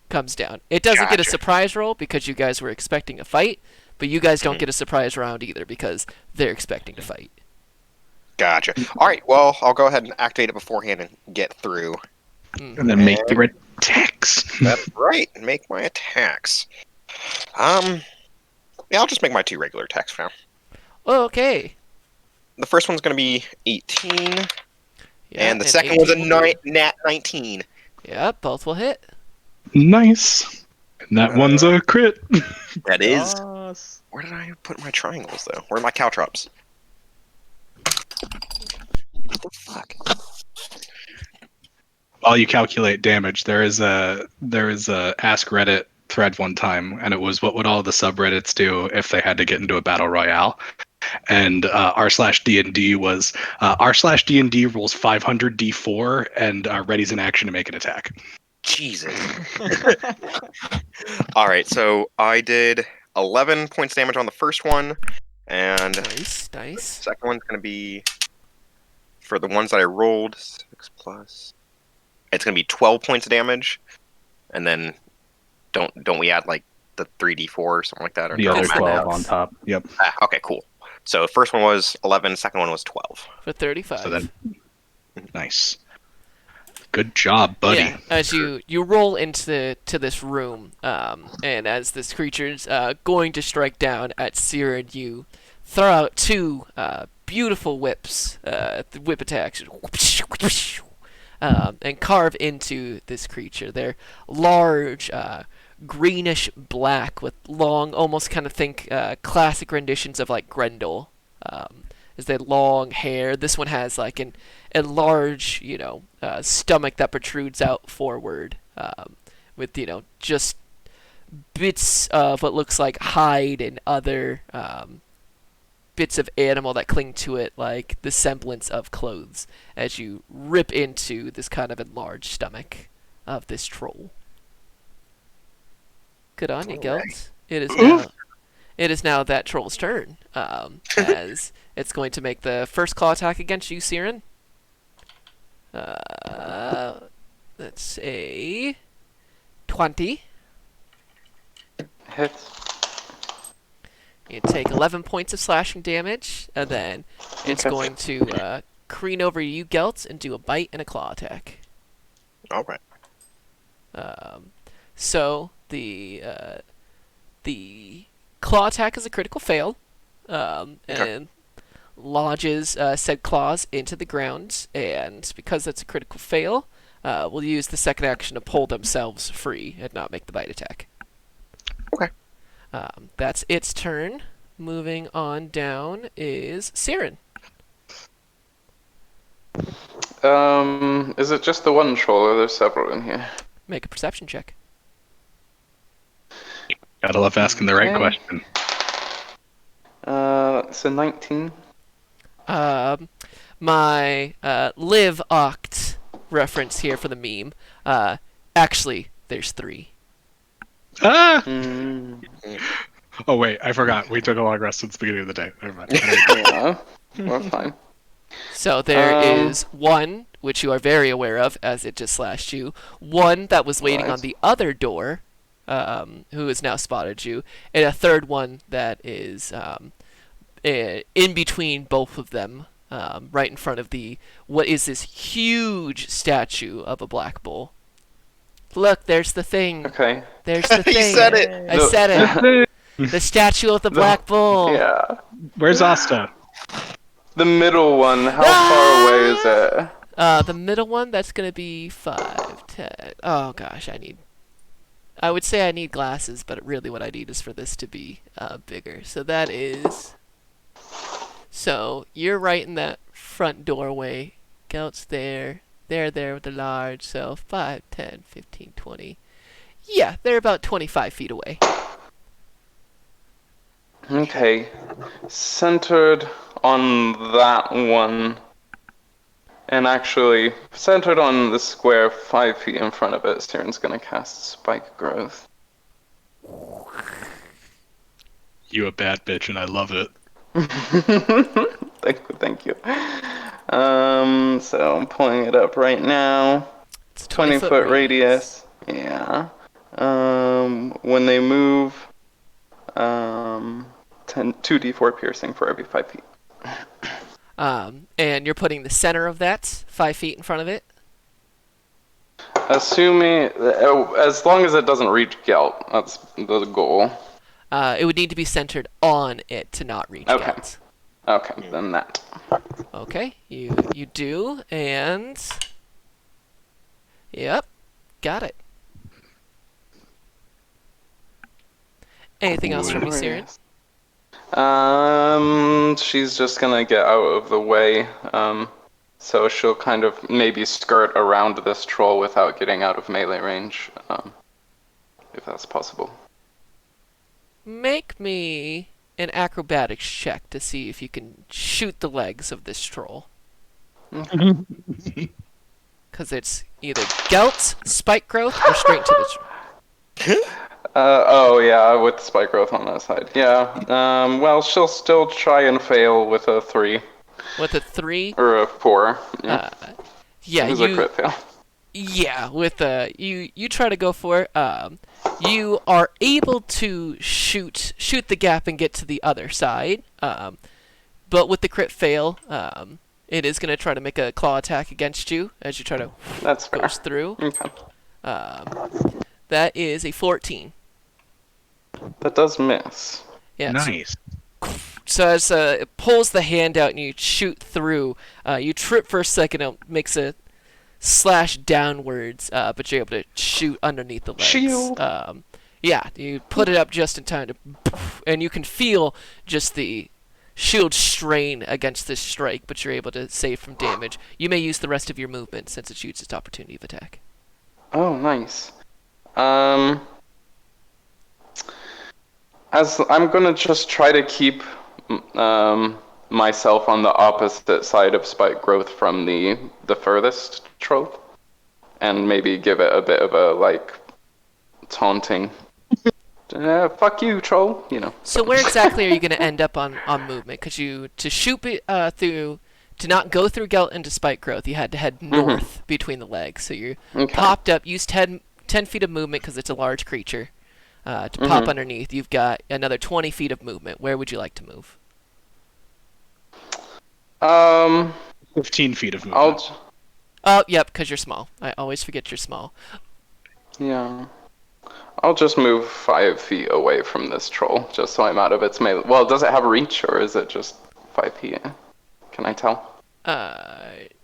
comes down. It doesn't get a surprise roll because you guys were expecting a fight, but you guys don't get a surprise round either because they're expecting to fight. Gotcha. Alright, well, I'll go ahead and activate it beforehand and get through. And then make your attacks. That's right, make my attacks. Yeah, I'll just make my 2 regular attacks for now. Okay. The first one's going to be 18, Yeah, and the second one's a 18. nat 19. Yeah, both will hit. Nice. And that one's a crit. That is. Yes. Where did I put my triangles, though? Where are my caltrops? What the fuck? While you calculate damage, there is a Ask Reddit thread one time, and it was what would all the subreddits do if they had to get into a battle royale. And r/D&D was r/D&D rolls 500 d4 and readies an action to make an attack. Jesus. Alright, so I did 11 points damage on the first one, and Nice. the second one's going to be, for the ones that I rolled, 6 plus, it's going to be 12 points of damage, and then don't we add like the 3d4 or something like that? Or The other That's the 12 max. on top. Yep. Okay, cool. So the first one was 11, second one was 12. For 35. So then, nice. Good job, buddy. Yeah, as you roll into this room, and as this creature's going to strike down at Siren, you throw out 2 beautiful whips, whip attacks, and carve into this creature. They're large, greenish black with long, almost kind of think classic renditions of like Grendel. Is they long hair. This one has like a large, stomach that protrudes out forward, with just bits of what looks like hide and other bits of animal that cling to it, like the semblance of clothes, as you rip into this kind of enlarged stomach of this troll. Good on you, Gelt. It is now that troll's turn, as it's going to make the first claw attack against you, Siren. That's a 20. Hits. You take 11 points of slashing damage, and then it's Okay. going to careen over you, Gelt, and do a bite and a claw attack. All right. So the claw attack is a critical fail, and lodges said claws into the ground. And because that's a critical fail, we'll use the second action to pull themselves free and not make the bite attack. Okay. That's its turn. Moving on down is Siren. Is it just the one troll, or there's several in here? Make a perception check. Gotta love asking the right Okay. question. It's a 19. My live oct reference here for the meme. Actually, there's 3. Ah! Mm, Oh wait, I forgot. We took a long rest since the beginning of the day. Never mind. yeah, that's fine. So there Um, is 1, which you are very aware of, as it just slashed you. 1 that was waiting Right. on the other door, who has now spotted you, and a third one that is in between both of them, right in front of what is this huge statue of a black bull. Look, there's the thing. Okay. There's the He thing. said it. I said it. The statue of the black bull. Yeah. Where's Asta? The middle one, how far away is it? The middle one, that's gonna be 5, 10. Oh gosh, I would say I need glasses, but really what I need is for this to be bigger. So that is. So you're right in that front doorway. Gelt's there. They're there with the large. So 5, 10, 15, 20. Yeah, they're about 25 feet away. Okay. Centered on that one. And actually, centered on the square 5 feet in front of it, Siren's gonna cast Spike Growth. You a bad bitch, and I love it. Thank you. So I'm pulling it up right now. It's 20 foot radius. Yeah. When they move, 2d4 piercing for every 5 feet. And you're putting the center of that 5 feet in front of it. Assuming, as long as it doesn't reach Gelt, that's the goal. It would need to be centered on it to not reach Okay. Gelt. Okay, then that. Okay, you do, and yep, got it. Anything else from you, Siren? She's just gonna get out of the way. So she'll kind of maybe skirt around this troll without getting out of melee range, if that's possible. Make me an acrobatics check to see if you can shoot the legs of this troll. Because it's either Gelt, Spike Growth, or straight to the troll. Oh yeah, with spike growth on that side. Yeah. Well, she'll still try and fail with a 3 With a 3, or a 4. Yeah, yeah, it was a crit fail. Yeah, with you try to go for it. You are able to shoot the gap and get to the other side. But with the crit fail, it is going to try to make a claw attack against you as you try to That's fair. goes through. Okay. That is a 14. That does miss. Yeah. Nice. So as it pulls the hand out and you shoot through, you trip for a second. It makes a slash downwards, but you're able to shoot underneath the legs. Shield. Yeah, you put it up just in time to, and you can feel just the shield strain against this strike, but you're able to save from damage. You may use the rest of your movement since it's used its opportunity of attack. Oh, nice. As I'm gonna just try to keep myself on the opposite side of spike growth from the furthest troll, and maybe give it a bit of a like taunting. Fuck you, troll. You know. So where exactly are you going to end up on movement? Because to shoot through, to not go through Gelt into spike growth, you had to head north between the legs. So you Okay. popped up, used 10 feet of movement because it's a large creature. to pop underneath, you've got another 20 feet of movement. Where would you like to move? 15 feet of movement. Oh, yep, because you're small. I always forget you're small. Yeah. I'll just move 5 feet away from this troll, just so I'm out of its melee. Well, does it have reach, or is it just 5 feet? Can I tell?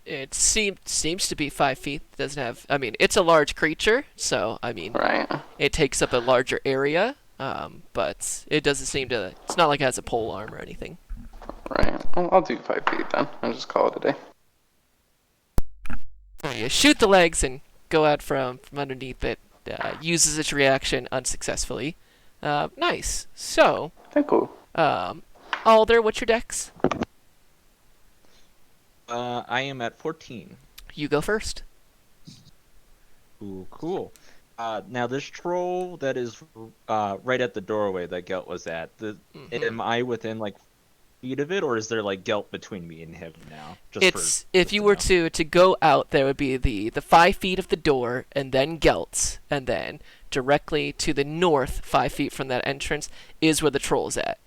It seems to be 5 feet. Doesn't have. I mean, it's a large creature, so I mean, Right. it takes up a larger area. But it doesn't seem to. It's not like it has a pole arm or anything. Right. I'll do 5 feet then. I'll just call it a day. You shoot the legs and go out from underneath it. Uses its reaction unsuccessfully. Nice. So, Thank you. Alder, what's your dex? I am at 14. You go first. Ooh, cool. Now this troll that is right at the doorway that Gelt was at, am I within like feet of it, or is there like Gelt between me and him now? If you were to go out, there would be the 5 feet of the door, and then Gelt's, and then directly to the north, 5 feet from that entrance, is where the troll's at.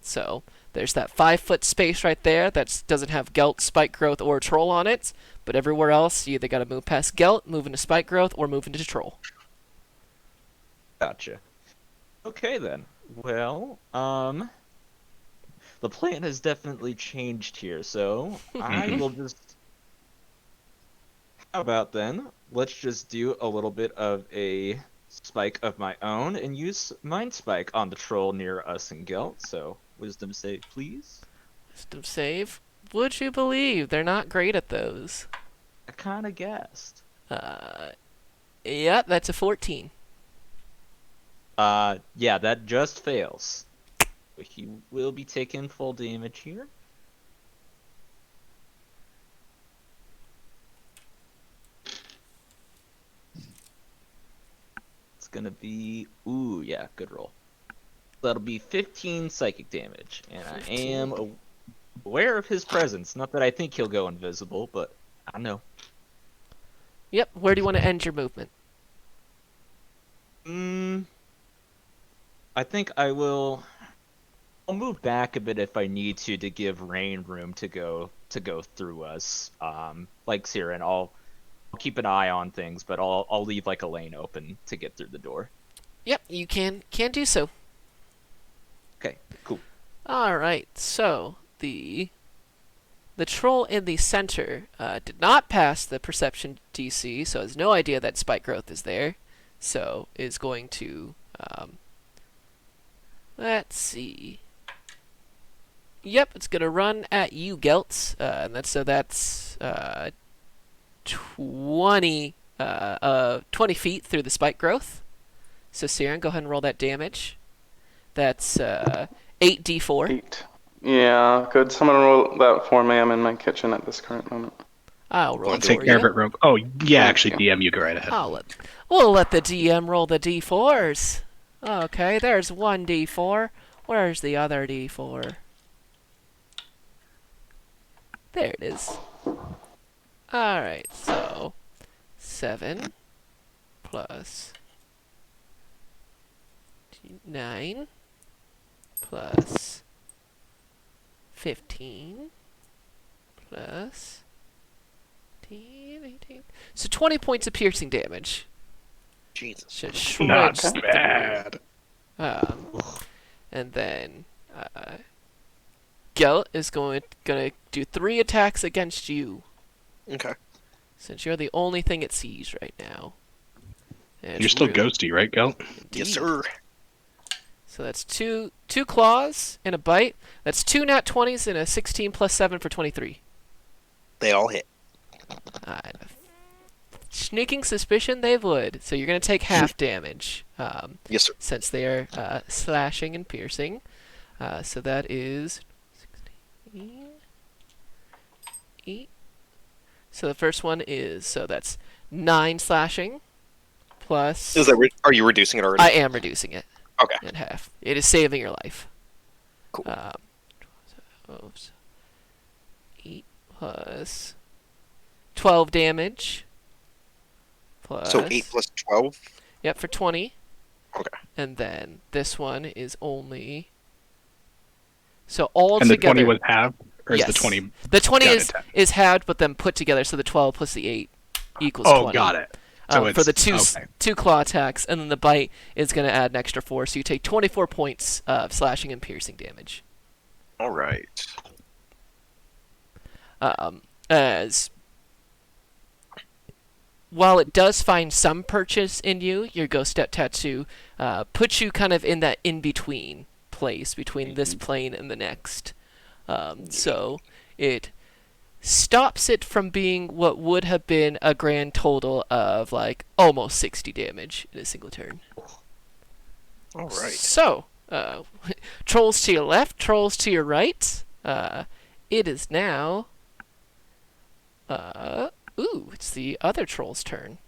So there's that 5-foot space right there that doesn't have Gelt, Spike Growth, or Troll on it, but everywhere else, you either got to move past Gelt, move into Spike Growth, or move into Troll. Gotcha. Okay then. Well, the plan has definitely changed here, so I will just... How about then, let's just do a little bit of a spike of my own and use Mind Spike on the troll near us and Gelt, so Wisdom save, please. Wisdom save? Would you believe they're not great at those? I kinda guessed. Yeah, that's a 14. Yeah, that just fails. He will be taking full damage here. It's gonna be... Ooh, yeah, good roll. That'll be 15 psychic damage, and 15. I am aware of his presence. Not that I think he'll go invisible, but I know. Yep, where do you want to end your movement? I think I will... I'll move back a bit if I need to give Rain room to go through us. Like Siren, I'll keep an eye on things, but I'll leave like a lane open to get through the door. Yep, you can do so. Okay, cool. All right, so the troll in the center did not pass the perception DC, so has no idea that Spike Growth is there. So is going to let's see. Yep, it's gonna run at you, Geltz, and that's 20 feet through the Spike Growth. So Siren, go ahead and roll that damage. That's 8d4. 8. Yeah, could someone roll that for me? I'm in my kitchen at this current moment. I'll roll it Take for care you. of it, Rogue. Oh, yeah, Thank actually, you. DM, you go right ahead. We'll let the DM roll the d4s. Okay, there's one d4. Where's the other d4? There it is. Alright, so 7 plus 9 plus 15 plus 18. So 20 points of piercing damage. Jesus. Just Not shreds bad. and then Gelt is gonna do 3 attacks against you, Okay. since you're the only thing it sees right now. And You're it's still rude. ghosty, right, Gelt? Yes, Indeed. sir. So that's two claws and a bite. That's 2 nat 20s and a 16 plus 7 for 23. They all hit. Sneaking suspicion they would. So you're going to take half damage. Yes, sir. Since they are slashing and piercing. So that is 16, 8. So the first one is, so that's 9 slashing plus... Are you reducing it already? I am reducing it. Okay. In half. It is saving your life. Cool. 8 plus 12 damage. Plus, So 8 plus 12? Yep, for 20. Okay. and then this one is only. So all And the together. 20 was half, or is the Yes. 20? The 20 Got is it. is halved, but then put together. So the 12 plus the 8 equals Oh, 20. got it. So For the it's okay. two claw attacks, and then the bite is going to add an extra 4, so you take 24 points of slashing and piercing damage. All right. As while it does find some purchase in you, your ghost step tattoo puts you kind of in that in between place between this plane and the next. So it stops it from being what would have been a grand total of like almost 60 damage in a single turn. All right. So, trolls to your left, trolls to your right. It is now. It's the other troll's turn.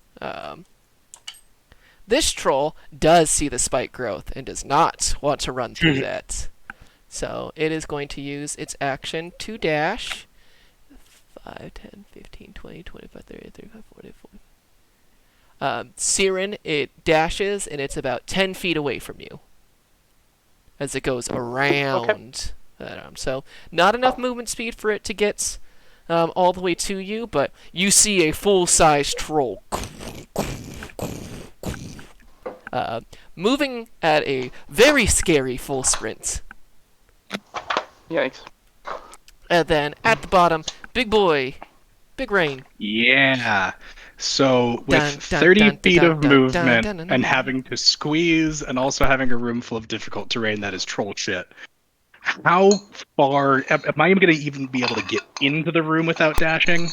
This troll does see the spike growth and does not want to run through that. So it is going to use its action to dash. 5, 10, 15, 20, 25, 30, 35, 40, 40. Siren, it dashes, and it's about 10 feet away from you as it goes around that arm. So not enough movement speed for it to get all the way to you, but you see a full-size troll moving at a very scary full sprint. Yikes. And then at the bottom, big boy, big rain. Yeah. So with Dun, dun, 30 dun, feet dun, of dun, movement dun, dun, dun, and dun. having to squeeze and also having a room full of difficult terrain that is troll shit, how far am I going to even be able to get into the room without dashing?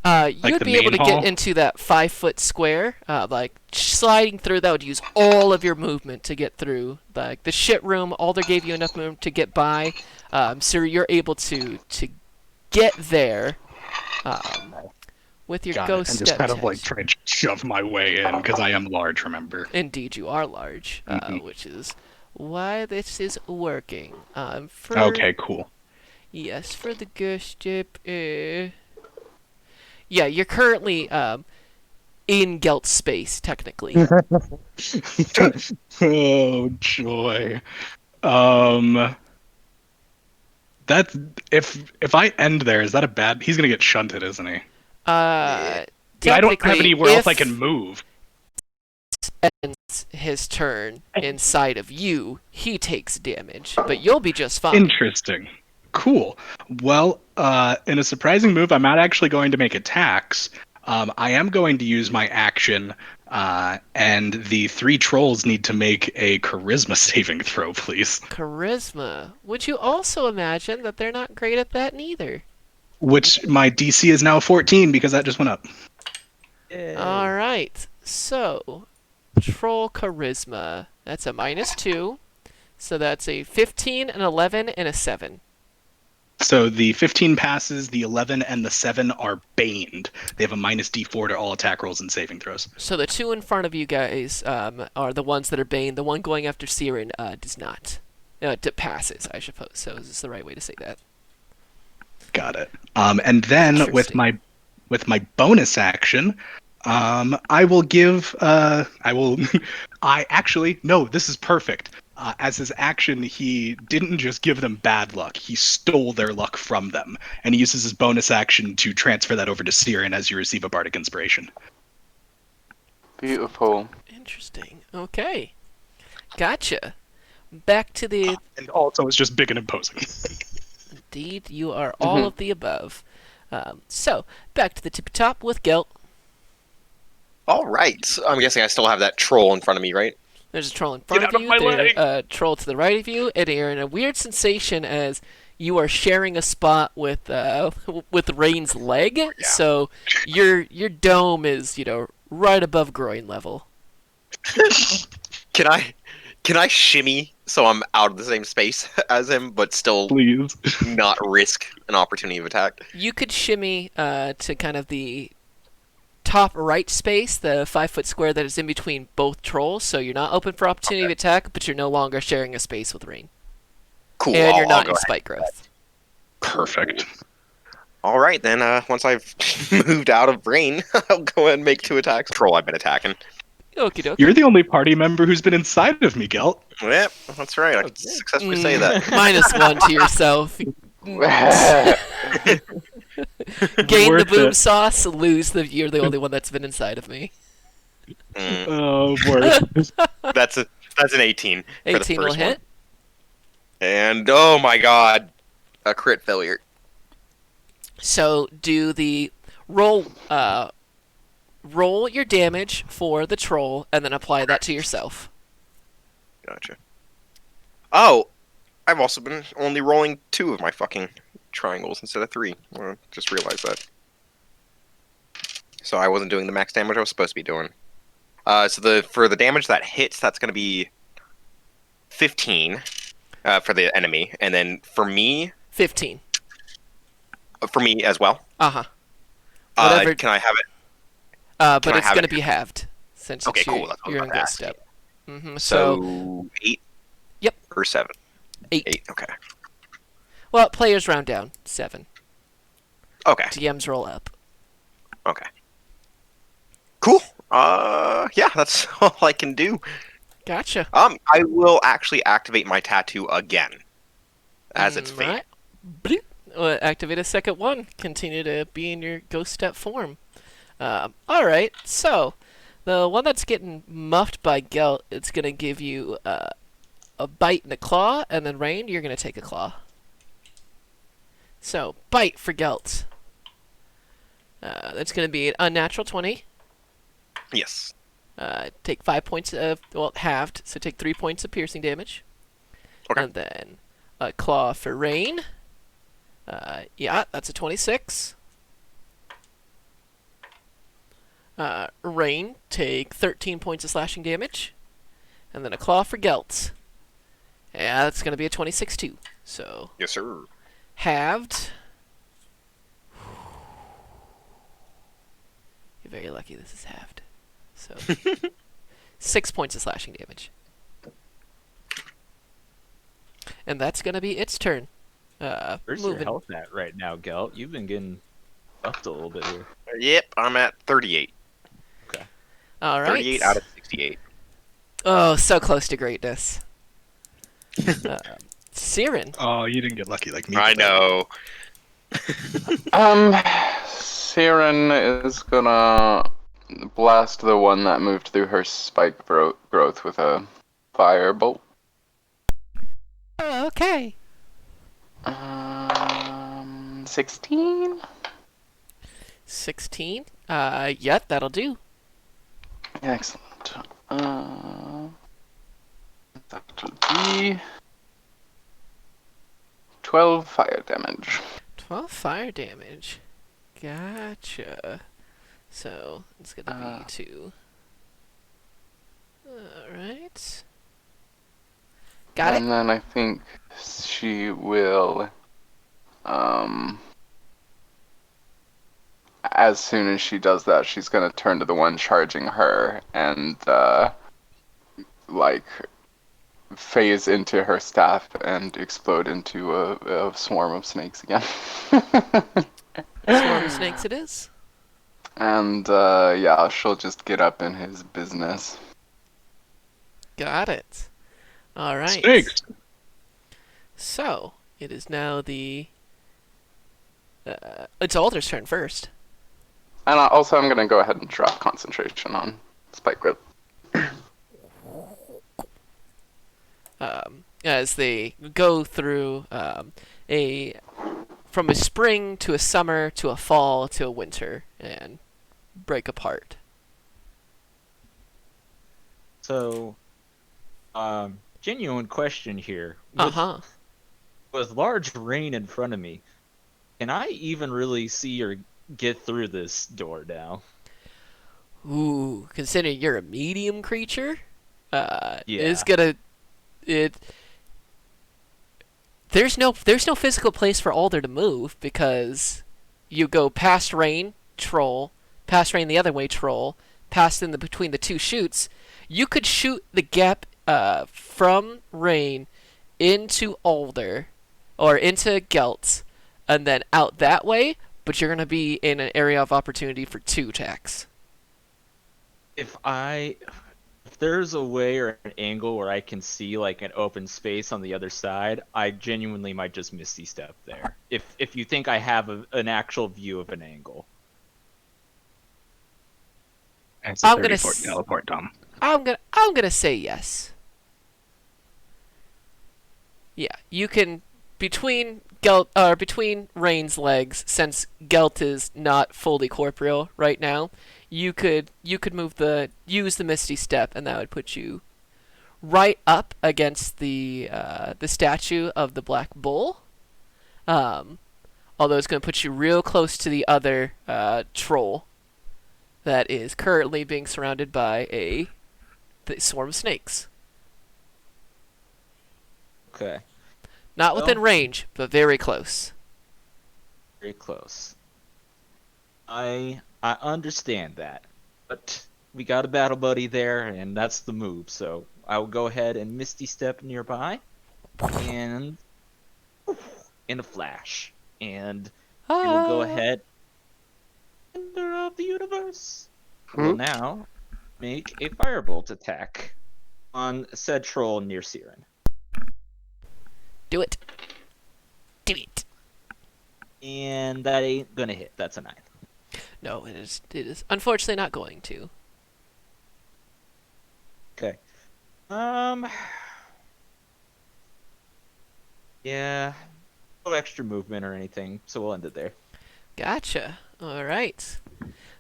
You would the be able main to hall? get into that 5-foot square, like sliding through. That would use all of your movement to get through. Like the shit room, Alder gave you enough movement to get by, so you're able to get there with your Got ghost it. And just step kind of like test. try and shove my way in because I am large, remember? Indeed, you are large, which is why this is working. Okay, cool. Yes, for the ghost step. Yeah, you're currently in Gelt space, technically. Oh joy. That if I end there, is that a bad? He's gonna get shunted, isn't he? Uh, But I don't have technically, anywhere else I if can move. ends his turn inside of you, he takes damage, but you'll be just fine. Interesting. Cool. Well, in a surprising move, I'm not actually going to make attacks. I am going to use my action, and the 3 trolls need to make a charisma saving throw, please. Charisma. Would you also imagine that they're not great at that neither? Which my DC is now 14 because that just went up. All right. So, troll charisma. That's a -2. So that's a 15, an 11, and a 7. So the 15 passes, the 11 and the 7 are baned. They have a -D4 to all attack rolls and saving throws. So the 2 in front of you guys are the ones that are bane. The one going after Siren does not. It passes, I suppose. So is this the right way to say that? Got it. And then with Interesting. my bonus action, I will give I actually no, this is perfect. As his action, he didn't just give them bad luck; he stole their luck from them, and he uses his bonus action to transfer that over to Siren as you receive a bardic inspiration. Beautiful. Interesting. Okay. Gotcha. Back to the... And also, it's just big and imposing. Indeed, you are all of the above. So, back to the tippy top with Gelt. All right. I'm guessing I still have that troll in front of me, right? There's a troll in front Get of out you, of my there's way! a troll to the right of you, and you're in a weird sensation as you are sharing a spot with with Rain's leg. So your dome is, right above groin level. Can I shimmy so I'm out of the same space as him, but still Please. not risk an opportunity of attack? You could shimmy to kind of the top right space, the 5-foot square that is in between both trolls, so you're not open for opportunity of attack, but you're no longer sharing a space with Rain. Cool. And you're I'll not go in ahead. spike growth. Perfect. All right, then. Once I've moved out of brain, I'll go ahead and make 2 attacks. Troll I've been attacking. Okie dokie. You're the only party member who's been inside of me, Gelt. Yep, that's right. I Oh, can good. successfully say that. -1 to yourself. Gain the Worth boom it. sauce, lose the you're the only one that's been inside of me. Mm, Oh, worth it. that's an 18 for the 18 will first one. hit. And oh my god, a crit failure. So do the roll roll your damage for the troll and then apply that to yourself. Gotcha. Oh, I've also been only rolling 2 of my fucking triangles instead of 3. Just realized that. So I wasn't doing the max damage I was supposed to be doing. So for the damage that hits, that's going to be 15 for the enemy, and then for me 15. As well. Uh-huh. Whatever. Can I have it? But can I it's have going it? to be halved since Okay, it's cool. That's what I you're was in about to ghost ask. step. So So 8. Yep. Or 7. 8. 8. Okay. Well, players round down 7. Okay. DMs roll up. Okay. Cool. Yeah, that's all I can do. Gotcha. I will actually activate my tattoo again, as it's fate. Right. Bloop. Activate a second one. Continue to be in your ghost step form. Alright, so the one that's getting muffed by Gelt, it's going to give you a bite and a claw, and then Rain, you're going to take a claw. So, bite for Gelt. That's going to be an unnatural 20. Yes. Take 5 points of, well, halved, so take 3 points of piercing damage. Okay. And then a claw for Rain. Yeah, that's a 26. Rain, take 13 points of slashing damage. And then a claw for Gelt. Yeah, that's going to be a 26 too. So, Yes, sir. halved. You're very lucky this is halved. So, 6 points of slashing damage. And that's going to be its turn. Where's your health at right now, Gelt? You've been getting upped a little bit here. Yep, I'm at 38. All right. 38 out of 68. Oh, so close to greatness. Siren. Oh, you didn't get lucky like me. I know. Siren is gonna blast the one that moved through her spike growth with a firebolt. Oh, okay. 16? 16. Yeah, that'll do. Excellent. That will be 12 fire damage. 12 fire damage. Gotcha. So, it's gonna be 2. Alright. Got it. And then I think she will, as soon as she does that, she's gonna turn to the one charging her and, phase into her staff and explode into a swarm of snakes again. Swarm of snakes it is. And, yeah, she'll just get up in his business. Got it. Alright. Snakes. So, it is now the... it's Alder's turn first. And also, I'm gonna go ahead and drop concentration on Spike Grip. As they go through from a spring to a summer to a fall to a winter and break apart. So, genuine question here. Uh-huh. With large rain in front of me, can I even really see or get through this door now? Ooh, considering you're a medium creature, Yeah. it's gonna there's no physical place for Alder to move because you go past Rain, troll, past Rain the other way, troll, past in the between the two chutes. You could shoot the gap from Rain into Alder or into Gelt and then out that way, but you're gonna be in an area of opportunity for 2 attacks. If I there's a way or an angle where I can see like an open space on the other side, I genuinely might just Misty Step there. If you think I have an actual view of an angle. It's a I'm gonna 30-foot teleport, Tom. I'm gonna say yes. Yeah, you can between between Rain's legs, since Gelt is not fully corporeal right now, you could use the Misty Step, and that would put you right up against the statue of the Black Bull. Although it's going to put you real close to the other troll that is currently being surrounded by the swarm of snakes. Okay. Not Well- within range, but very close. Very close. I understand that, but we got a battle buddy there, and that's the move. So I will go ahead and Misty Step nearby, and in a flash, and we will go ahead. Center of the universe. Will now make a firebolt attack on said troll near Siren, Do it. Do it. and that ain't gonna hit. That's a 9. No, it is unfortunately not going to. Okay. Yeah. No extra movement or anything, so we'll end it there. Gotcha. All right.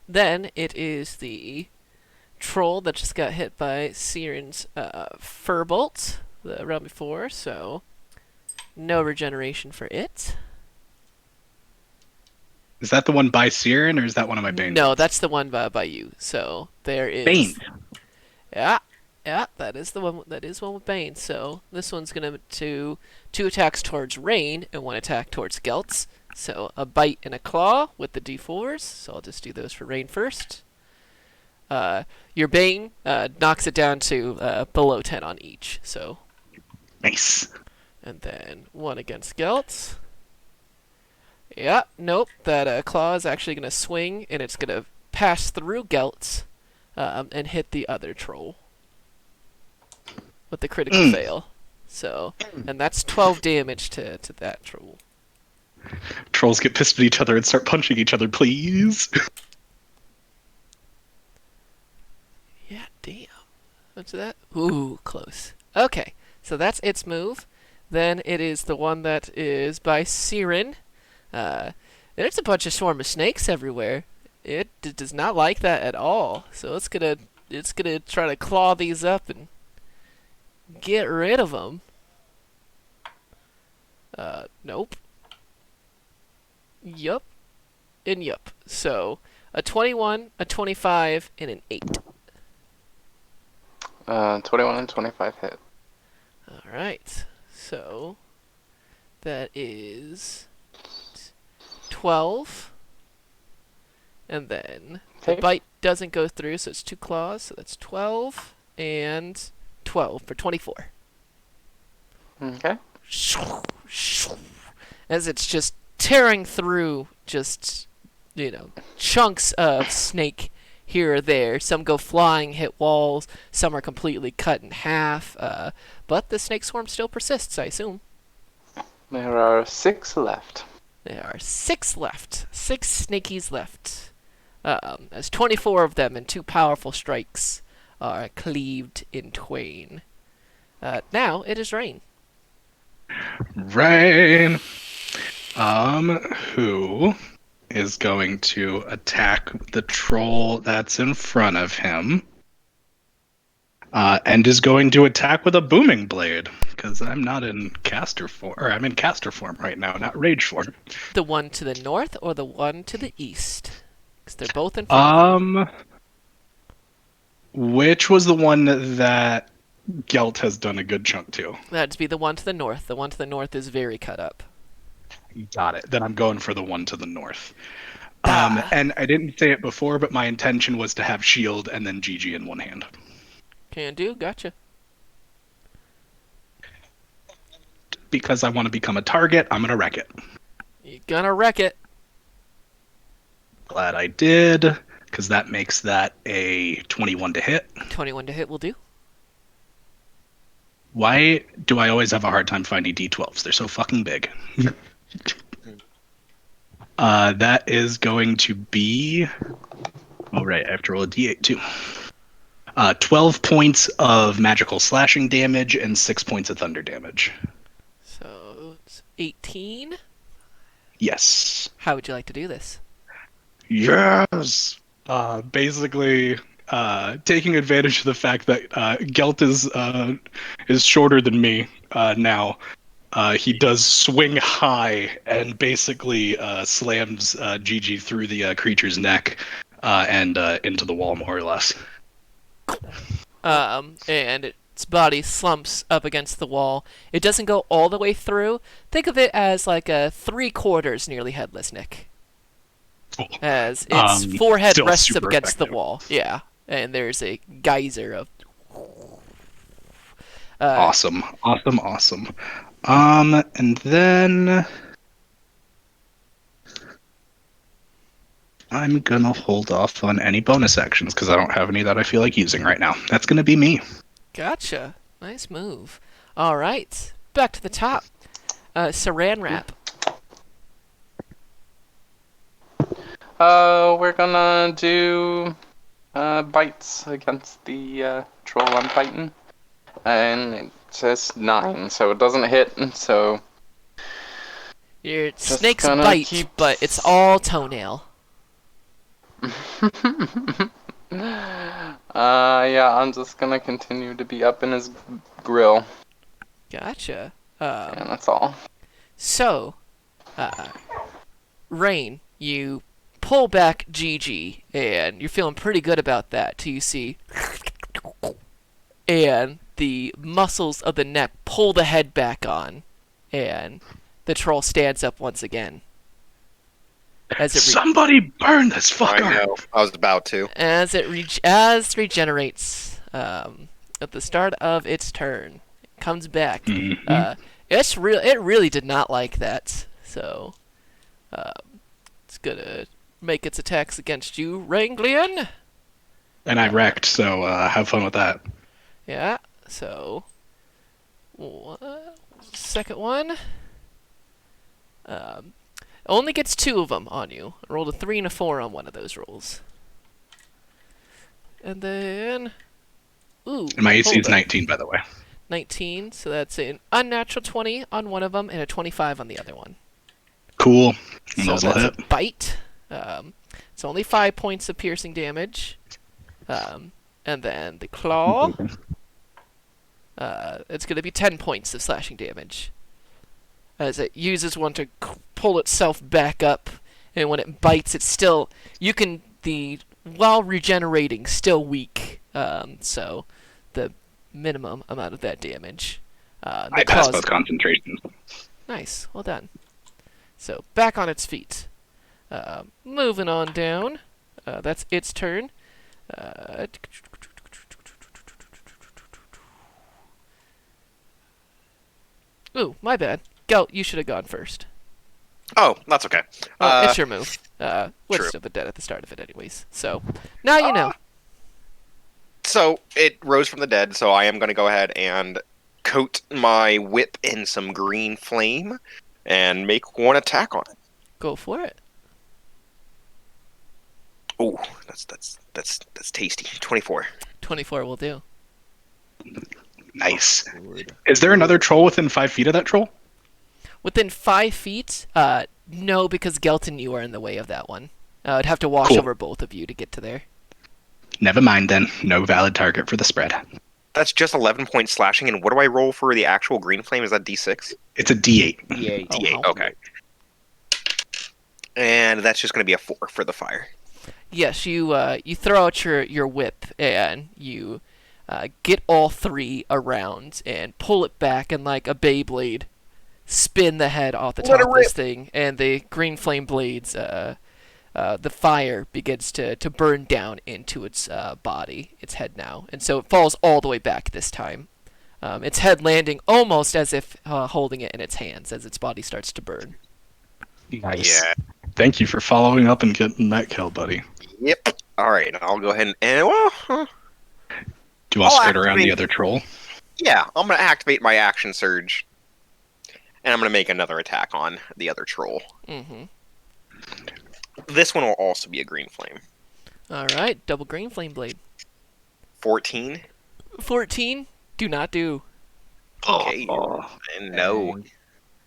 Then it is the troll that just got hit by Siren's firbolt the round before, so no regeneration for it. Is that the one by Siren, or is that one of my Banes? No, that's the one by you. So there is Bane. Yeah, that is the one. That is one with Bane. So this one's gonna do 2 attacks towards Rain and 1 attack towards Geltz. So a bite and a claw with the D4s. So I'll just do those for Rain first. Your Bane knocks it down to below 10 on each. So Nice. and then 1 against Geltz. Yeah, nope. That claw is actually gonna swing and it's gonna pass through Geltz and hit the other troll with the critical fail. So, and that's 12 damage to that troll. Trolls get pissed at each other and start punching each other, please. Yeah, damn. What's that? Ooh, close. Okay, so that's its move. Then it is the one that is by Siren. There's a bunch of swarm of snakes everywhere. It does not like that at all. So it's gonna try to claw these up and get rid of them. Nope. Yup. And yup. So a 21, a 25, and an 8. 21 and 25 hit. All right. So that is 12. And then the Okay. bite doesn't go through, so it's 2 claws. So that's 12 and 12 for 24. Okay. As it's just tearing through chunks of snake here or there. Some go flying, hit walls. Some are completely cut in half. But the snake swarm still persists, I assume. There are 6 left. There are 6 left. 6 snakies left. As 24 of them and 2 powerful strikes are cleaved in twain. Now it is Rain. Rain. Who is going to attack the troll that's in front of him? And is going to attack with a booming blade, because I'm not in caster form, or I'm in caster form right now, not rage form. The one to the north or the one to the east? Because they're both in front. Which was the one that Gelt has done a good chunk to? That'd be the one to the north. The one to the north is very cut up. Got it. Then I'm going for the one to the north. Ah. And I didn't say it before, but my intention was to have shield and then GG in one hand. Can do. Gotcha. Because I want to become a target, I'm gonna wreck it. You're gonna wreck it. Glad I did, because that makes that a 21 to hit. 21 to hit will do. Why do I always have a hard time finding D12s? They're so fucking big. That is going to be. Oh, right. I have to roll a D8 too. 12 points of magical slashing damage and 6 points of thunder damage. So it's 18. Yes. How would you like to do this? Yes. Basically, taking advantage of the fact that Gelt is shorter than me now. He does swing high and basically slams Gigi through the creature's neck and into the wall, more or less. And its body slumps up against the wall. It doesn't go all the way through. Think of it as like a 3/4 nearly headless Nick. Cool. As its forehead still rests up super against the effective. wall. Yeah. And there's a geyser of. Awesome. And then I'm gonna hold off on any bonus actions because I don't have any that I feel like using right now. That's gonna be me. Gotcha. Nice move. All right. Back to the top. Saran wrap. We're gonna do bites against the troll I'm fighting. And it says 9, so it doesn't hit, so... Your Just snake's gonna bite, keep- but it's all toenail. Yeah, I'm just gonna continue to be up in his grill, Gotcha. and that's all. So, Rain, you pull back Gigi, and you're feeling pretty good about that till you see, and the muscles of the neck pull the head back on, and the troll stands up once again. Somebody burn this fucker! I know. I was about to. As it regenerates at the start of its turn, it comes back. Mhm. It really did not like that, so it's gonna make its attacks against you, Ranglian. And I wrecked, so have fun with that. Yeah. So, second one. Only gets 2 of them on you. I rolled a 3 and a 4 on one of those rolls. And then, And my AC hold is up. 19, by the way. 19, so that's an unnatural 20 on one of them and a 25 on the other one. Cool. And So those will that's hit. a bite. It's only 5 points of piercing damage. And then the claw. It's going to be 10 points of slashing damage. As it uses one to pull itself back up, and when it bites, it's still while regenerating, still weak. So the minimum amount of that damage. I passed both concentrations. Nice, well done. So back on its feet. Moving on down. That's its turn. Ooh, my bad. Gelt, you should have gone first. Oh, that's okay. It's your move. What's true. the dead at the start of it, anyways. So now you know. So it rose from the dead, so I am going to go ahead and coat my whip in some green flame and make one attack on it. Go for it. Oh, that's tasty. 24. 24 will do. Nice. Is there another troll within 5 feet of that troll? Within 5 feet, no, because Gelt and you are in the way of that one. I'd have to wash Cool. over both of you to get to there. Never mind then. No valid target for the spread. That's just 11 points slashing, and what do I roll for the actual green flame? Is that D6? It's a D8. D8. Oh, D8, wow. okay. And that's just going to be a 4 for the fire. Yes, you throw out your whip and you get all 3 around and pull it back, and like a Beyblade, spin the head off the Let top it of this rip. thing, and the green flame blades, the fire begins to burn down into its body, its head now, and so it falls all the way back this time. Its head landing almost as if holding it in its hands as its body starts to burn. Nice. Yeah. Thank you for following up and getting that kill, buddy. Yep. All right, I'll go ahead and well, Do you want to I'll skirt around the activate- other troll? Yeah, I'm gonna activate my action surge, and I'm gonna make another attack on the other troll. Mm-hmm. This one will also be a green flame. All right, double green flame blade. 14. 14. Do not do. Okay. And no. Dang.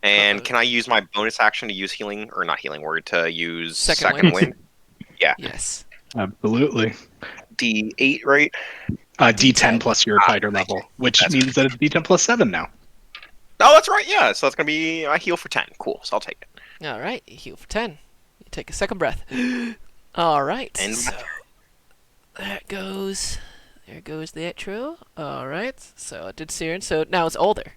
And can I use my bonus action to use healing, or not healing word, to use Second second wind? wind? Yeah. Yes. Absolutely. D8, right? D10 plus your fighter nice. level, which That's means that it's D10 plus 7 now. Oh, that's right. Yeah. So that's gonna be I heal for 10. Cool. So I'll take it. All right, you heal for 10. You take a second breath. All right. And So that goes. There goes the intro. All right. So it did Siren. So now it's older.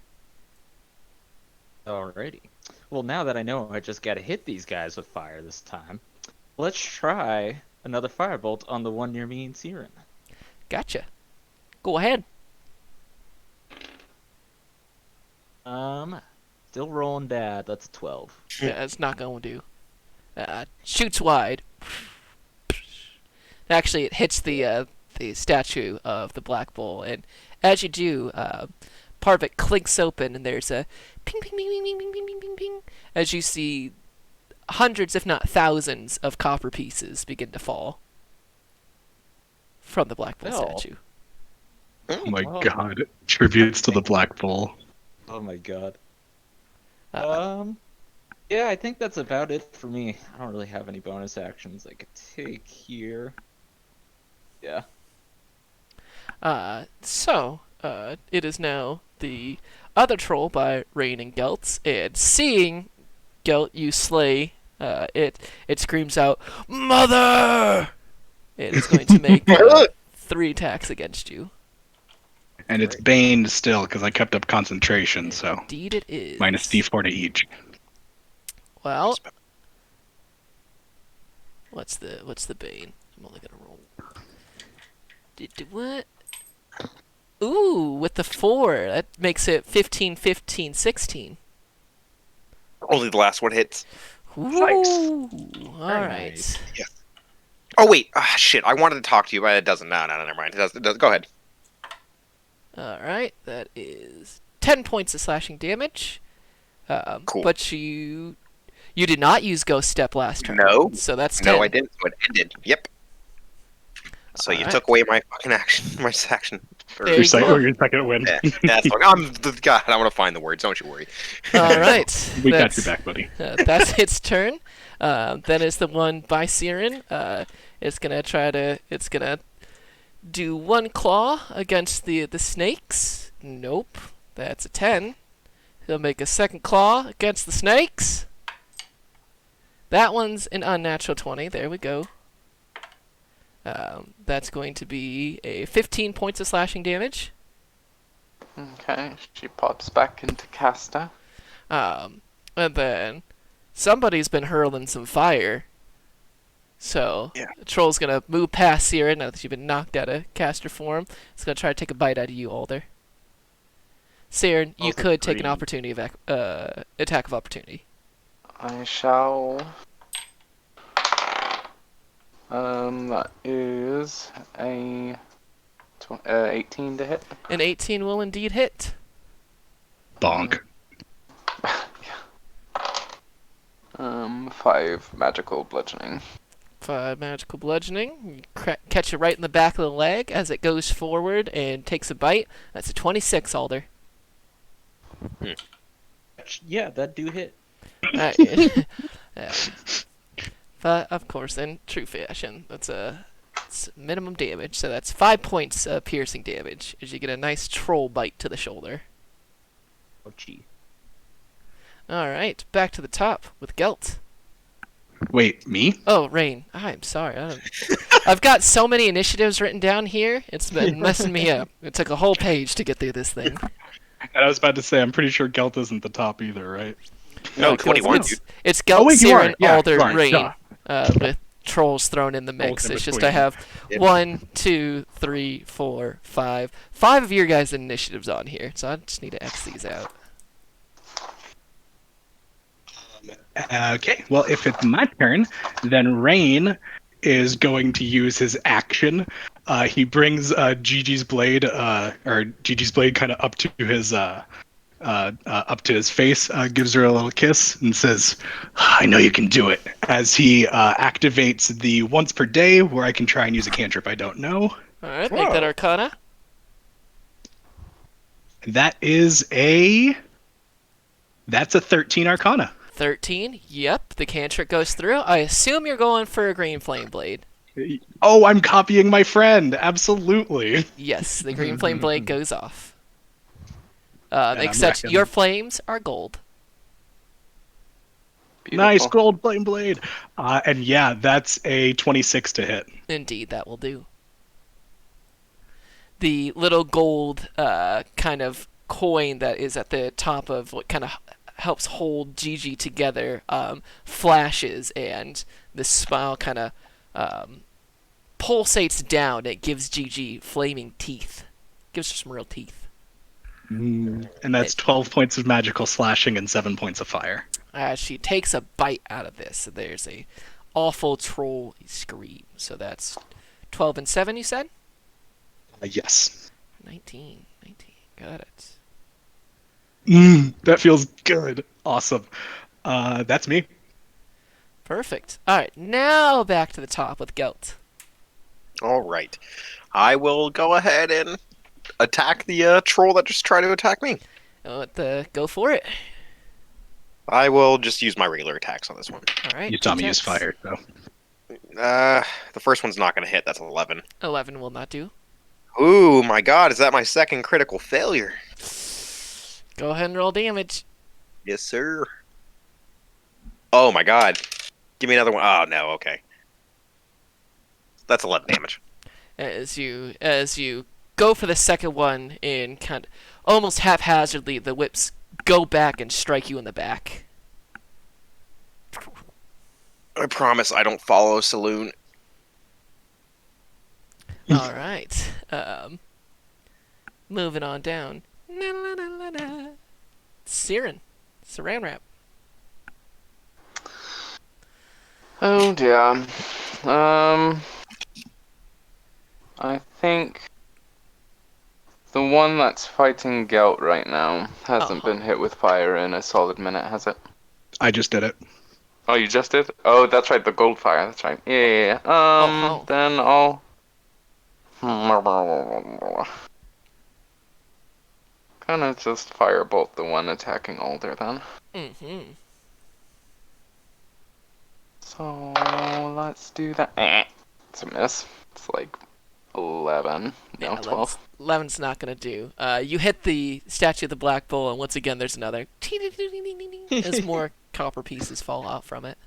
Alrighty. Well, now that I know I just gotta hit these guys with fire this time, let's try another firebolt on the one near me and Siren. Gotcha. Go ahead. Still rolling bad. That's a 12. Yeah, it's not going to do. Shoots wide. Actually, it hits the statue of the Black Bull, and as you do, part of it clinks open, and there's a ping, ping, ping, ping, ping, ping, ping, ping, ping, ping, as you see hundreds, if not thousands, of copper pieces begin to fall from the Black Bull Fell? statue. Oh my Oh. god. Tributes to the Black Bull. Oh my god. Uh, Yeah, I think that's about it for me. I don't really have any bonus actions I could take here. Yeah. It is now the other troll by Rain and Gelt, and seeing Gelt you slay, it screams out, "Mother!" And it's going to make 3 attacks against you. And it's Bane still, because I kept up concentration, so Indeed it is. minus D4 to each. Well, what's the bane? I'm only gonna roll. What? Ooh, with the 4, that makes it 15, 15, 16. Only the last one hits. Ooh, Nice. all Very right. nice. Oh wait, shit! I wanted to talk to you, but it doesn't. No, never mind. It does. Go ahead. All right, that is 10 points of slashing damage. Cool. But you did not use Ghost Step last turn. No. So that's 10. No, I didn't. So it ended. Yep. So you Alright. took away my fucking action. My action. Or- There Your you second, go. or your second win. Yeah, that's fine. God, I'm gonna find the words. Don't you worry. All right. We got that's- your back, buddy. That's its turn. Then is the one by Siren. It's gonna do 1 claw against the snakes. Nope. That's a 10. He'll make a second claw against the snakes. That one's an unnatural 20. There we go. That's going to be a 15 points of slashing damage. Okay, she pops back into caster. And then somebody's been hurling some fire. So Yeah. the troll's gonna move past Siren now that you've been knocked out of caster form. It's gonna try to take a bite out of you, Alder. Siren, you Both are could take an green. opportunity of attack of opportunity. I shall. That is a 18 to hit. An 18 will indeed hit. Bonk. 5 magical bludgeoning. 5 magical bludgeoning. You catch it right in the back of the leg as it goes forward and takes a bite. That's a 26, Alder. Yeah, that do hit. Yeah. But of course, in true fashion, it's minimum damage. So that's 5 points of piercing damage as you get a nice troll bite to the shoulder. Oh, gee. All right, back to the top with Gelt. Wait, me? Oh, Rain. I'm sorry. I've got so many initiatives written down here. It's been messing me up. It took a whole page to get through this thing. And I was about to say, I'm pretty sure Gelt isn't the top either, right? No, It's- 21. It's Gelt, wait, you are. Siren, Yeah, Alder, sorry, Rain, duh. with trolls thrown in the mix. Trolls in It's just between. I have Yep. 1, 2, 3, 4, 5. 5 of your guys' initiatives on here, so I just need to X these out. Okay, well, if it's my turn, then Rain is going to use his action He brings Gigi's blade, Gigi's blade, kind of up to his face, gives her a little kiss, and says, "I know you can do it." As he activates the once per day, where I can try and use a cantrip I don't know. All right, make that Whoa. Arcana. That's a 13 Arcana. 13. Yep, the cantrip goes through. I assume you're going for a green flame blade. Oh, I'm copying my friend. Absolutely. Yes, the green flame blade goes off. And I'm Except racking. your flames are gold. Nice Beautiful. gold flame blade. And yeah, that's a 26 to hit. Indeed, that will do. The little gold kind of coin that is at the top of what kind of helps hold Gigi together flashes, and the smile kind of pulsates down. It gives Gigi flaming teeth. Gives her some real teeth. And that's 12 points of magical slashing and 7 points of fire. As she takes a bite out of this, there's a awful troll scream. So that's 12 and 7, you said? Yes. 19. Got it. That feels good. Awesome. That's me. Perfect. All right, now back to the top with Gelt. All right. I will go ahead and attack the troll that just tried to attack me. Go for it. I will just use my regular attacks on this one. All right. You saw me use D10s. fire, so. The first one's not going to hit. That's 11. 11 will not do. Ooh, my god, is that my second critical failure? Go ahead and roll damage. Yes, sir. Oh my god. Give me another one. Oh, no, okay. That's 11 damage. As you go for the second one, in kind of almost haphazardly, the whips go back and strike you in the back. I promise I don't follow Saloon. All right. Moving on down. Siren. Saran wrap. Oh dear. I think the one that's fighting Gelt right now hasn't been hit with fire in a solid minute, has it? I just did it. Oh, you just did? Oh, that's right, the gold fire. That's right. Yeah. Then I'll. Kind of just firebolt the one attacking Alder then. Mm-hmm. So let's do that. It's a miss. It's like 11. No, Yeah, 12. 11's not gonna do. You hit the statue of the Black Bull, and once again, there's another. As more copper pieces fall out from it.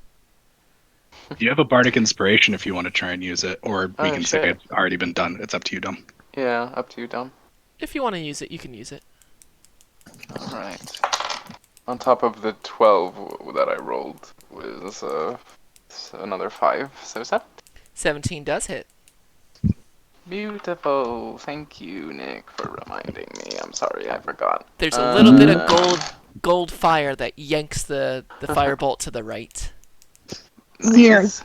You have a bardic inspiration if you want to try and use it, or we Oh, can say shit. it's already been done. It's up to you, Dom. Yeah, up to you, Dom. If you want to use it, you can use it. Alright. On top of the 12 that I rolled was another 5. So 7. 17 does hit. Beautiful. Thank you, Nick, for reminding me. I'm sorry, I forgot. There's a little bit of gold fire that yanks the firebolt to the right. Nice.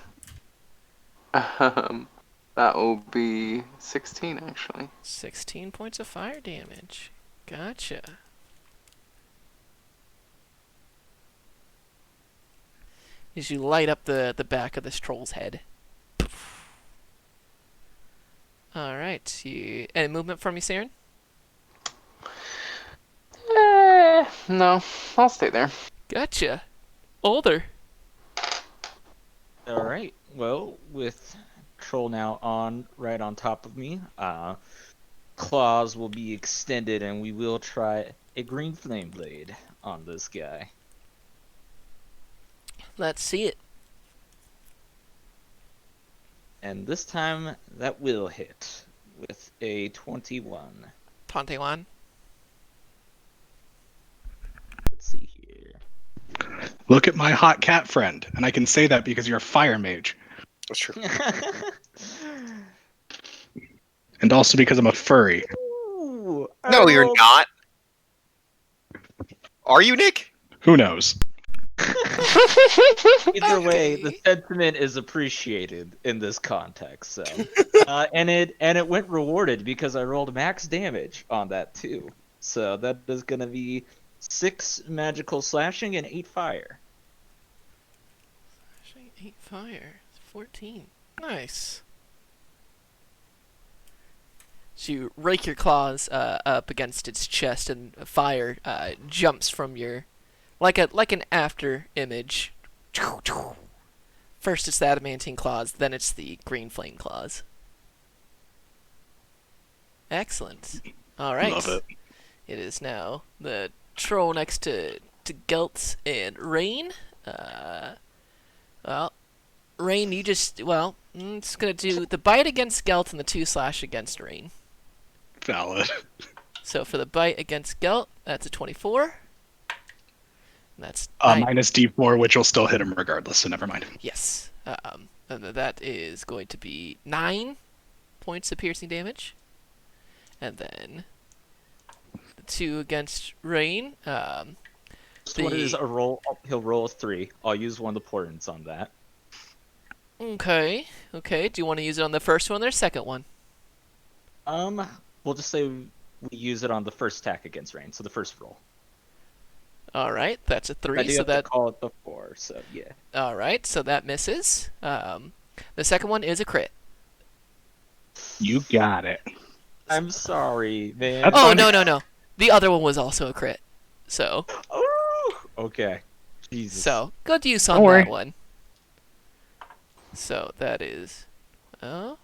That will be 16, actually. 16 points of fire damage. Gotcha. As you light up the back of this troll's head. Alright, any movement from you, Saren? No, I'll stay there. Gotcha. Older. All right. Well, with Troll now right on top of me, claws will be extended, and we will try a green flame blade on this guy. Let's see it. And this time, that will hit with a 21. 21. Let's see here. Look at my hot cat friend, and I can say that because you're a fire mage, That's true. and also because I'm a furry. Ooh, No, you're rolled- not. Are you, Nick? Who knows? Either way, the Okay. sentiment is appreciated in this context. So, and it went rewarded because I rolled max damage on that too. So that is gonna be 6 magical slashing and 8 fire. 8 fire. 14. Nice. So you rake your claws up against its chest, and fire jumps from your, like an after image. First it's the adamantine claws, then it's the green flame claws. Excellent. All right. Love it. It is now the troll next to Gelt and Rain. Well, Rain, you just it's gonna do the bite against Gelt and the 2 slash against Rain. Valid. So for the bite against Gelt, that's a 24. And that's 9. Minus D4, which will still hit him regardless, so never mind. Yes. And that is going to be 9 points of piercing damage. And then the 2 against Rain. This one is a roll. He'll roll a 3. I'll use one of the portents on that. Okay. Do you want to use it on the first one or the second one? We'll just say we use it on the first attack against Rain, so the first roll. All right, that's a 3. I do So have that to call it the 4, so yeah. all right, so that misses. The second one is a crit. You got it. I'm sorry, man. That's Oh fine. no. The other one was also a crit. So Okay. Jesus. so good use on Don't worry. that one. So that is 10.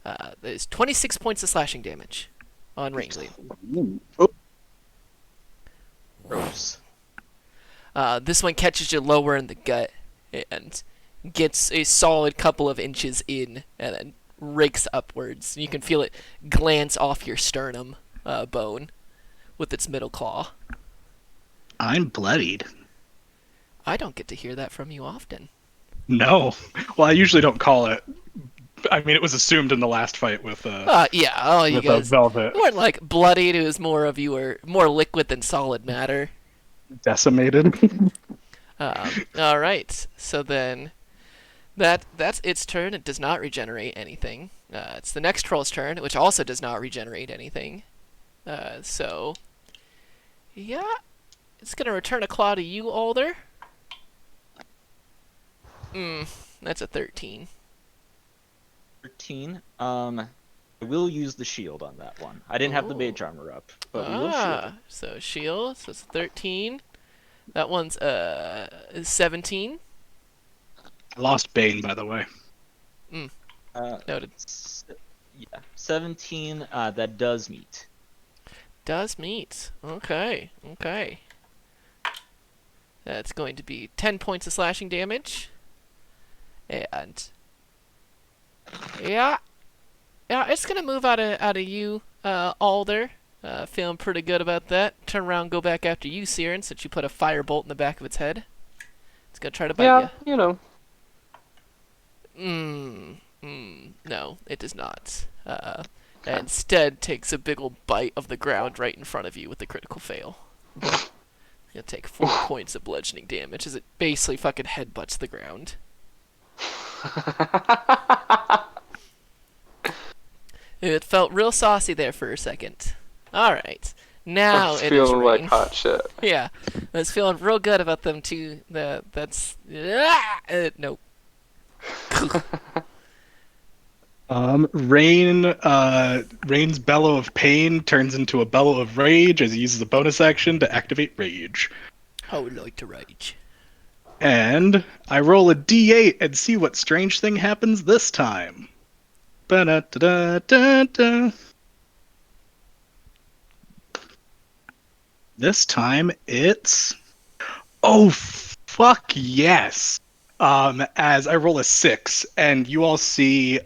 That is 26 points of slashing damage on range lead. Gross. This one catches you lower in the gut and gets a solid couple of inches in and then rakes upwards. You can feel it glance off your sternum bone with its middle claw. I'm bloodied. I don't get to hear that from you often. No. Well, I usually don't call it. I mean, it was assumed in the last fight with Yeah, oh, you with guys Velvet you weren't like bloodied. It was more of you were more liquid than solid matter. decimated. All right, so then that's its turn. It does not regenerate anything. It's the next troll's turn, which also does not regenerate anything. So yeah, it's gonna return a claw to you, Alder. That's a 13. 13. I will use the shield on that one. I didn't have the mage armor up, but we will shield. So shield. So it's 13. That one's 17. I lost Bane, by the way. Noted. Yeah, 17. That does meet. Does meet. Okay. That's going to be 10 points of slashing damage. And yeah, it's gonna move out of you, Alder. Feeling pretty good about that. Turn around, go back after you, Siren, since you put a firebolt in the back of its head. It's gonna try to bite you know. you. No, it does not. Instead, takes a big ol' bite of the ground right in front of you with a critical fail. You'll take 4 points of bludgeoning damage as it basically fucking headbutts the ground. It felt real saucy there for a second. Alright. Now I'm it is feeling like Rain. hot shit. Yeah. I was feeling real good about them too. That's... nope. Rain's bellow of pain turns into a bellow of rage as he uses a bonus action to activate rage. I would like to rage. And I roll a d8 and see what strange thing happens this time. Ba-da-da-da-da-da. This time it's... Oh, fuck yes! As I roll a 6, and you all see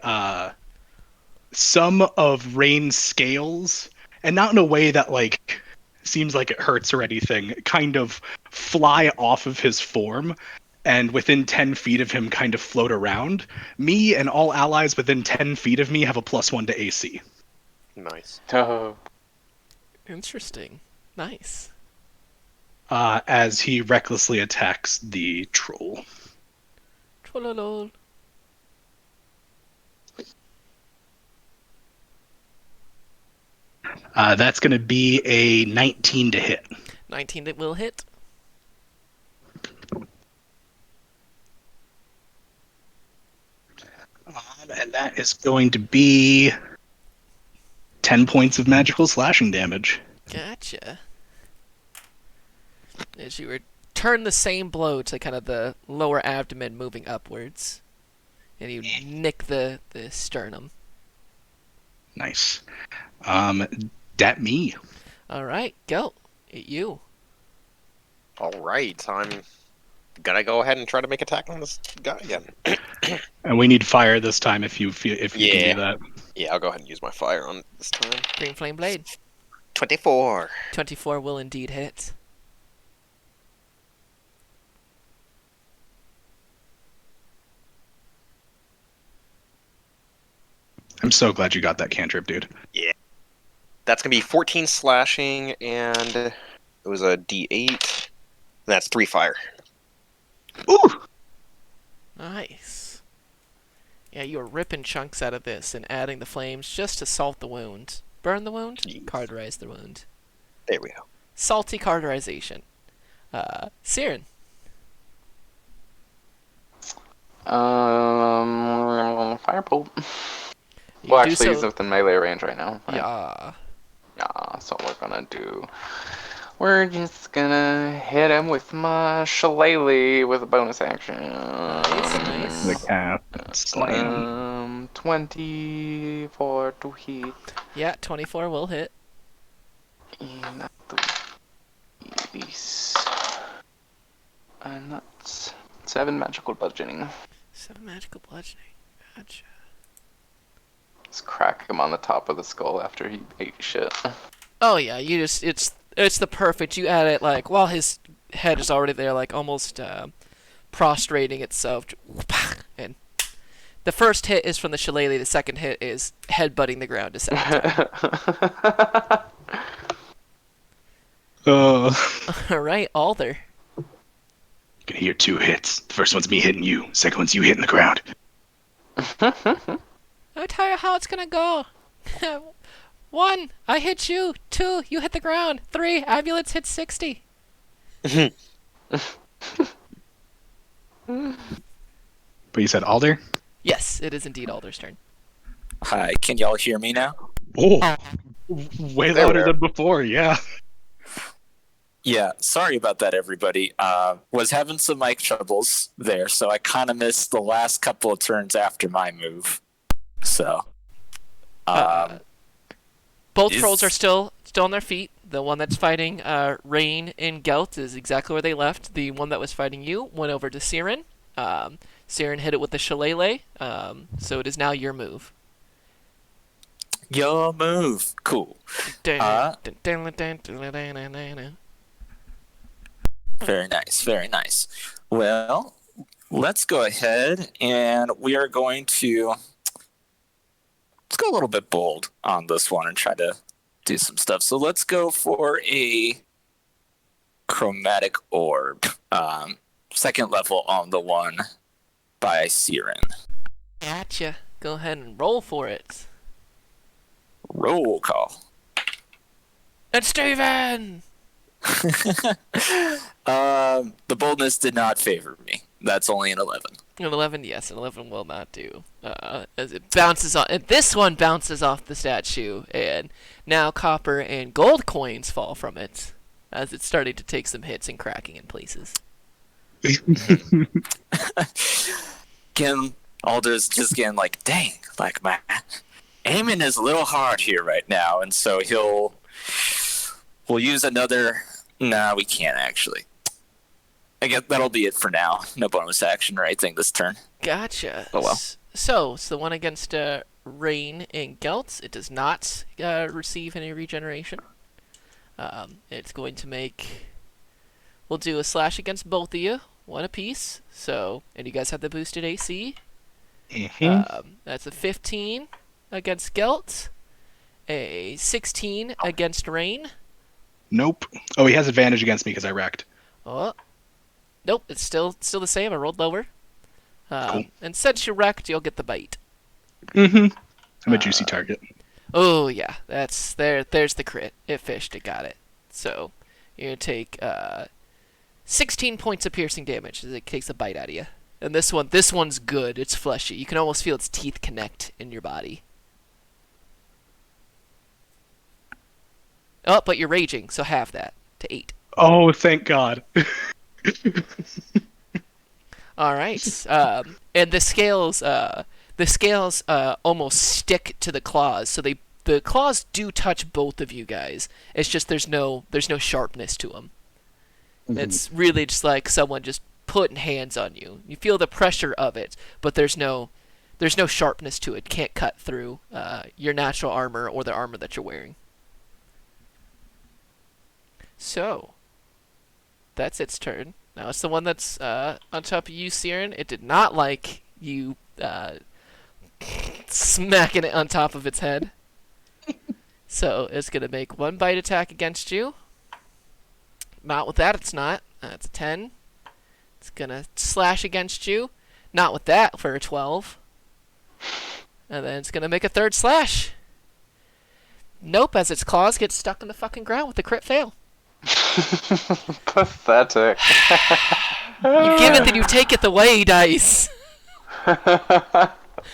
some of Rain's scales, and not in a way that, like, seems like it hurts or anything, kind of fly off of his form, and within 10 feet of him kind of float around. Me and all allies within 10 feet of me have a +1 to AC. Nice. Oh. Interesting. Nice. as he recklessly attacks the troll. Trollolol. That's going to be a 19 to hit. 19 that will hit. And that is going to be 10 points of magical slashing damage. Gotcha. As you return the same blow to kind of the lower abdomen moving upwards. And you nick the sternum. Nice. That me. Alright, go. At you. All right, I'm gonna go ahead and try to make attack on this guy again. And we need fire this time if you can Yeah. do that. Yeah, I'll go ahead and use my fire on it this time. Green Flame Blade. 24. 24 will indeed hit. I'm so glad you got that cantrip, dude. That's gonna be 14 slashing, and it was a D8. That's 3 fire. Ooh! Nice. Yeah, you are ripping chunks out of this and adding the flames just to salt the wound. Burn the wound? Yes. Cauterize the wound. There we go. Salty cauterization. Siren. Firebolt. You Well, do actually, he's so- within melee range right now. Right? Yeah. Yeah, so we're just gonna hit him with my shillelagh with a bonus action. Nice. The cast slam. 24 to hit. Yeah, 24 will hit. And that's 7 magical bludgeoning. 7 magical bludgeoning. Gotcha. Just crack him on the top of the skull after he ate shit. Oh yeah, you just it's the perfect. You add it like while his head is already there, like almost prostrating itself, and the first hit is from the shillelagh. The second hit is headbutting the ground a second time. All right, Alder. Gonna hear 2 hits. The first one's me hitting you. Second one's you hitting the ground. I'll tell you how it's gonna go. 1, I hit you. 2, you hit the ground. 3, ambulance hit 60. But you said Alder? Yes, it is indeed Alder's turn. Hi, can y'all hear me now? Oh, way There we louder are. than before, yeah. Yeah, sorry about that, everybody. Was having some mic troubles there, so I kind of missed the last couple of turns after my move. So, Both is- trolls are still on their feet. The one that's fighting Rain and Gelt is exactly where they left. The one that was fighting you went over to Siren. Siren hit it with the shillelagh, so it is now your move. your move, cool. Very nice, very nice. Well, let's go ahead and we are going to let's go a little bit bold on this one and try to do some stuff. So let's go for a chromatic orb, second level on the one by Siren. Gotcha. Go ahead and roll for it. Roll call. It's Steven! The boldness did not favor me. That's only an 11. An 11, yes, an 11 will not do. As it bounces off, and this one bounces off the statue, and now copper and gold coins fall from it, as it's starting to take some hits and cracking in places. Again, Alder's just getting like, dang, like my aiming is a little hard here right now, and so we'll use another. Nah, we can't actually. I guess that'll be it for now. No bonus action or anything this turn. Gotcha. Oh, well. So the one against Rain and Gelt, it does not receive any regeneration. It's going to make. We'll do a slash against both of you, one apiece. So, and you guys have the boosted AC. That's a 15 against Gelt, a 16 against Rain, Nope. Oh, he has advantage against me because I wrecked. Oh, nope. It's still the same. I rolled lower. Cool. And since you wrecked, you'll get the bite. Mm-hmm. I'm a juicy target. Oh yeah, that's there. There's the crit. It fished. It got it. So you're gonna take 16 points of piercing damage as it takes a bite out of you. And this one's good. It's fleshy. You can almost feel its teeth connect in your body. Oh, but you're raging, so half that to 8. Oh, thank God. All right. And the scales almost stick to the claws, so the claws do touch both of you guys. It's just there's no sharpness to them. It's really just like someone just putting hands on you. You feel the pressure of it, but there's no sharpness to it. Can't cut through your natural armor or the armor that you're wearing. So that's its turn. Now it's the one that's on top of you, Siren. It did not like you smacking it on top of its head. So it's going to make one bite attack against you. Not with that, it's not. It's a 10. It's going to slash against you. Not with that for a 12. And then it's going to make a third slash. Nope, as its claws get stuck in the fucking ground with a crit fail. Pathetic. You give it, then you take it away, dice.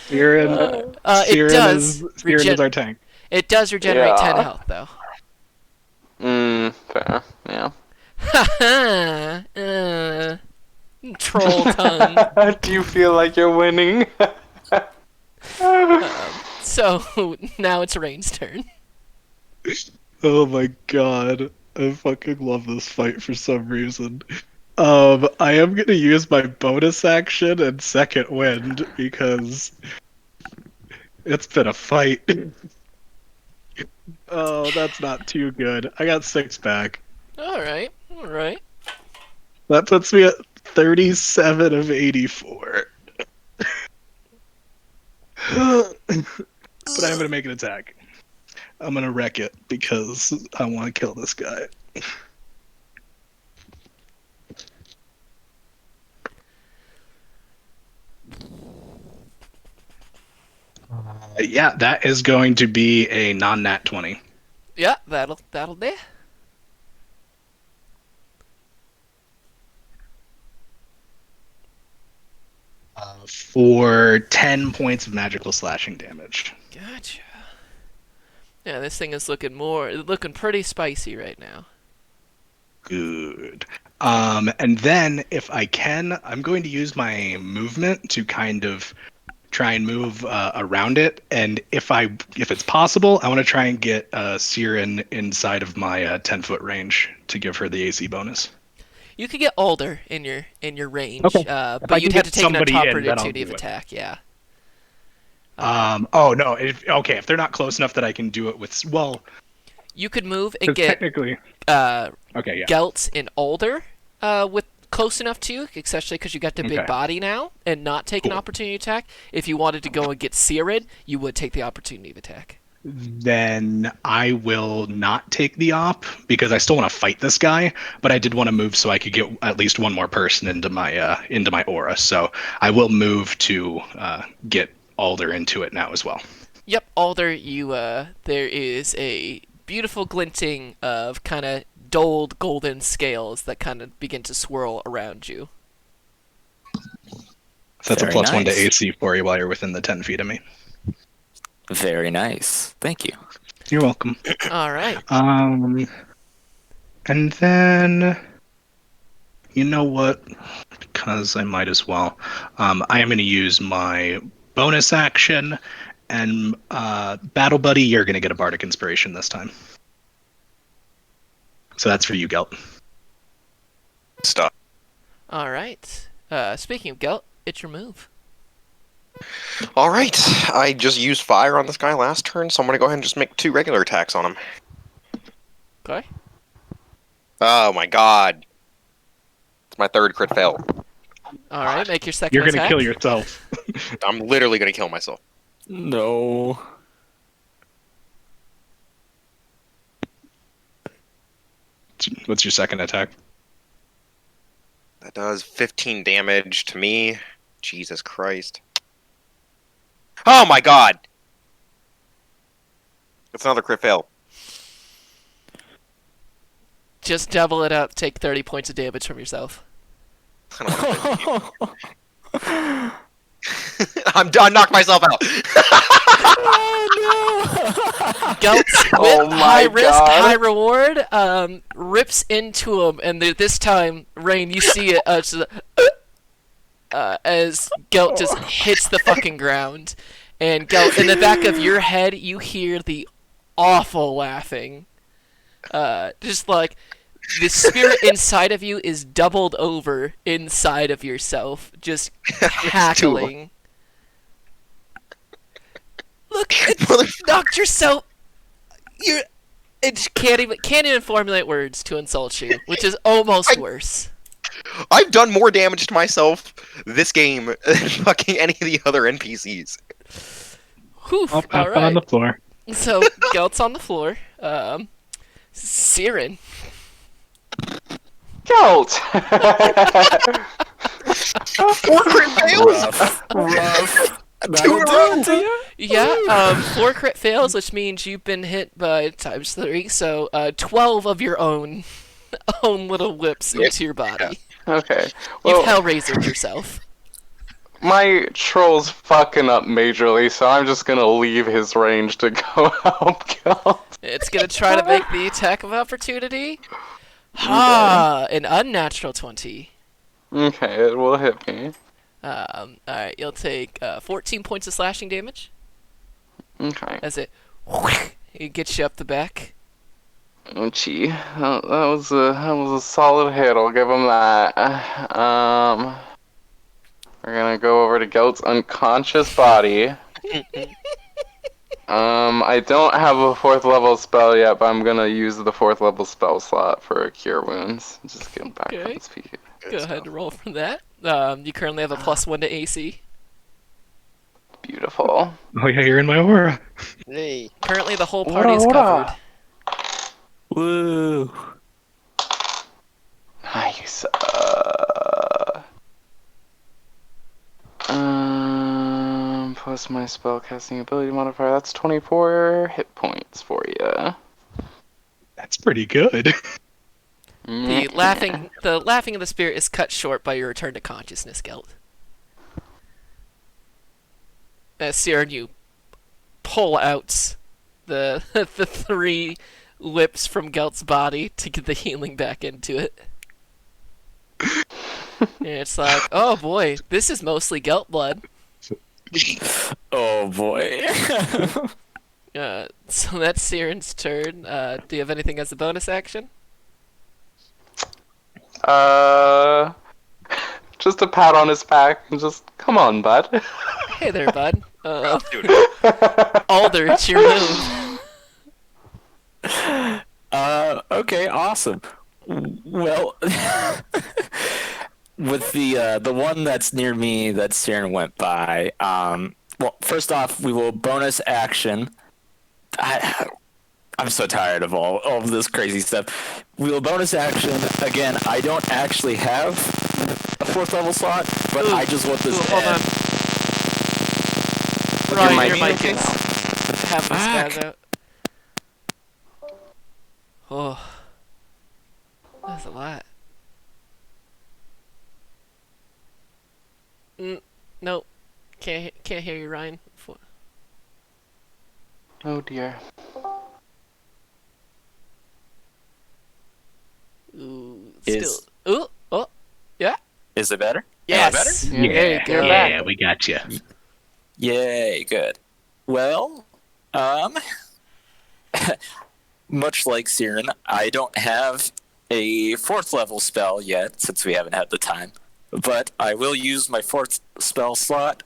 Siren does is our tank. It does regenerate Yeah. 10 health, though. Fair. Yeah. Ha ha! Troll tongue. Do you feel like you're winning? So now it's Rain's turn. Oh my God. I fucking love this fight for some reason. I am gonna use my bonus action and second wind because it's been a fight. Oh, that's not too good. I got 6 back. Alright. That puts me at 37 of 84. But I'm gonna make an attack. I'm gonna wreck it because I want to kill this guy. Yeah, that is going to be a non-nat 20. Yeah, that'll do. For 10 points of magical slashing damage. Gotcha. Yeah, this thing is looking pretty spicy right now. Good. And then, if I can, I'm going to use my movement to kind of try and move around it. And if it's possible, I want to try and get Siren inside of my 10-foot range to give her the AC bonus. You could get Alder in your range, Okay. If I but you'd can have get to take an somebody in, then I'll opportunity of do it. attack. Yeah. Oh no. If they're not close enough that I can do it with, well, You could move and 'cause get technically, okay, yeah. Geltz and Alder with close enough to you, especially because you got the big Okay. body now, and not take an Cool. opportunity attack. If you wanted to go and get Siren, you would take the opportunity of attack. Then I will not take the op because I still want to fight this guy, but I did want to move so I could get at least one more person into my aura. So I will move to get Alder into it now as well. Yep, Alder, there is a beautiful glinting of kind of dulled golden scales that kind of begin to swirl around you. So that's Very a +1 to nice. AC for you while you're within the 10 feet of me. Very nice. Thank you. You're welcome. All right. And then, you know what? Because I might as well. I am going to use my bonus action, and Battle Buddy, you're going to get a Bardic Inspiration this time. So that's for you, Gelt. Stuff. All right. Speaking of Gelt, it's your move. All right. I just used fire on this guy last turn, so I'm gonna go ahead and just make 2 regular attacks on him. Okay. Oh my god. It's my 3rd crit fail. All right. Make your second You're going to attack. kill yourself. I'm literally gonna kill myself. No. What's your second attack? That does 15 damage to me. Jesus Christ. Oh my god! It's another crit fail. Just double it up. Take 30 points of damage from yourself. I don't want to I'm done. Knocked myself out. Gelt's Oh with my high risk, God. high reward, rips into him, and this time, Rain, you see it as Gelt just hits the fucking ground, and Gelt, in the back of your head, you hear the awful laughing, just like the spirit inside of you is doubled over inside of yourself, just cackling. Look, it's knocked yourself. It can't even formulate words to insult you, which is almost worse. I've done more damage to myself this game than fucking any of the other NPCs. Whew, I'll all pop on the right. floor. So Gelt's on the floor. Siren. Gelt! 4 crit fails. Rough. Two in a row. Yeah, 4 crit fails, which means you've been hit by times 3, so 12 of your own little whips into your body. Okay. You've Well, hell-razored yourself. my troll's fucking up majorly, so I'm just gonna leave his range to go help Gelt. It's gonna try to make the attack of opportunity. Ah, an unnatural 20. Okay, it will hit me. Alright, you'll take 14 points of slashing damage Okay. as it gets you up the back. Oh, gee. That was a solid hit, I'll give him that. We're gonna go over to Gelt's unconscious body. I don't have a 4th level spell yet, but I'm gonna use the 4th level spell slot for Cure Wounds. Just get him back Okay. on his feet. Go ahead and roll for that. You currently have a +1 to AC. Beautiful. Oh yeah, you're in my aura. Hey. Currently, the whole party is Ora, ora. covered. Woo. Nice. Plus my spellcasting ability modifier. That's 24 hit points for you. That's pretty good. The laughing of the spirit is cut short by your return to consciousness, Gelt. As Siren, you pull out the 3 lips from Gelt's body to get the healing back into it. And it's like, oh boy, this is mostly Gelt blood. Oh boy. So that's Siren's turn. Do you have anything as a bonus action? Just a pat on his back and just, come on, bud. Hey there, bud. Dude, Alder, it's your move. Okay, awesome. Well, with the one that's near me that Siren went by, well, first off, we will bonus action. I'm so tired of all of this crazy stuff. We will bonus action again. I don't actually have a 4th level slot, but I just want this to Hold end. on. Your Ryan, mic your mic okay is having the spaz out. Oh. That's a lot. Nope. Can't hear you, Ryan. Oh dear. Ooh, Is- still. Ooh, oh, yeah. Is it better? Yes. better? There you go. You're back. we got you. Yay, good. Well, much like Siren, I don't have a 4th level spell yet, since we haven't had the time. But I will use my 4th spell slot.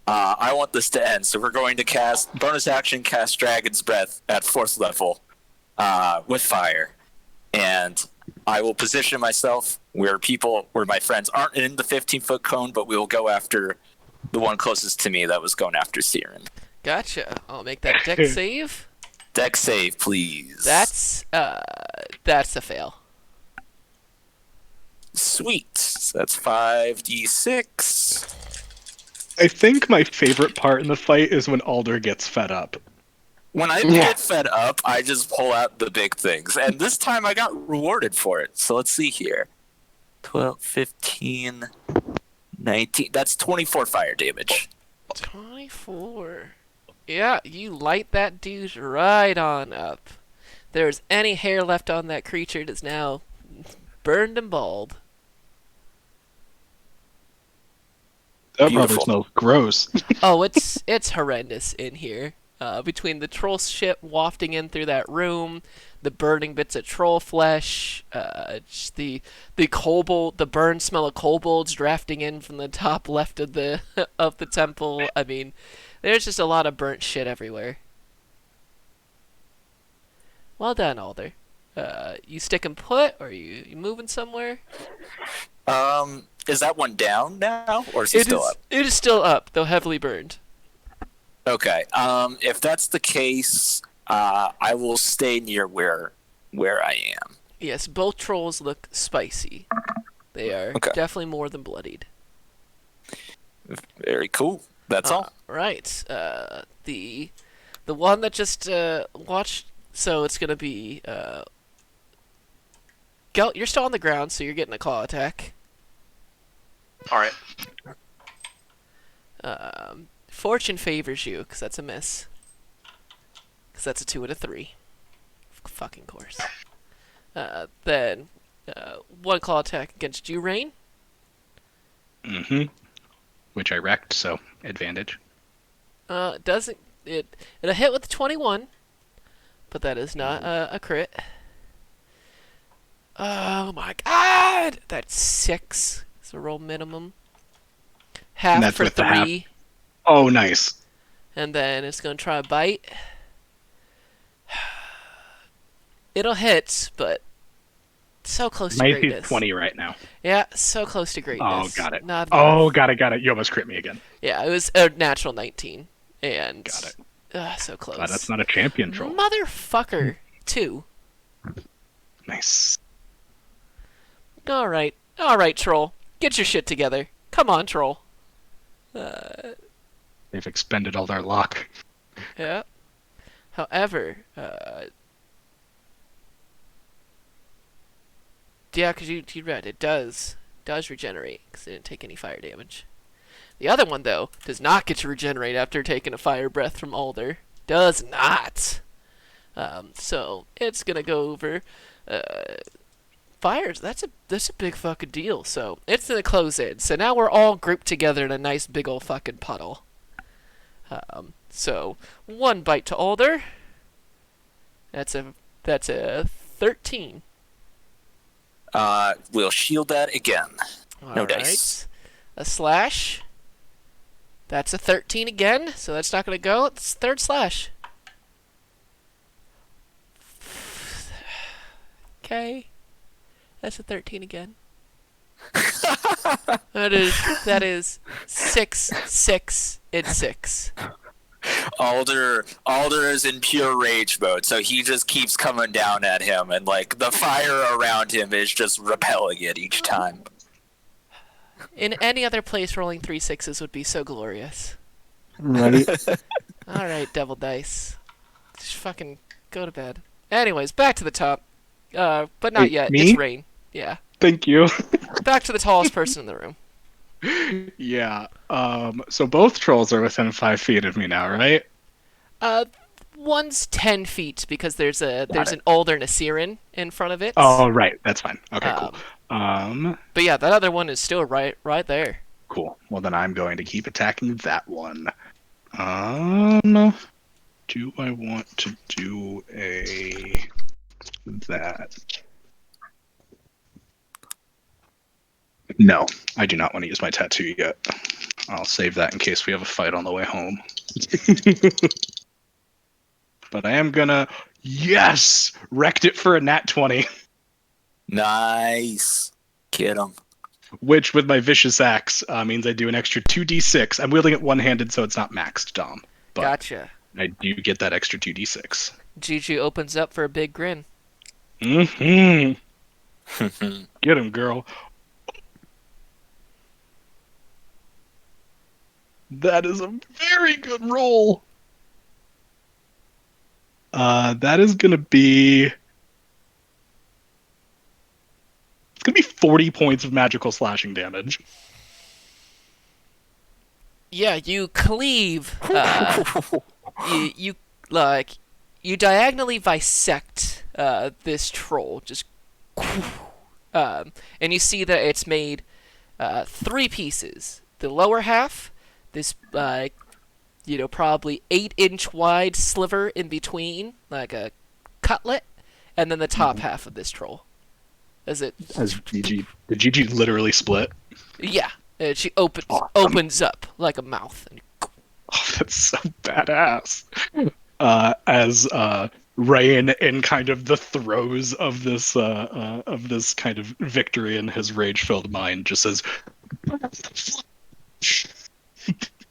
I want this to end, so we're going to cast bonus action, cast Dragon's Breath at 4th level with fire. And I will position myself where my friends aren't in the 15-foot cone, but we will go after the one closest to me that was going after Siren. Gotcha. I'll make that deck save. Deck save, please. That's a fail. Sweet. So that's 5d6. I think my favorite part in the fight is when Alder gets fed up. When I Yeah. get fed up, I just pull out the big things. And this time I got rewarded for it. So let's see here. 12, 15, 19. That's 24 fire damage. 24. Yeah, you light that dude right on up. There's any hair left on that creature, it is now burned and bald. That Beautiful. probably smells gross. Oh, it's horrendous in here. Between the troll shit wafting in through that room, the burning bits of troll flesh, just the kobold, the burn smell of kobolds drafting in from the top left of the of the temple. I mean, there's just a lot of burnt shit everywhere. Well done, Alder. You sticking put, or you moving somewhere? Is that one down now, or is he still up? It is still up, though heavily burned. Okay. If that's the case, I will stay near where I am. Yes, both trolls look spicy. They are Okay. definitely more than bloodied. Very cool. That's all. Right. The one that just watched. So it's gonna be Gelt. You're still on the ground, so you're getting a claw attack. All right. Fortune favors you, because that's a miss. Because that's a 2 and a 3. Fucking course. Then, one claw attack against you, Rain. Mm-hmm. Which I wrecked, so advantage. Doesn't it'll hit with 21, but that is not a crit. Oh my god! That's 6. It's a roll minimum. Half And that's for with the half. 3. Oh, nice. And then it's going to try a bite. It'll hit, but so close to My AC greatness. is 20 right now. Yeah, so close to Oh, greatness. got it. Not Oh, enough. got it. You almost crit me again. Yeah, it was a natural 19. And Got it. so close. Glad that's not a champion troll. Motherfucker. 2. Nice. Alright, troll. Get your shit together. Come on, troll. They've expended all their luck. Yeah. However, yeah, because you read it does regenerate because it didn't take any fire damage. The other one though does not get to regenerate after taking a fire breath from Alder. Does not. So it's gonna go over. Fires. That's a big fucking deal. So it's gonna close in. So now we're all grouped together in a nice big old fucking puddle. So one bite to Alder. That's a 13. We'll shield that again. No All dice. right. A slash. That's a 13 again, so that's not going to go. It's third slash. Okay. That's a 13 again. that is 6, 6, and 6. Alder is in pure rage mode, so he just keeps coming down at him, and like the fire around him is just repelling it each time. In any other place, rolling 3 6s would be so glorious. Right. All right, devil dice. Just fucking go to bed. Anyways, back to the top. But not Wait, yet. me? It's Rain. Yeah. Thank you. Back to the tallest person in the room. Yeah. So both trolls are within 5 feet of me now, right? One's 10 feet because there's an Alder and a Siren in front of it. Oh, right. That's fine. Okay, cool. But yeah, that other one is still right there. Cool. Well, then I'm going to keep attacking that one. Do I want to do that? No, I do not want to use my tattoo yet. I'll save that in case we have a fight on the way home. But I am gonna, yes, wrecked it for a nat 20. Nice. Get him. Which, with my vicious axe, means I do an extra 2d6. I'm wielding it one-handed, so it's not maxed, Dom. But Gotcha. I do get that extra 2d6. Juju opens up for a big grin. Mm-hmm. Get him, girl. That is a very good roll. That is gonna be. It's gonna be 40 points of magical slashing damage. Yeah, you cleave. You like you diagonally bisect this troll, just and you see that it's made three pieces. The lower half, this probably 8-inch wide sliver in between, like a cutlet, and then the top half of this troll. As it, As GG, the GG literally split. yeah, she Awesome. opens up like a mouth. Oh, that's so badass. As Rain, in kind of the throes of this kind of victory in his rage-filled mind, just says,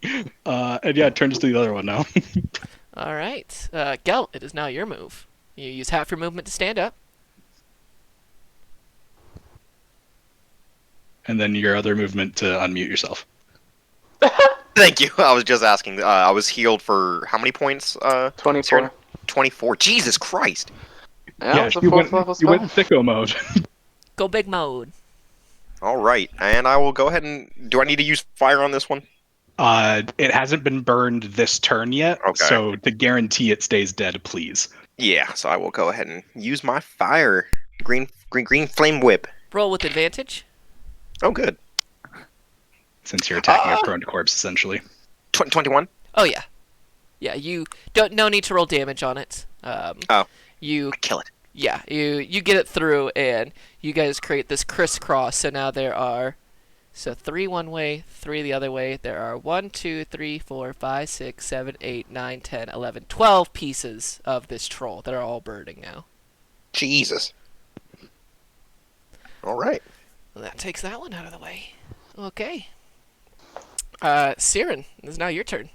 and yeah, it turns to the other one now. All right, Gelt, it is now your move. You use half your movement to stand up. And then your other movement to unmute yourself. Thank you. I was just asking. I was healed for how many points? 24. 24. Jesus Christ. Yeah, it's a you fourth level you spell. went sicko mode. Go big mode. All right, and I will go ahead and. Do I need to use fire on this one? It hasn't been burned this turn yet, Okay. so to guarantee it stays dead, please. Yeah, so I will go ahead and use my fire. Green flame whip. Roll with advantage. Oh, good. Since you're attacking a prone corpse, essentially. 21. Oh yeah, yeah. You don't. No need to roll damage on it. Oh. You I kill it. yeah. You get it through, and you guys create this crisscross. So now there are, 3 one way, 3 the other way. There are 1, 2, 3, 4, 5, 6, 7, 8, 9, 10, 11, 12 pieces of this troll that are all burning now. Jesus. All right. Well, that takes that one out of the way. Okay. Siren, it is now your turn.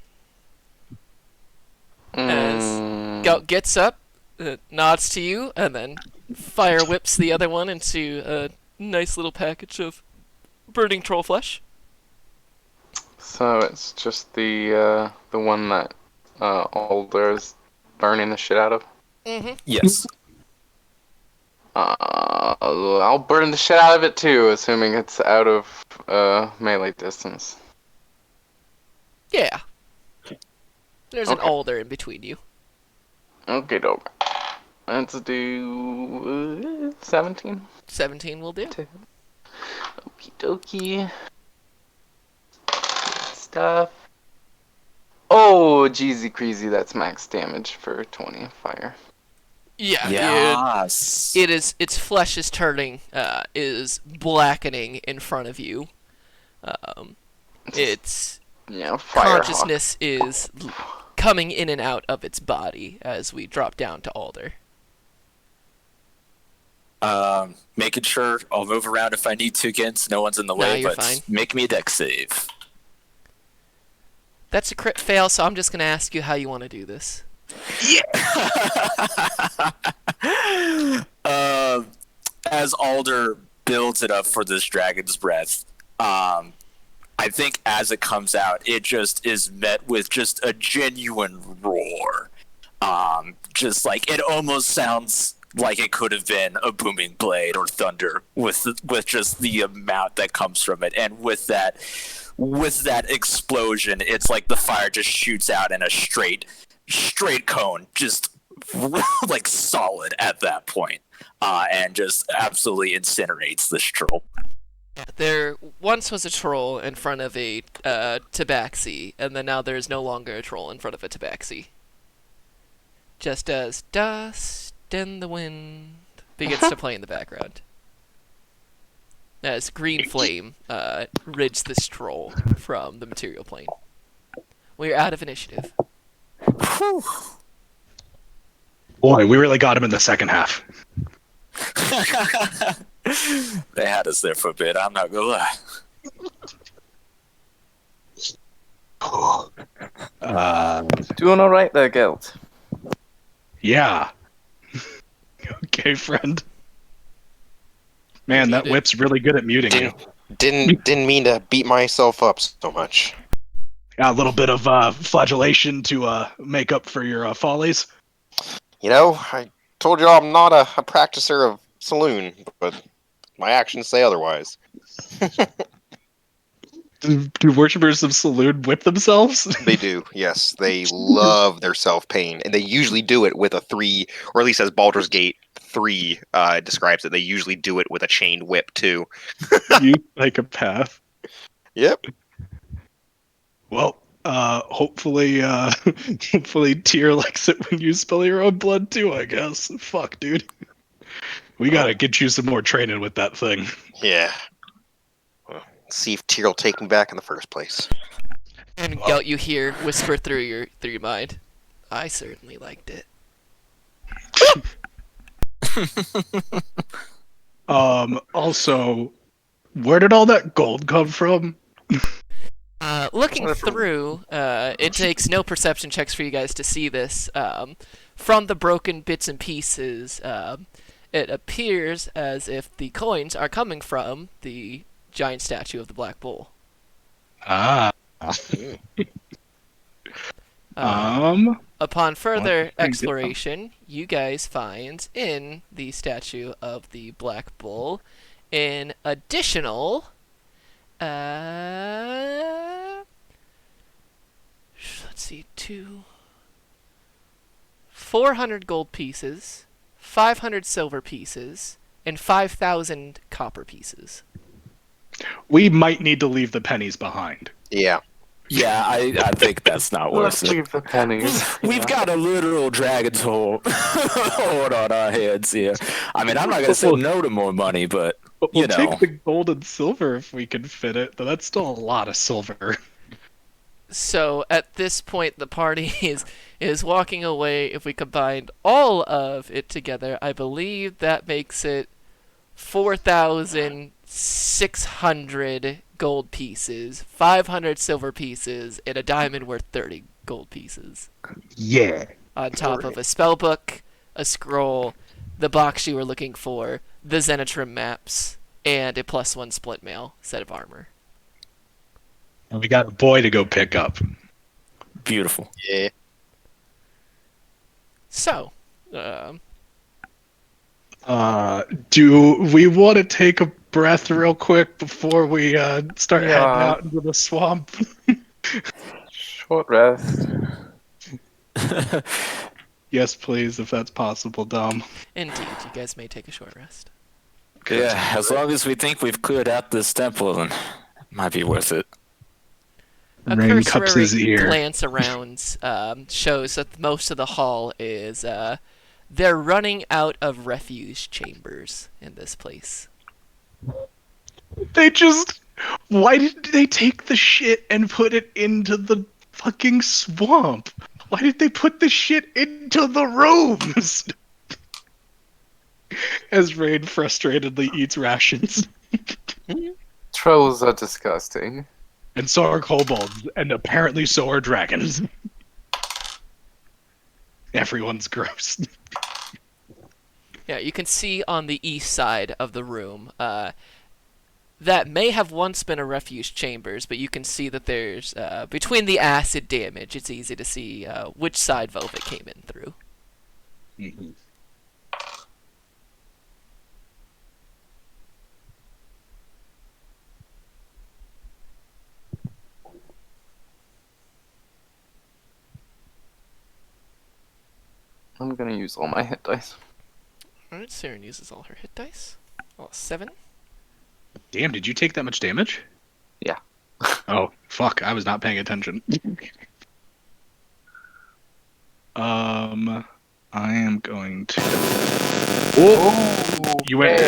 Goat gets up, nods to you, and then fire whips the other one into a nice little package of burning troll flesh. So it's just the one that Alder is burning the shit out of. Mm-hmm. Yes. I'll burn the shit out of it too, assuming it's out of melee distance. Yeah. There's an Okay. alder in between you. Okay, doke. Let's do 17. 17 will do. Okie dokie. Stuff. Oh, jeezy crazy, that's max damage for 20 fire. Yeah. Yes. Its flesh is turning, is blackening in front of you. Its Yeah, fire consciousness is coming in and out of its body as we drop down to Alder. Making sure I'll move around if I need to again, so no one's in the Nah, way, you're but fine. make me a deck save. That's a crit fail, so I'm just going to ask you how you want to do this. As Alder builds it up for this dragon's breath, I think as it comes out, it just is met with just a genuine roar. Just like it almost sounds like it could have been a booming blade or thunder with just the amount that comes from it, and with that explosion, it's like the fire just shoots out in a straight cone, just like solid at that point, and just absolutely incinerates this troll. There once was a troll in front of a tabaxi, and then now there is no longer a troll in front of a tabaxi. Just as dust in the wind begins to play in the background. As green flame rids this troll from the material plane. We are out of initiative. Whew. Boy, we really got him in the second half. They had us there for a bit, I'm not gonna lie. Doing alright there, Gelt. Yeah. Okay, friend. Man, that whip's really good at muting you. Didn't mean to beat myself up so much. A little bit of flagellation to make up for your follies. You know, I told you I'm not a practicer of saloon, but my actions say otherwise. Do worshippers of Saloon whip themselves? They do, yes. They love their self-pain, and they usually do it with a 3, or at least as Baldur's Gate 3 describes it, they usually do it with a chained whip, too. You psychopath. Yep. Well, hopefully, hopefully Tyr likes it when you spill your own blood too, I guess. Fuck, dude. We gotta get you some more training with that thing. Yeah. Well, see if Tyr will take me back in the first place. And Gelt, you hear whisper through your mind, I certainly liked it. Also, where did all that gold come from? Looking through, it takes no perception checks for you guys to see this. From the broken bits and pieces, it appears as if the coins are coming from the giant statue of the Black Bull. Ah. Upon further Well, I get them. exploration, you guys find in the statue of the Black Bull an additional let's see, 400 gold pieces, 500 silver pieces, and 5,000 copper pieces. We might need to leave the pennies behind. Yeah. Yeah, I think that's not Let's worth it. leave the pennies. We've got a literal dragon's hold on our heads here. I mean, I'm not gonna say no to more money, but But we'll you know. take the gold and silver if we can fit it, but that's still a lot of silver. So at this point, the party is walking away. If we combined all of it together, I believe that makes it 4,600 gold pieces, 500 silver pieces, and a diamond worth 30 gold pieces. Yeah. On top of a spell book, a scroll, the box you were looking for, the Zenitrim maps, and a +1 split mail set of armor. And we got a boy to go pick up. Beautiful. Yeah. So, Do we want to take a breath real quick before we start heading Yeah. out into the swamp? Short rest. Yes, please, if that's possible, Dom. indeed, you guys may take a short rest. Yeah, as long as we think we've cleared out this temple, then it might be worth it. A Rain cups cursory his ear. glance around shows that most of the hall is they're running out of refuge chambers in this place. Why did they take the shit and put it into the fucking swamp? Why did they put the shit into the rooms? As Rain frustratedly eats rations. Trolls are disgusting. And so are kobolds, and apparently so are dragons. Everyone's gross. Yeah, you can see on the east side of the room that may have once been a refuge chambers, but you can see that there's between the acid damage, it's easy to see which side Velvet came in through. Mm-hmm. I'm gonna use all my hit dice. Alright, Siren uses all her hit dice. Oh, 7. Damn, did you take that much damage? Yeah. Oh, fuck, I was not paying attention. I am going to... Oh! You went...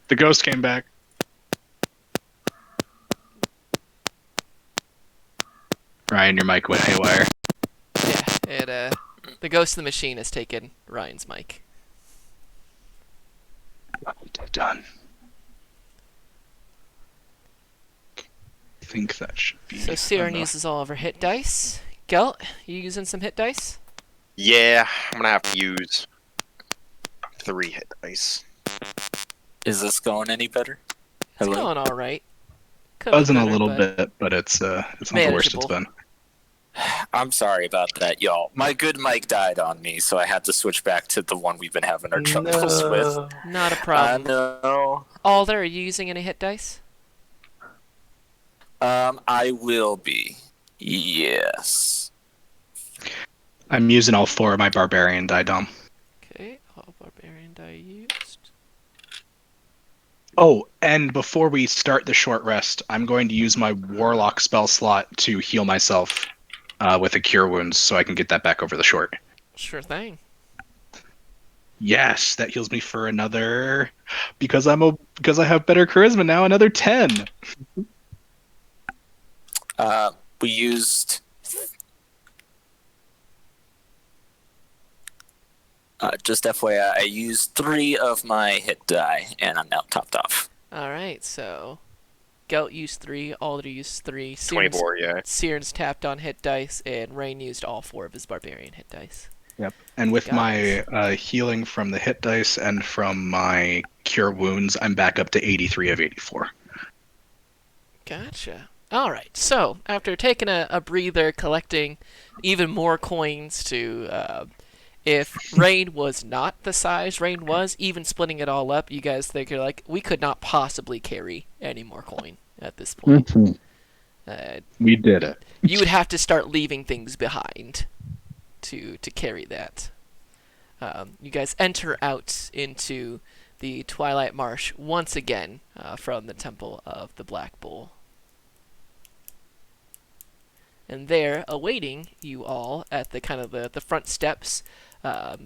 The ghost came back. Ryan, your mic went haywire. Yeah, the ghost of the machine has taken Ryan's mic. Done. I think that should be... So Siren enough. uses all of her hit dice. Gelt, you using some hit dice? Yeah, I'm gonna have to use 3 hit dice. Is this going any better? It's Hello? going alright. Could be Buzzing a better, little but bit, but it's not the worst it's manageable. been. I'm sorry about that, y'all. My good mic died on me, so I had to switch back to the one we've been having our troubles with. Not a I problem. know. Alder, are you using any hit dice? I will be. Yes. I'm using all 4 of my barbarian die, Dom. Okay, all barbarian die used. Oh, and before we start the short rest, I'm going to use my warlock spell slot to heal myself with a cure wounds, so I can get that back over the short. Sure thing. Yes, that heals me for another because I have better charisma now. Another 10. We used. Just FYI, I used 3 of my hit die, and I'm now topped off. All right, so Gelt used 3, Alder used 3, 24, yeah. Searns tapped on hit dice, and Rain used all 4 of his barbarian hit dice. Yep. And with Got my healing from the hit dice and from my cure wounds, I'm back up to 83 of 84. Gotcha. All right, so after taking a breather, collecting even more coins to, if Rain was not the size Rain was, even splitting it all up, you guys think you're like, we could not possibly carry any more coin at this point. We did it. You would have to start leaving things behind to carry that. You guys enter out into the Twilight Marsh once again from the Temple of the Black Bull. And there, awaiting you all at the kind of the front steps,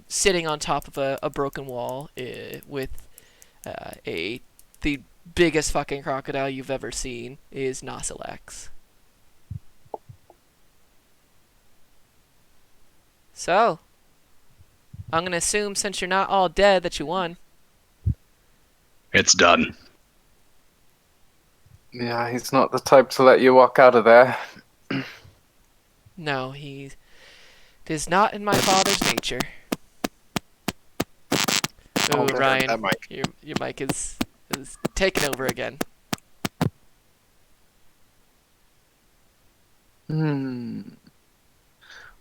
sitting on top of a broken wall with the biggest fucking crocodile you've ever seen, is Nosilax. So, I'm gonna assume since you're not all dead that you won. It's done. Yeah, he's not the type to let you walk out of there. No, it is not in my father's nature. Ooh, that Ryan, mic. your mic is taking over again.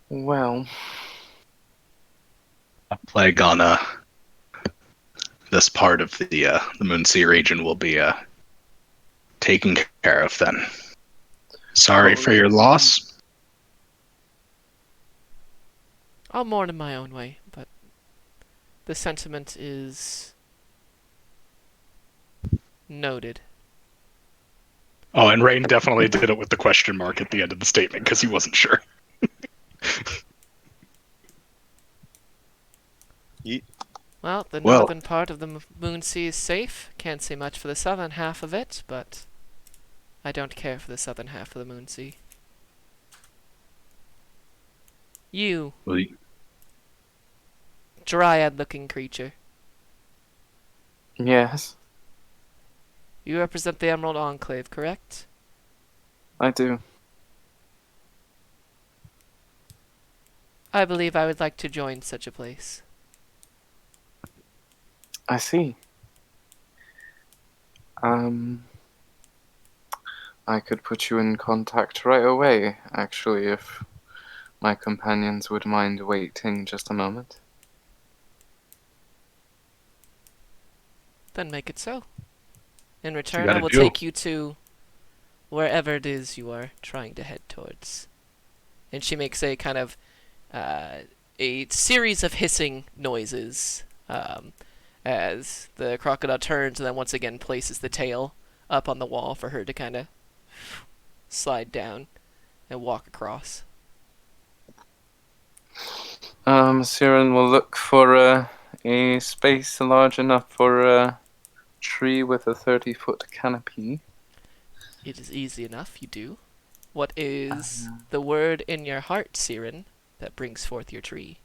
Well, A plague on this part of the Moonsea region will be taken care of then. Sorry for your loss. I'll mourn in my own way, but the sentiment is noted. Oh, and Rain definitely did it with the question mark at the end of the statement because he wasn't sure. Well, the Well. northern part of the Moonsea is safe. Can't say much for the southern half of it, but I don't care for the southern half of the Moonsea. You, Well, dryad-looking creature. yes, You represent the Emerald Enclave, correct? I do. I believe I would like to join such a place. I see. I could put you in contact right away, actually, if my companions would mind waiting just a moment. Then make it so. In return, gotta I will do. take you to wherever it is you are trying to head towards. And she makes a kind of a series of hissing noises as the crocodile turns and then once again places the tail up on the wall for her to kind of slide down and walk across. Siren will look for a space large enough for a tree with a 30-foot canopy. It is easy enough, you do. What is the word in your heart, Siren, that brings forth your tree?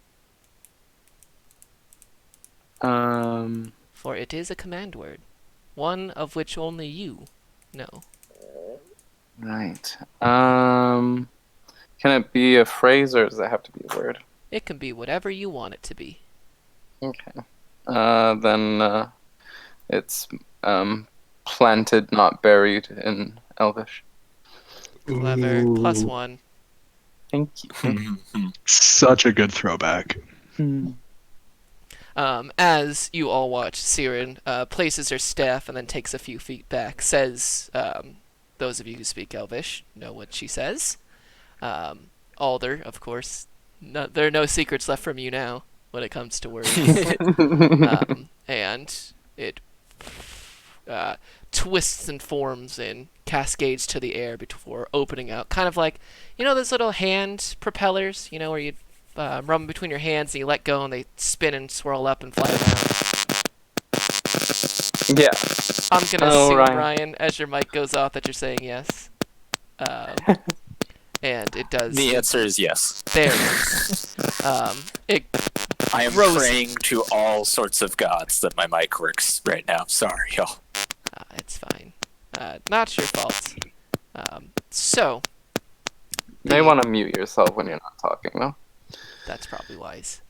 For it is a command word, one of which only you know. Right. Can it be a phrase or does it have to be a word? It can be whatever you want it to be. Okay. Then it's planted, not buried, in Elvish. Clever. Plus Ooh, 1. Thank you. such a good throwback. As you all watch, Siren places her staff and then takes a few feet back. Says, those of you who speak Elvish know what she says. Alder, of course. No, there are no secrets left from you now when it comes to words. And it twists and forms and cascades to the air before opening out. Kind of like, you know, those little hand propellers, you know, where you rub them between your hands and you let go and they spin and swirl up and fly around. Yeah. I'm going to Oh, assume, Ryan. Ryan, as your mic goes off, that you're saying yes. And it does. The answer is yes. There it is. It I am grows. praying to all sorts of gods that my mic works right now. Sorry, y'all. It's fine. Not your fault. So, May want to mute yourself when you're not talking, though. that's probably wise.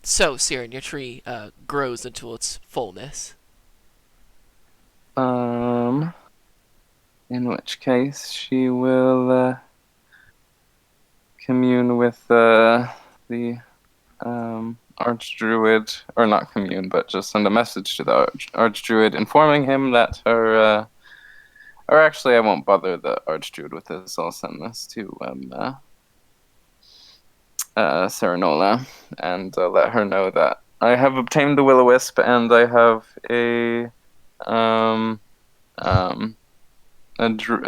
So, Siren, your tree grows into its fullness. In which case she will commune with the archdruid, or not commune, but just send a message to the archdruid informing him that her, or actually I won't bother the archdruid with this, I'll send this to Serenola and let her know that I have obtained the will-o-wisp and I have a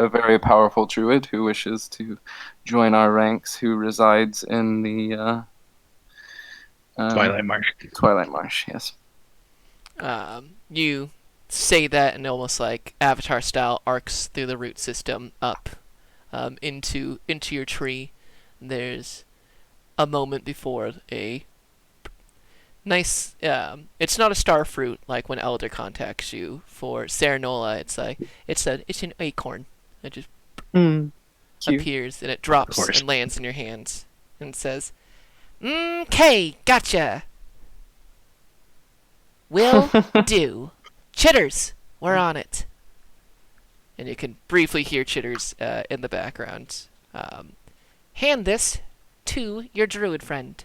very powerful druid who wishes to join our ranks, who resides in the Twilight Marsh. Twilight Marsh, yes. You say that and almost like Avatar style arcs through the root system up into your tree. There's a moment before a nice it's not a star fruit like when Elder contacts you. For Serenola, it's like it's an acorn. It just Cute. appears and it drops course. and lands in your hands and says, "Okay, gotcha. Will do. Chitters, we're on it." And you can briefly hear Chitters in the background. Hand this to your druid friend.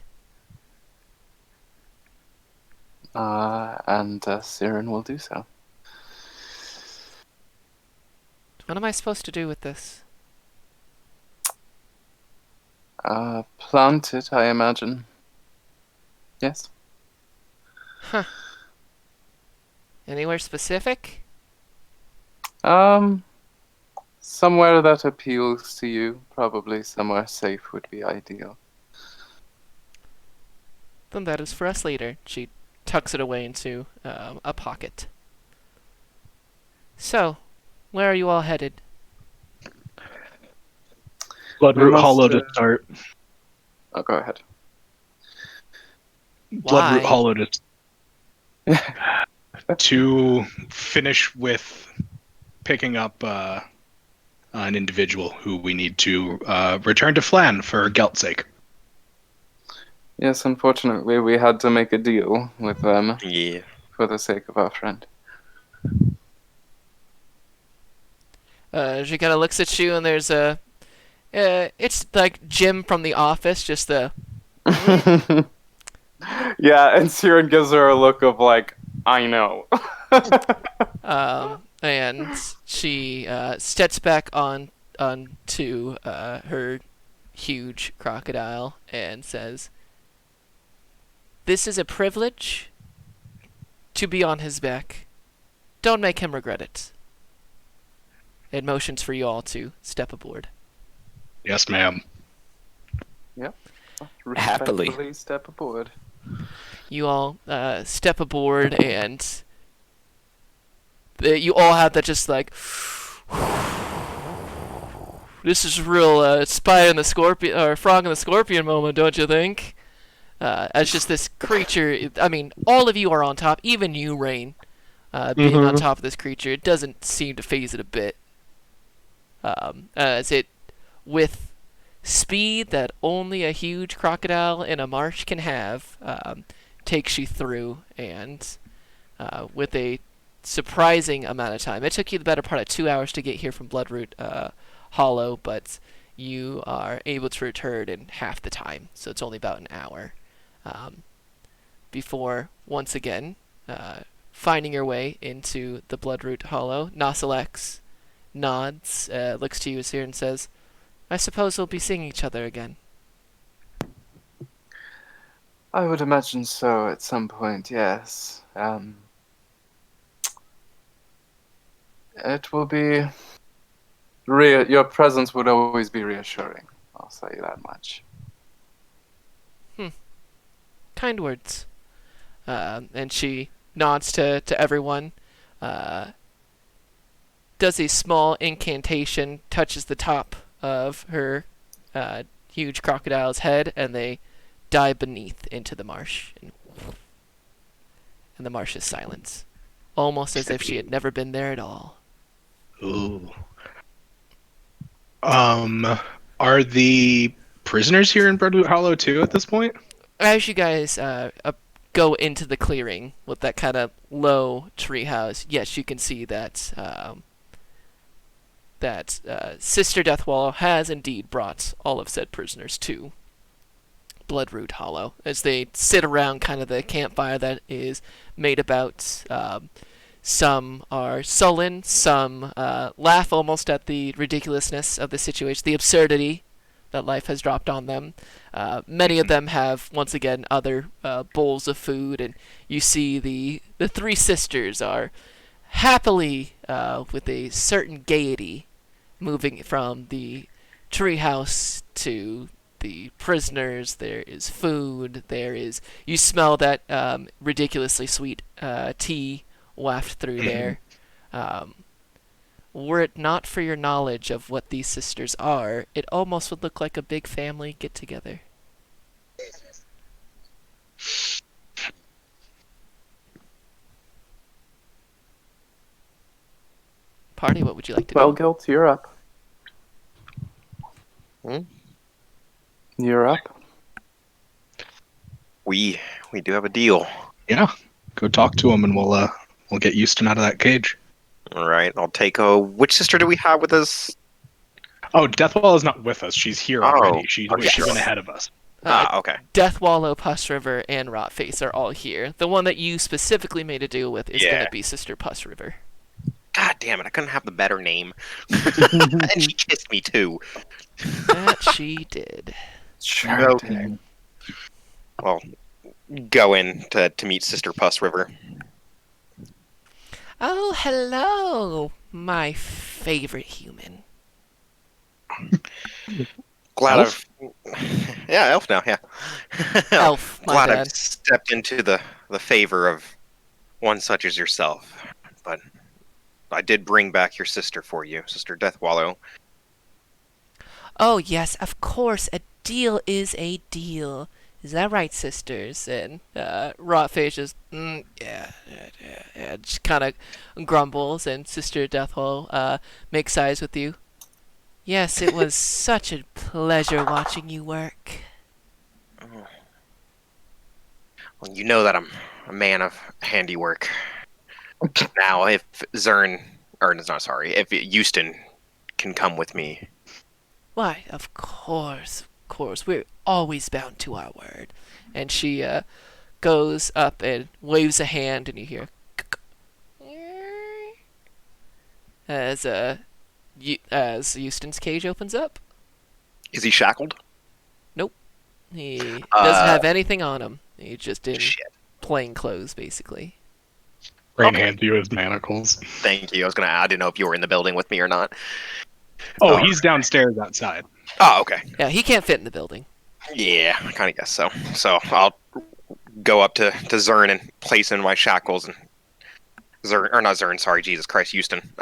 And Siren will do so. What am I supposed to do with this? Plant it, I imagine. Yes. Anywhere specific? Somewhere that appeals to you. Probably somewhere safe would be ideal. Then that is for us later. She tucks it away into a pocket. So, where are you all headed? Bloodroot must, Hollow to start. Oh, go ahead. Bloodroot Why? Hollow to finish with picking up an individual who we need to return to Flan for Gelt's sake. Yes, unfortunately, we had to make a deal with them Yeah. for the sake of our friend. She kind of looks at you and there's a... it's like Jim from The Office, just the... Yeah, and Siren gives her a look of like, I know. And she steps back onto her huge crocodile and says, "This is a privilege to be on his back. Don't make him regret it." It motions for you all to step aboard. Yes, ma'am. Happily. Respectfully step aboard. You all step aboard, and you all have that just like, this is real Spider and the Scorpion, or Frog and the Scorpion moment, don't you think? As just this creature, I mean, all of you are on top, even you, Rain, being on top of this creature. It doesn't seem to phase it a bit. As it, with speed that only a huge crocodile in a marsh can have, takes you through, and with a surprising amount of time. It took you the better part of 2 hours to get here from Bloodroot Hollow, but you are able to return in half the time, so it's only about an hour. Before, once again, finding your way into the Bloodroot Hollow, Nosalex nods, looks to you here and says, I suppose we'll be seeing each other again. I would imagine so at some point, yes. It will be... Your presence would always be reassuring. I'll say that much. Kind words. And she nods to everyone, does a small incantation, touches the top of her huge crocodile's head, and they dive beneath into the marsh. And the marsh is silence, almost as if she had never been there at all. Ooh. Are the prisoners here in Bloodroot Hollow too at this point? As you guys go into the clearing with that kind of low treehouse, yes, you can see that Sister Deathwallow has indeed brought all of said prisoners to Bloodroot Hollow as they sit around kind of the campfire that is made about. Some are sullen, some laugh almost at the ridiculousness of the situation, the absurdity that life has dropped on them. Many of them have, once again, other bowls of food, and you see the three sisters are happily, with a certain gaiety, moving from the treehouse to the prisoners. There is food. You smell that ridiculously sweet tea waft through there. Were it not for your knowledge of what these sisters are, it almost would look like a big family get-together. Party, what would you like to Well, do? Guilt, you're up. Hmm? You're up. We do have a deal. Yeah. Go talk to him, and we'll get Houston out of that cage. All right, I'll take which sister do we have with us? Oh, Deathwall is not with us. She's here Oh, already. She okay. went ahead of us. Okay. Deathwallow, Puss River, and Rotface are all here. The one that you specifically made a deal with is going to be Sister Puss River. God damn it, I couldn't have the better name. And she kissed me too. That she did. Sure. Okay. Well, go in to meet Sister Puss River. Oh, hello, my favorite human. Glad Elf? Yeah, elf now, yeah. Elf, my Glad bad. I've stepped into the favor of one such as yourself. But I did bring back your sister for you, Sister Deathwallow. Oh, yes, of course, a deal is a deal. Is that right, sisters? And Rotface just, yeah, just kind of grumbles, and Sister Deathwall makes eyes with you. Yes, it was such a pleasure watching you work. Well, you know that I'm a man of handiwork. Now, if if Houston can come with me. Why, of course. We're always bound to our word. And she goes up and waves a hand, and you hear as Houston's cage opens up. Is he shackled? He doesn't have anything on him. He's just in Shit. plain clothes, basically. Rain Okay. hands you his manacles. Thank you. I didn't know if you were in the building with me or not. Oh, Oh. he's downstairs outside. Oh, okay. Yeah, he can't fit in the building. Yeah, I kind of guess so. So I'll go up to Zern and place in my shackles. And not Zern, sorry, Jesus Christ, Houston.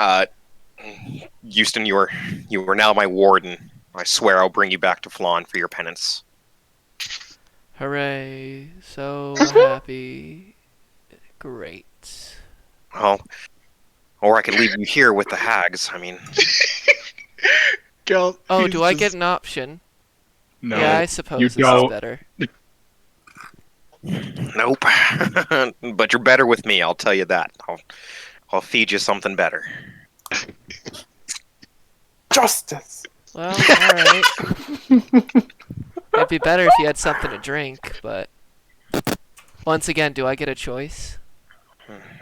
Houston, you are now my warden. I swear I'll bring you back to Flan for your penance. Hooray. So happy. Great. Well, or I could leave you here with the hags. I mean, Gelt, Oh, he's do I just- get an option? No. Yeah, I suppose you this don't. is better. nope. But you're better with me, I'll tell you that. I'll feed you something better. Justice. Well, all right. It'd be better if you had something to drink, but once again, do I get a choice?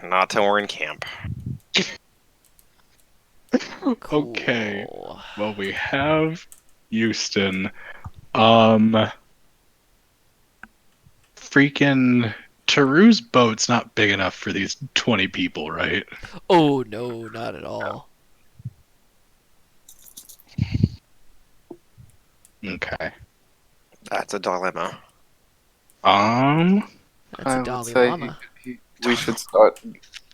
Not till we're in camp. Okay. Cool. Well, we have Houston. Freaking Taru's boat's not big enough for these 20 people, right? Oh no, not at all. Okay. That's a dilemma. That's I a would Dalai say Lama. we should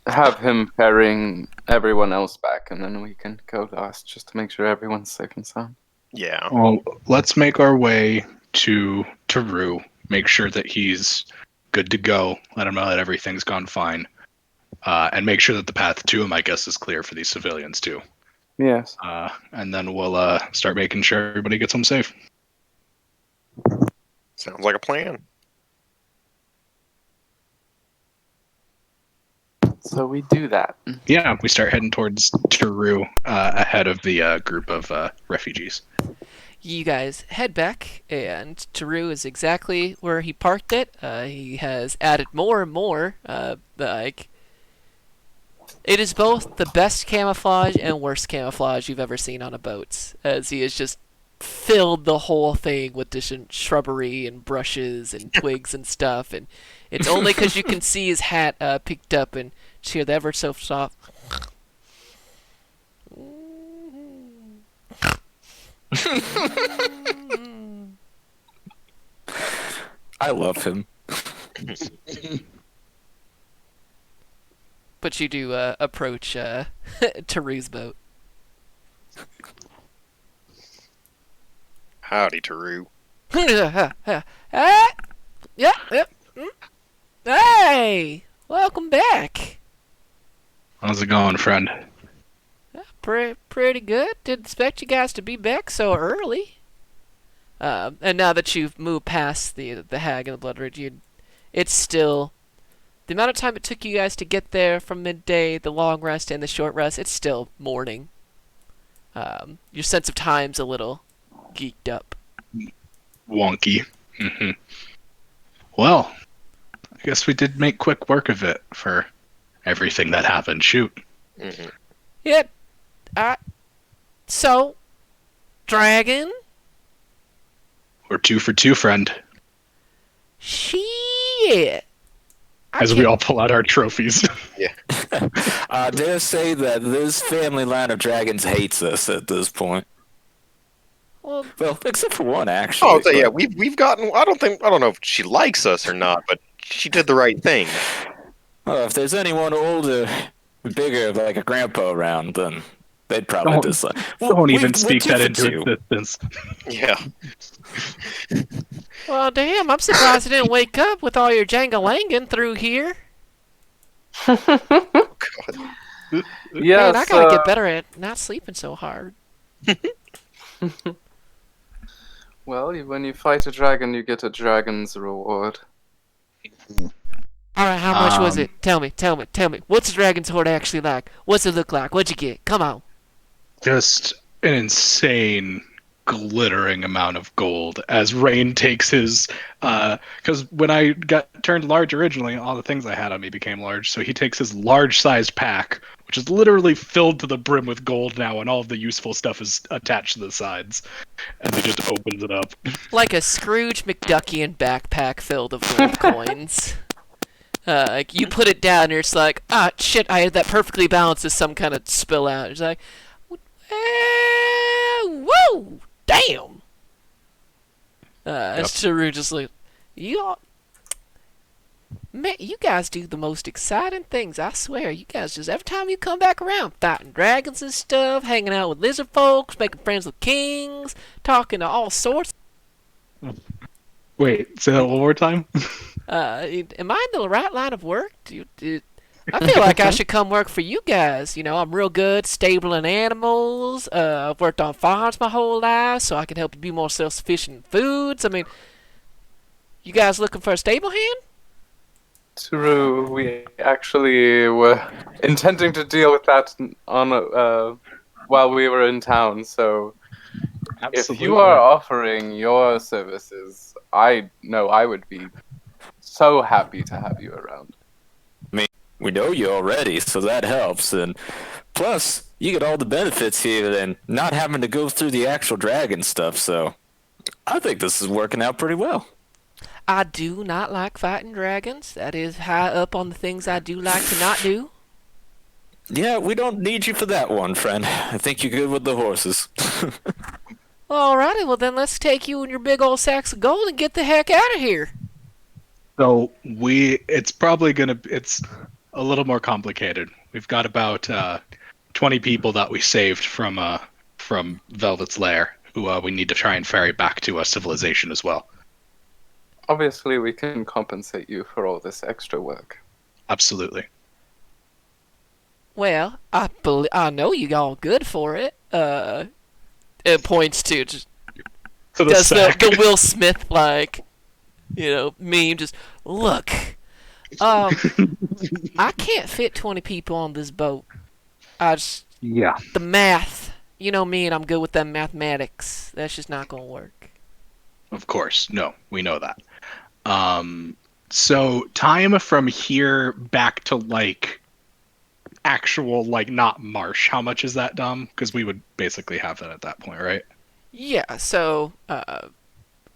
have him ferrying everyone else back, and then we can go last just to make sure everyone's safe and sound. Yeah. Well, let's make our way to Taru. Make sure that he's good to go. Let him know that everything's gone fine. And make sure that the path to him, I guess, is clear for these civilians, too. Yes. And then we'll start making sure everybody gets home safe. Sounds like a plan. So we do that. Yeah, we start heading towards Taru ahead of the group of refugees. You guys head back, and Taru is exactly where he parked it. He has added more and more. Like, it is both the best camouflage and worst camouflage you've ever seen on a boat, as he has just filled the whole thing with different shrubbery and brushes and twigs and stuff. And it's only because you can see his hat peeked up and hear the ever so soft. I love him. But you do approach Taru's boat. Howdy, Taru. Yep. Hey, welcome back. How's it going, friend? Pretty good. Didn't expect you guys to be back so early. And now that you've moved past the hag and the blood ridge, it's still the amount of time it took you guys to get there from midday, the long rest and the short rest. It's still morning. Your sense of time's a little geeked up. Wonky. Well, I guess we did make quick work of it for everything that happened. Shoot. Mm-hmm. Yep. So, dragon. We're 2 for 2, friend. Shit. As we all pull out our trophies. I dare say that this family line of dragons hates us at this point. Well, Except for one, actually. Oh, so yeah, we've gotten. I don't know if she likes us or not, but she did the right thing. Well, if there's anyone older, bigger, like a grandpa around, then they'd probably dislike. Don't even speak that into existence. Yeah. well, damn, I'm surprised I didn't wake up with all your jangalangin through here. God. Yes. Man, I gotta get better at not sleeping so hard. Well, when you fight a dragon, you get a dragon's reward. Alright, how much was it? Tell me. What's a dragon's hoard actually like? What's it look like? What'd you get? Come on. Just an insane glittering amount of gold as Rain takes his because when I got turned large originally, all the things I had on me became large, so he takes his large sized pack, which is literally filled to the brim with gold now, and all of the useful stuff is attached to the sides, and he just opens it up. Like a Scrooge McDuckian backpack filled of gold coins. Like you put it down and it's like, shit, I had that perfectly balanced as some kind of spill out. It's like, whoa, damn. As Taru just like, man, you guys do the most exciting things. I swear, you guys just every time you come back around, fighting dragons and stuff, hanging out with lizard folks, making friends with kings, talking to all sorts. Wait, say that one more time. Am I in the right line of work? I feel like I should come work for you guys. You know, I'm real good stabling animals. I've worked on farms my whole life, so I can help you be more self-sufficient in foods. I mean, you guys looking for a stable hand? True, we actually were intending to deal with that on while we were in town. So if you are offering your services, I know I would be so happy to have you around. We know you already, so that helps. And plus, you get all the benefits here and not having to go through the actual dragon stuff. So I think this is working out pretty well. I do not like fighting dragons. That is high up on the things I do like to not do. Yeah, we don't need you for that one, friend. I think you're good with the horses. Alrighty, well then let's take you and your big old sacks of gold and get the heck out of here. So it's a little more complicated. We've got about 20 people that we saved from Velvet's lair, who we need to try and ferry back to a civilization as well. Obviously, we can compensate you for all this extra work. Absolutely. Well, I know you all good for it. It points to just To does sack. the Will Smith meme. Just look. I can't fit 20 people on this boat. Yeah. The math. You know me, and I'm good with them mathematics. That's just not gonna work. Of course. No, we know that. So time from here back to actual not marsh. How much is that, Dom? Because we would basically have that at that point, right? Yeah. So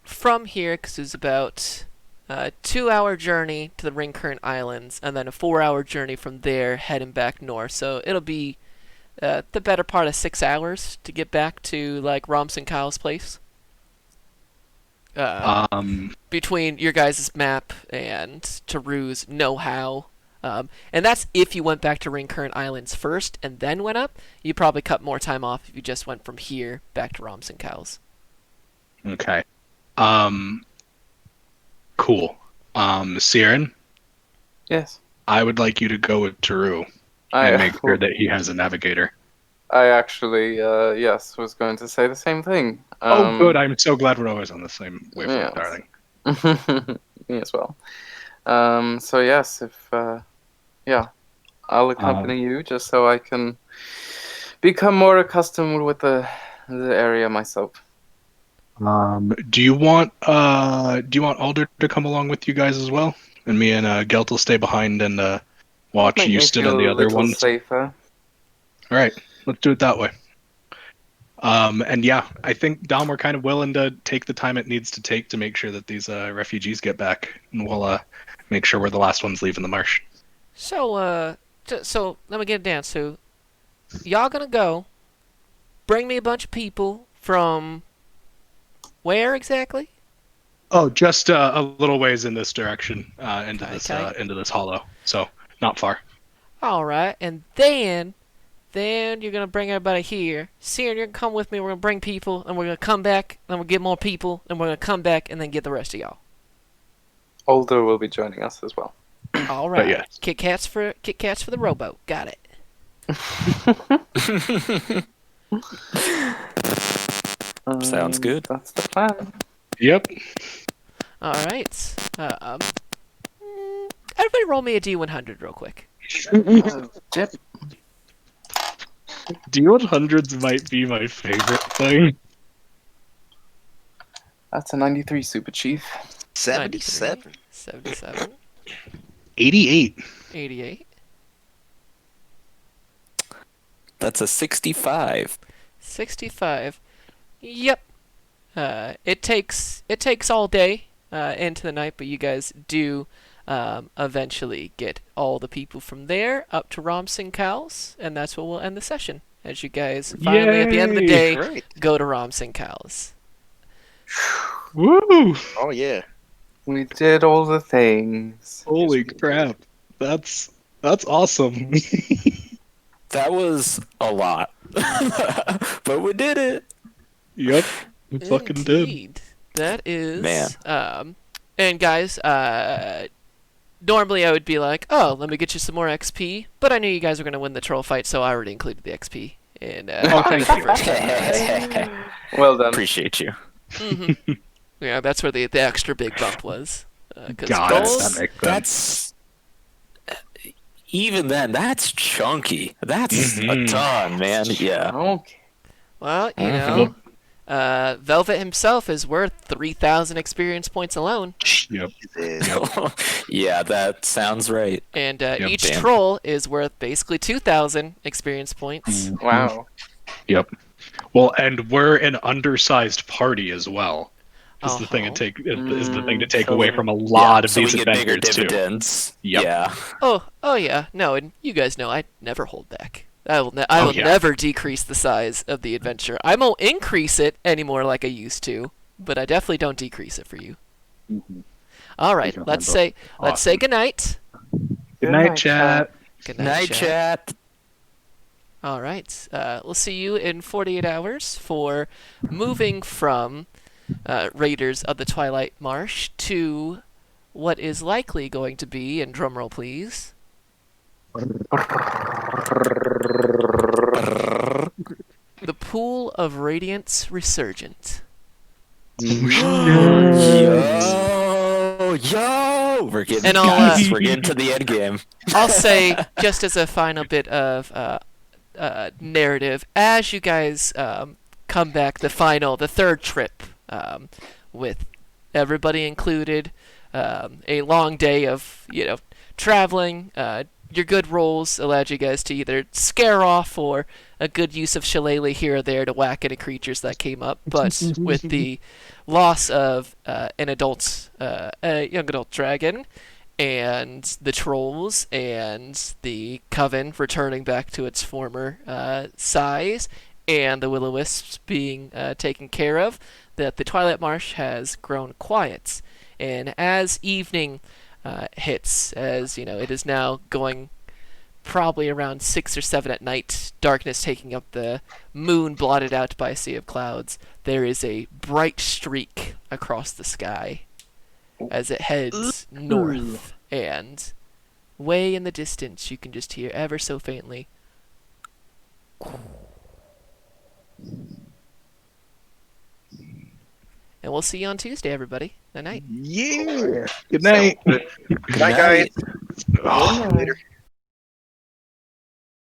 from here, because it's about a 2-hour journey to the Ring Current Islands, and then a 4-hour journey from there, heading back north. So it'll be the better part of 6 hours to get back to Romson Kyle's place. Between your guys' map and Taru's know-how. And that's if you went back to Ring Current Islands first and then went up. You probably cut more time off if you just went from here back to Romson Kyle's. Okay. Cool. Siren, Yes. I would like you to go with Taru and make sure that he has a navigator. I actually, yes, was going to say the same thing. Oh, good. I'm so glad we're always on the same wavelength, yes. darling. Me as well. So yes, if I'll accompany you just so I can become more accustomed with the area myself. Do you want Alder to come along with you guys as well? And me and Gelt will stay behind and watch Make me Houston feel and the a other little ones. safer. All right, let's do it that way. And yeah, I think Dom, we're kind of willing to take the time it needs to take to make sure that these refugees get back, and we'll make sure we're the last ones leaving the marsh. So, so let me get it down. So, y'all gonna go bring me a bunch of people from where exactly? Oh, just a little ways in this direction, into Okay. this hollow. So not far. All right, and then you're gonna bring everybody here. Siren, you're gonna come with me. We're gonna bring people, and we're gonna come back, and we'll get more people, and we're gonna come back, and then get the rest of y'all. Older will be joining us as well. All right. yes. Kit Kats for the rowboat. Got it. Sounds good. That's the plan. Yep. All right. Everybody, roll me a D100 real quick. Jip. D100s might be my favorite thing. That's a 93, Super Chief. 77. 77. 88. 88. That's a 65. 65. Yep. It takes all day into the night, but you guys do eventually get all the people from there up to Romson Kyle's, and that's where we'll end the session. As you guys finally, at the end of the Yay! day, Great. go to Romson Kyle's. Woo! Oh yeah. We did all the things. Holy crap. That's awesome. That was a lot. But we did it. Yep. We fucking did. Indeed. That is Man. And guys, normally I would be like, oh, let me get you some more XP, but I knew you guys were gonna win the troll fight, so I already included the XP. And Oh, thank you. first time. Well done. Appreciate you. Yeah, that's where the extra big bump was. 'Cause God, goals, that makes sense. even then, that's chunky. That's a Mhm. ton, man. Yeah. Okay. Well, Mhm. Velvet himself is worth 3,000 experience points alone, Yep. Jesus. Yeah, that sounds right. and Yep. each Damn. troll is worth basically 2,000 experience points. Wow. Yep. Well, and we're an undersized party as well. Is the thing to Uh-huh. take is the thing to take So away we- from a Yeah, lot of so these we get bigger adventures too. dividends. Yep. Yeah. Oh yeah, no, and you guys know I never hold back. I will yeah. never decrease the size of the adventure. I won't increase it anymore like I used to, but I definitely don't decrease it for you. All right, let's say Awesome. goodnight. Good night, chat. Good Night, chat. All right, we'll see you in 48 hours for moving from Raiders of the Twilight Marsh to what is likely going to be, and drumroll please, the Pool of Radiance Resurgent. Yo! We're getting, And I'll, guys, we're getting to the end game. I'll say, just as a final bit of narrative, as you guys come back, the third trip, with everybody included, a long day of, traveling, your good rolls allowed you guys to either scare off or a good use of shillelagh here or there to whack any creatures that came up. But with the loss of a young adult dragon, and the trolls and the coven returning back to its former size, and the will-o-wisps being taken care of, that the Twilight Marsh has grown quiet. And as evening hits, as it is now going probably around 6 or 7 at night, darkness taking up the moon blotted out by a sea of clouds, there is a bright streak across the sky as it heads north, and way in the distance you can just hear ever so faintly. And we'll see you on Tuesday, everybody. Night night. Yeah. Good night. Good night, guys. Oh. Later.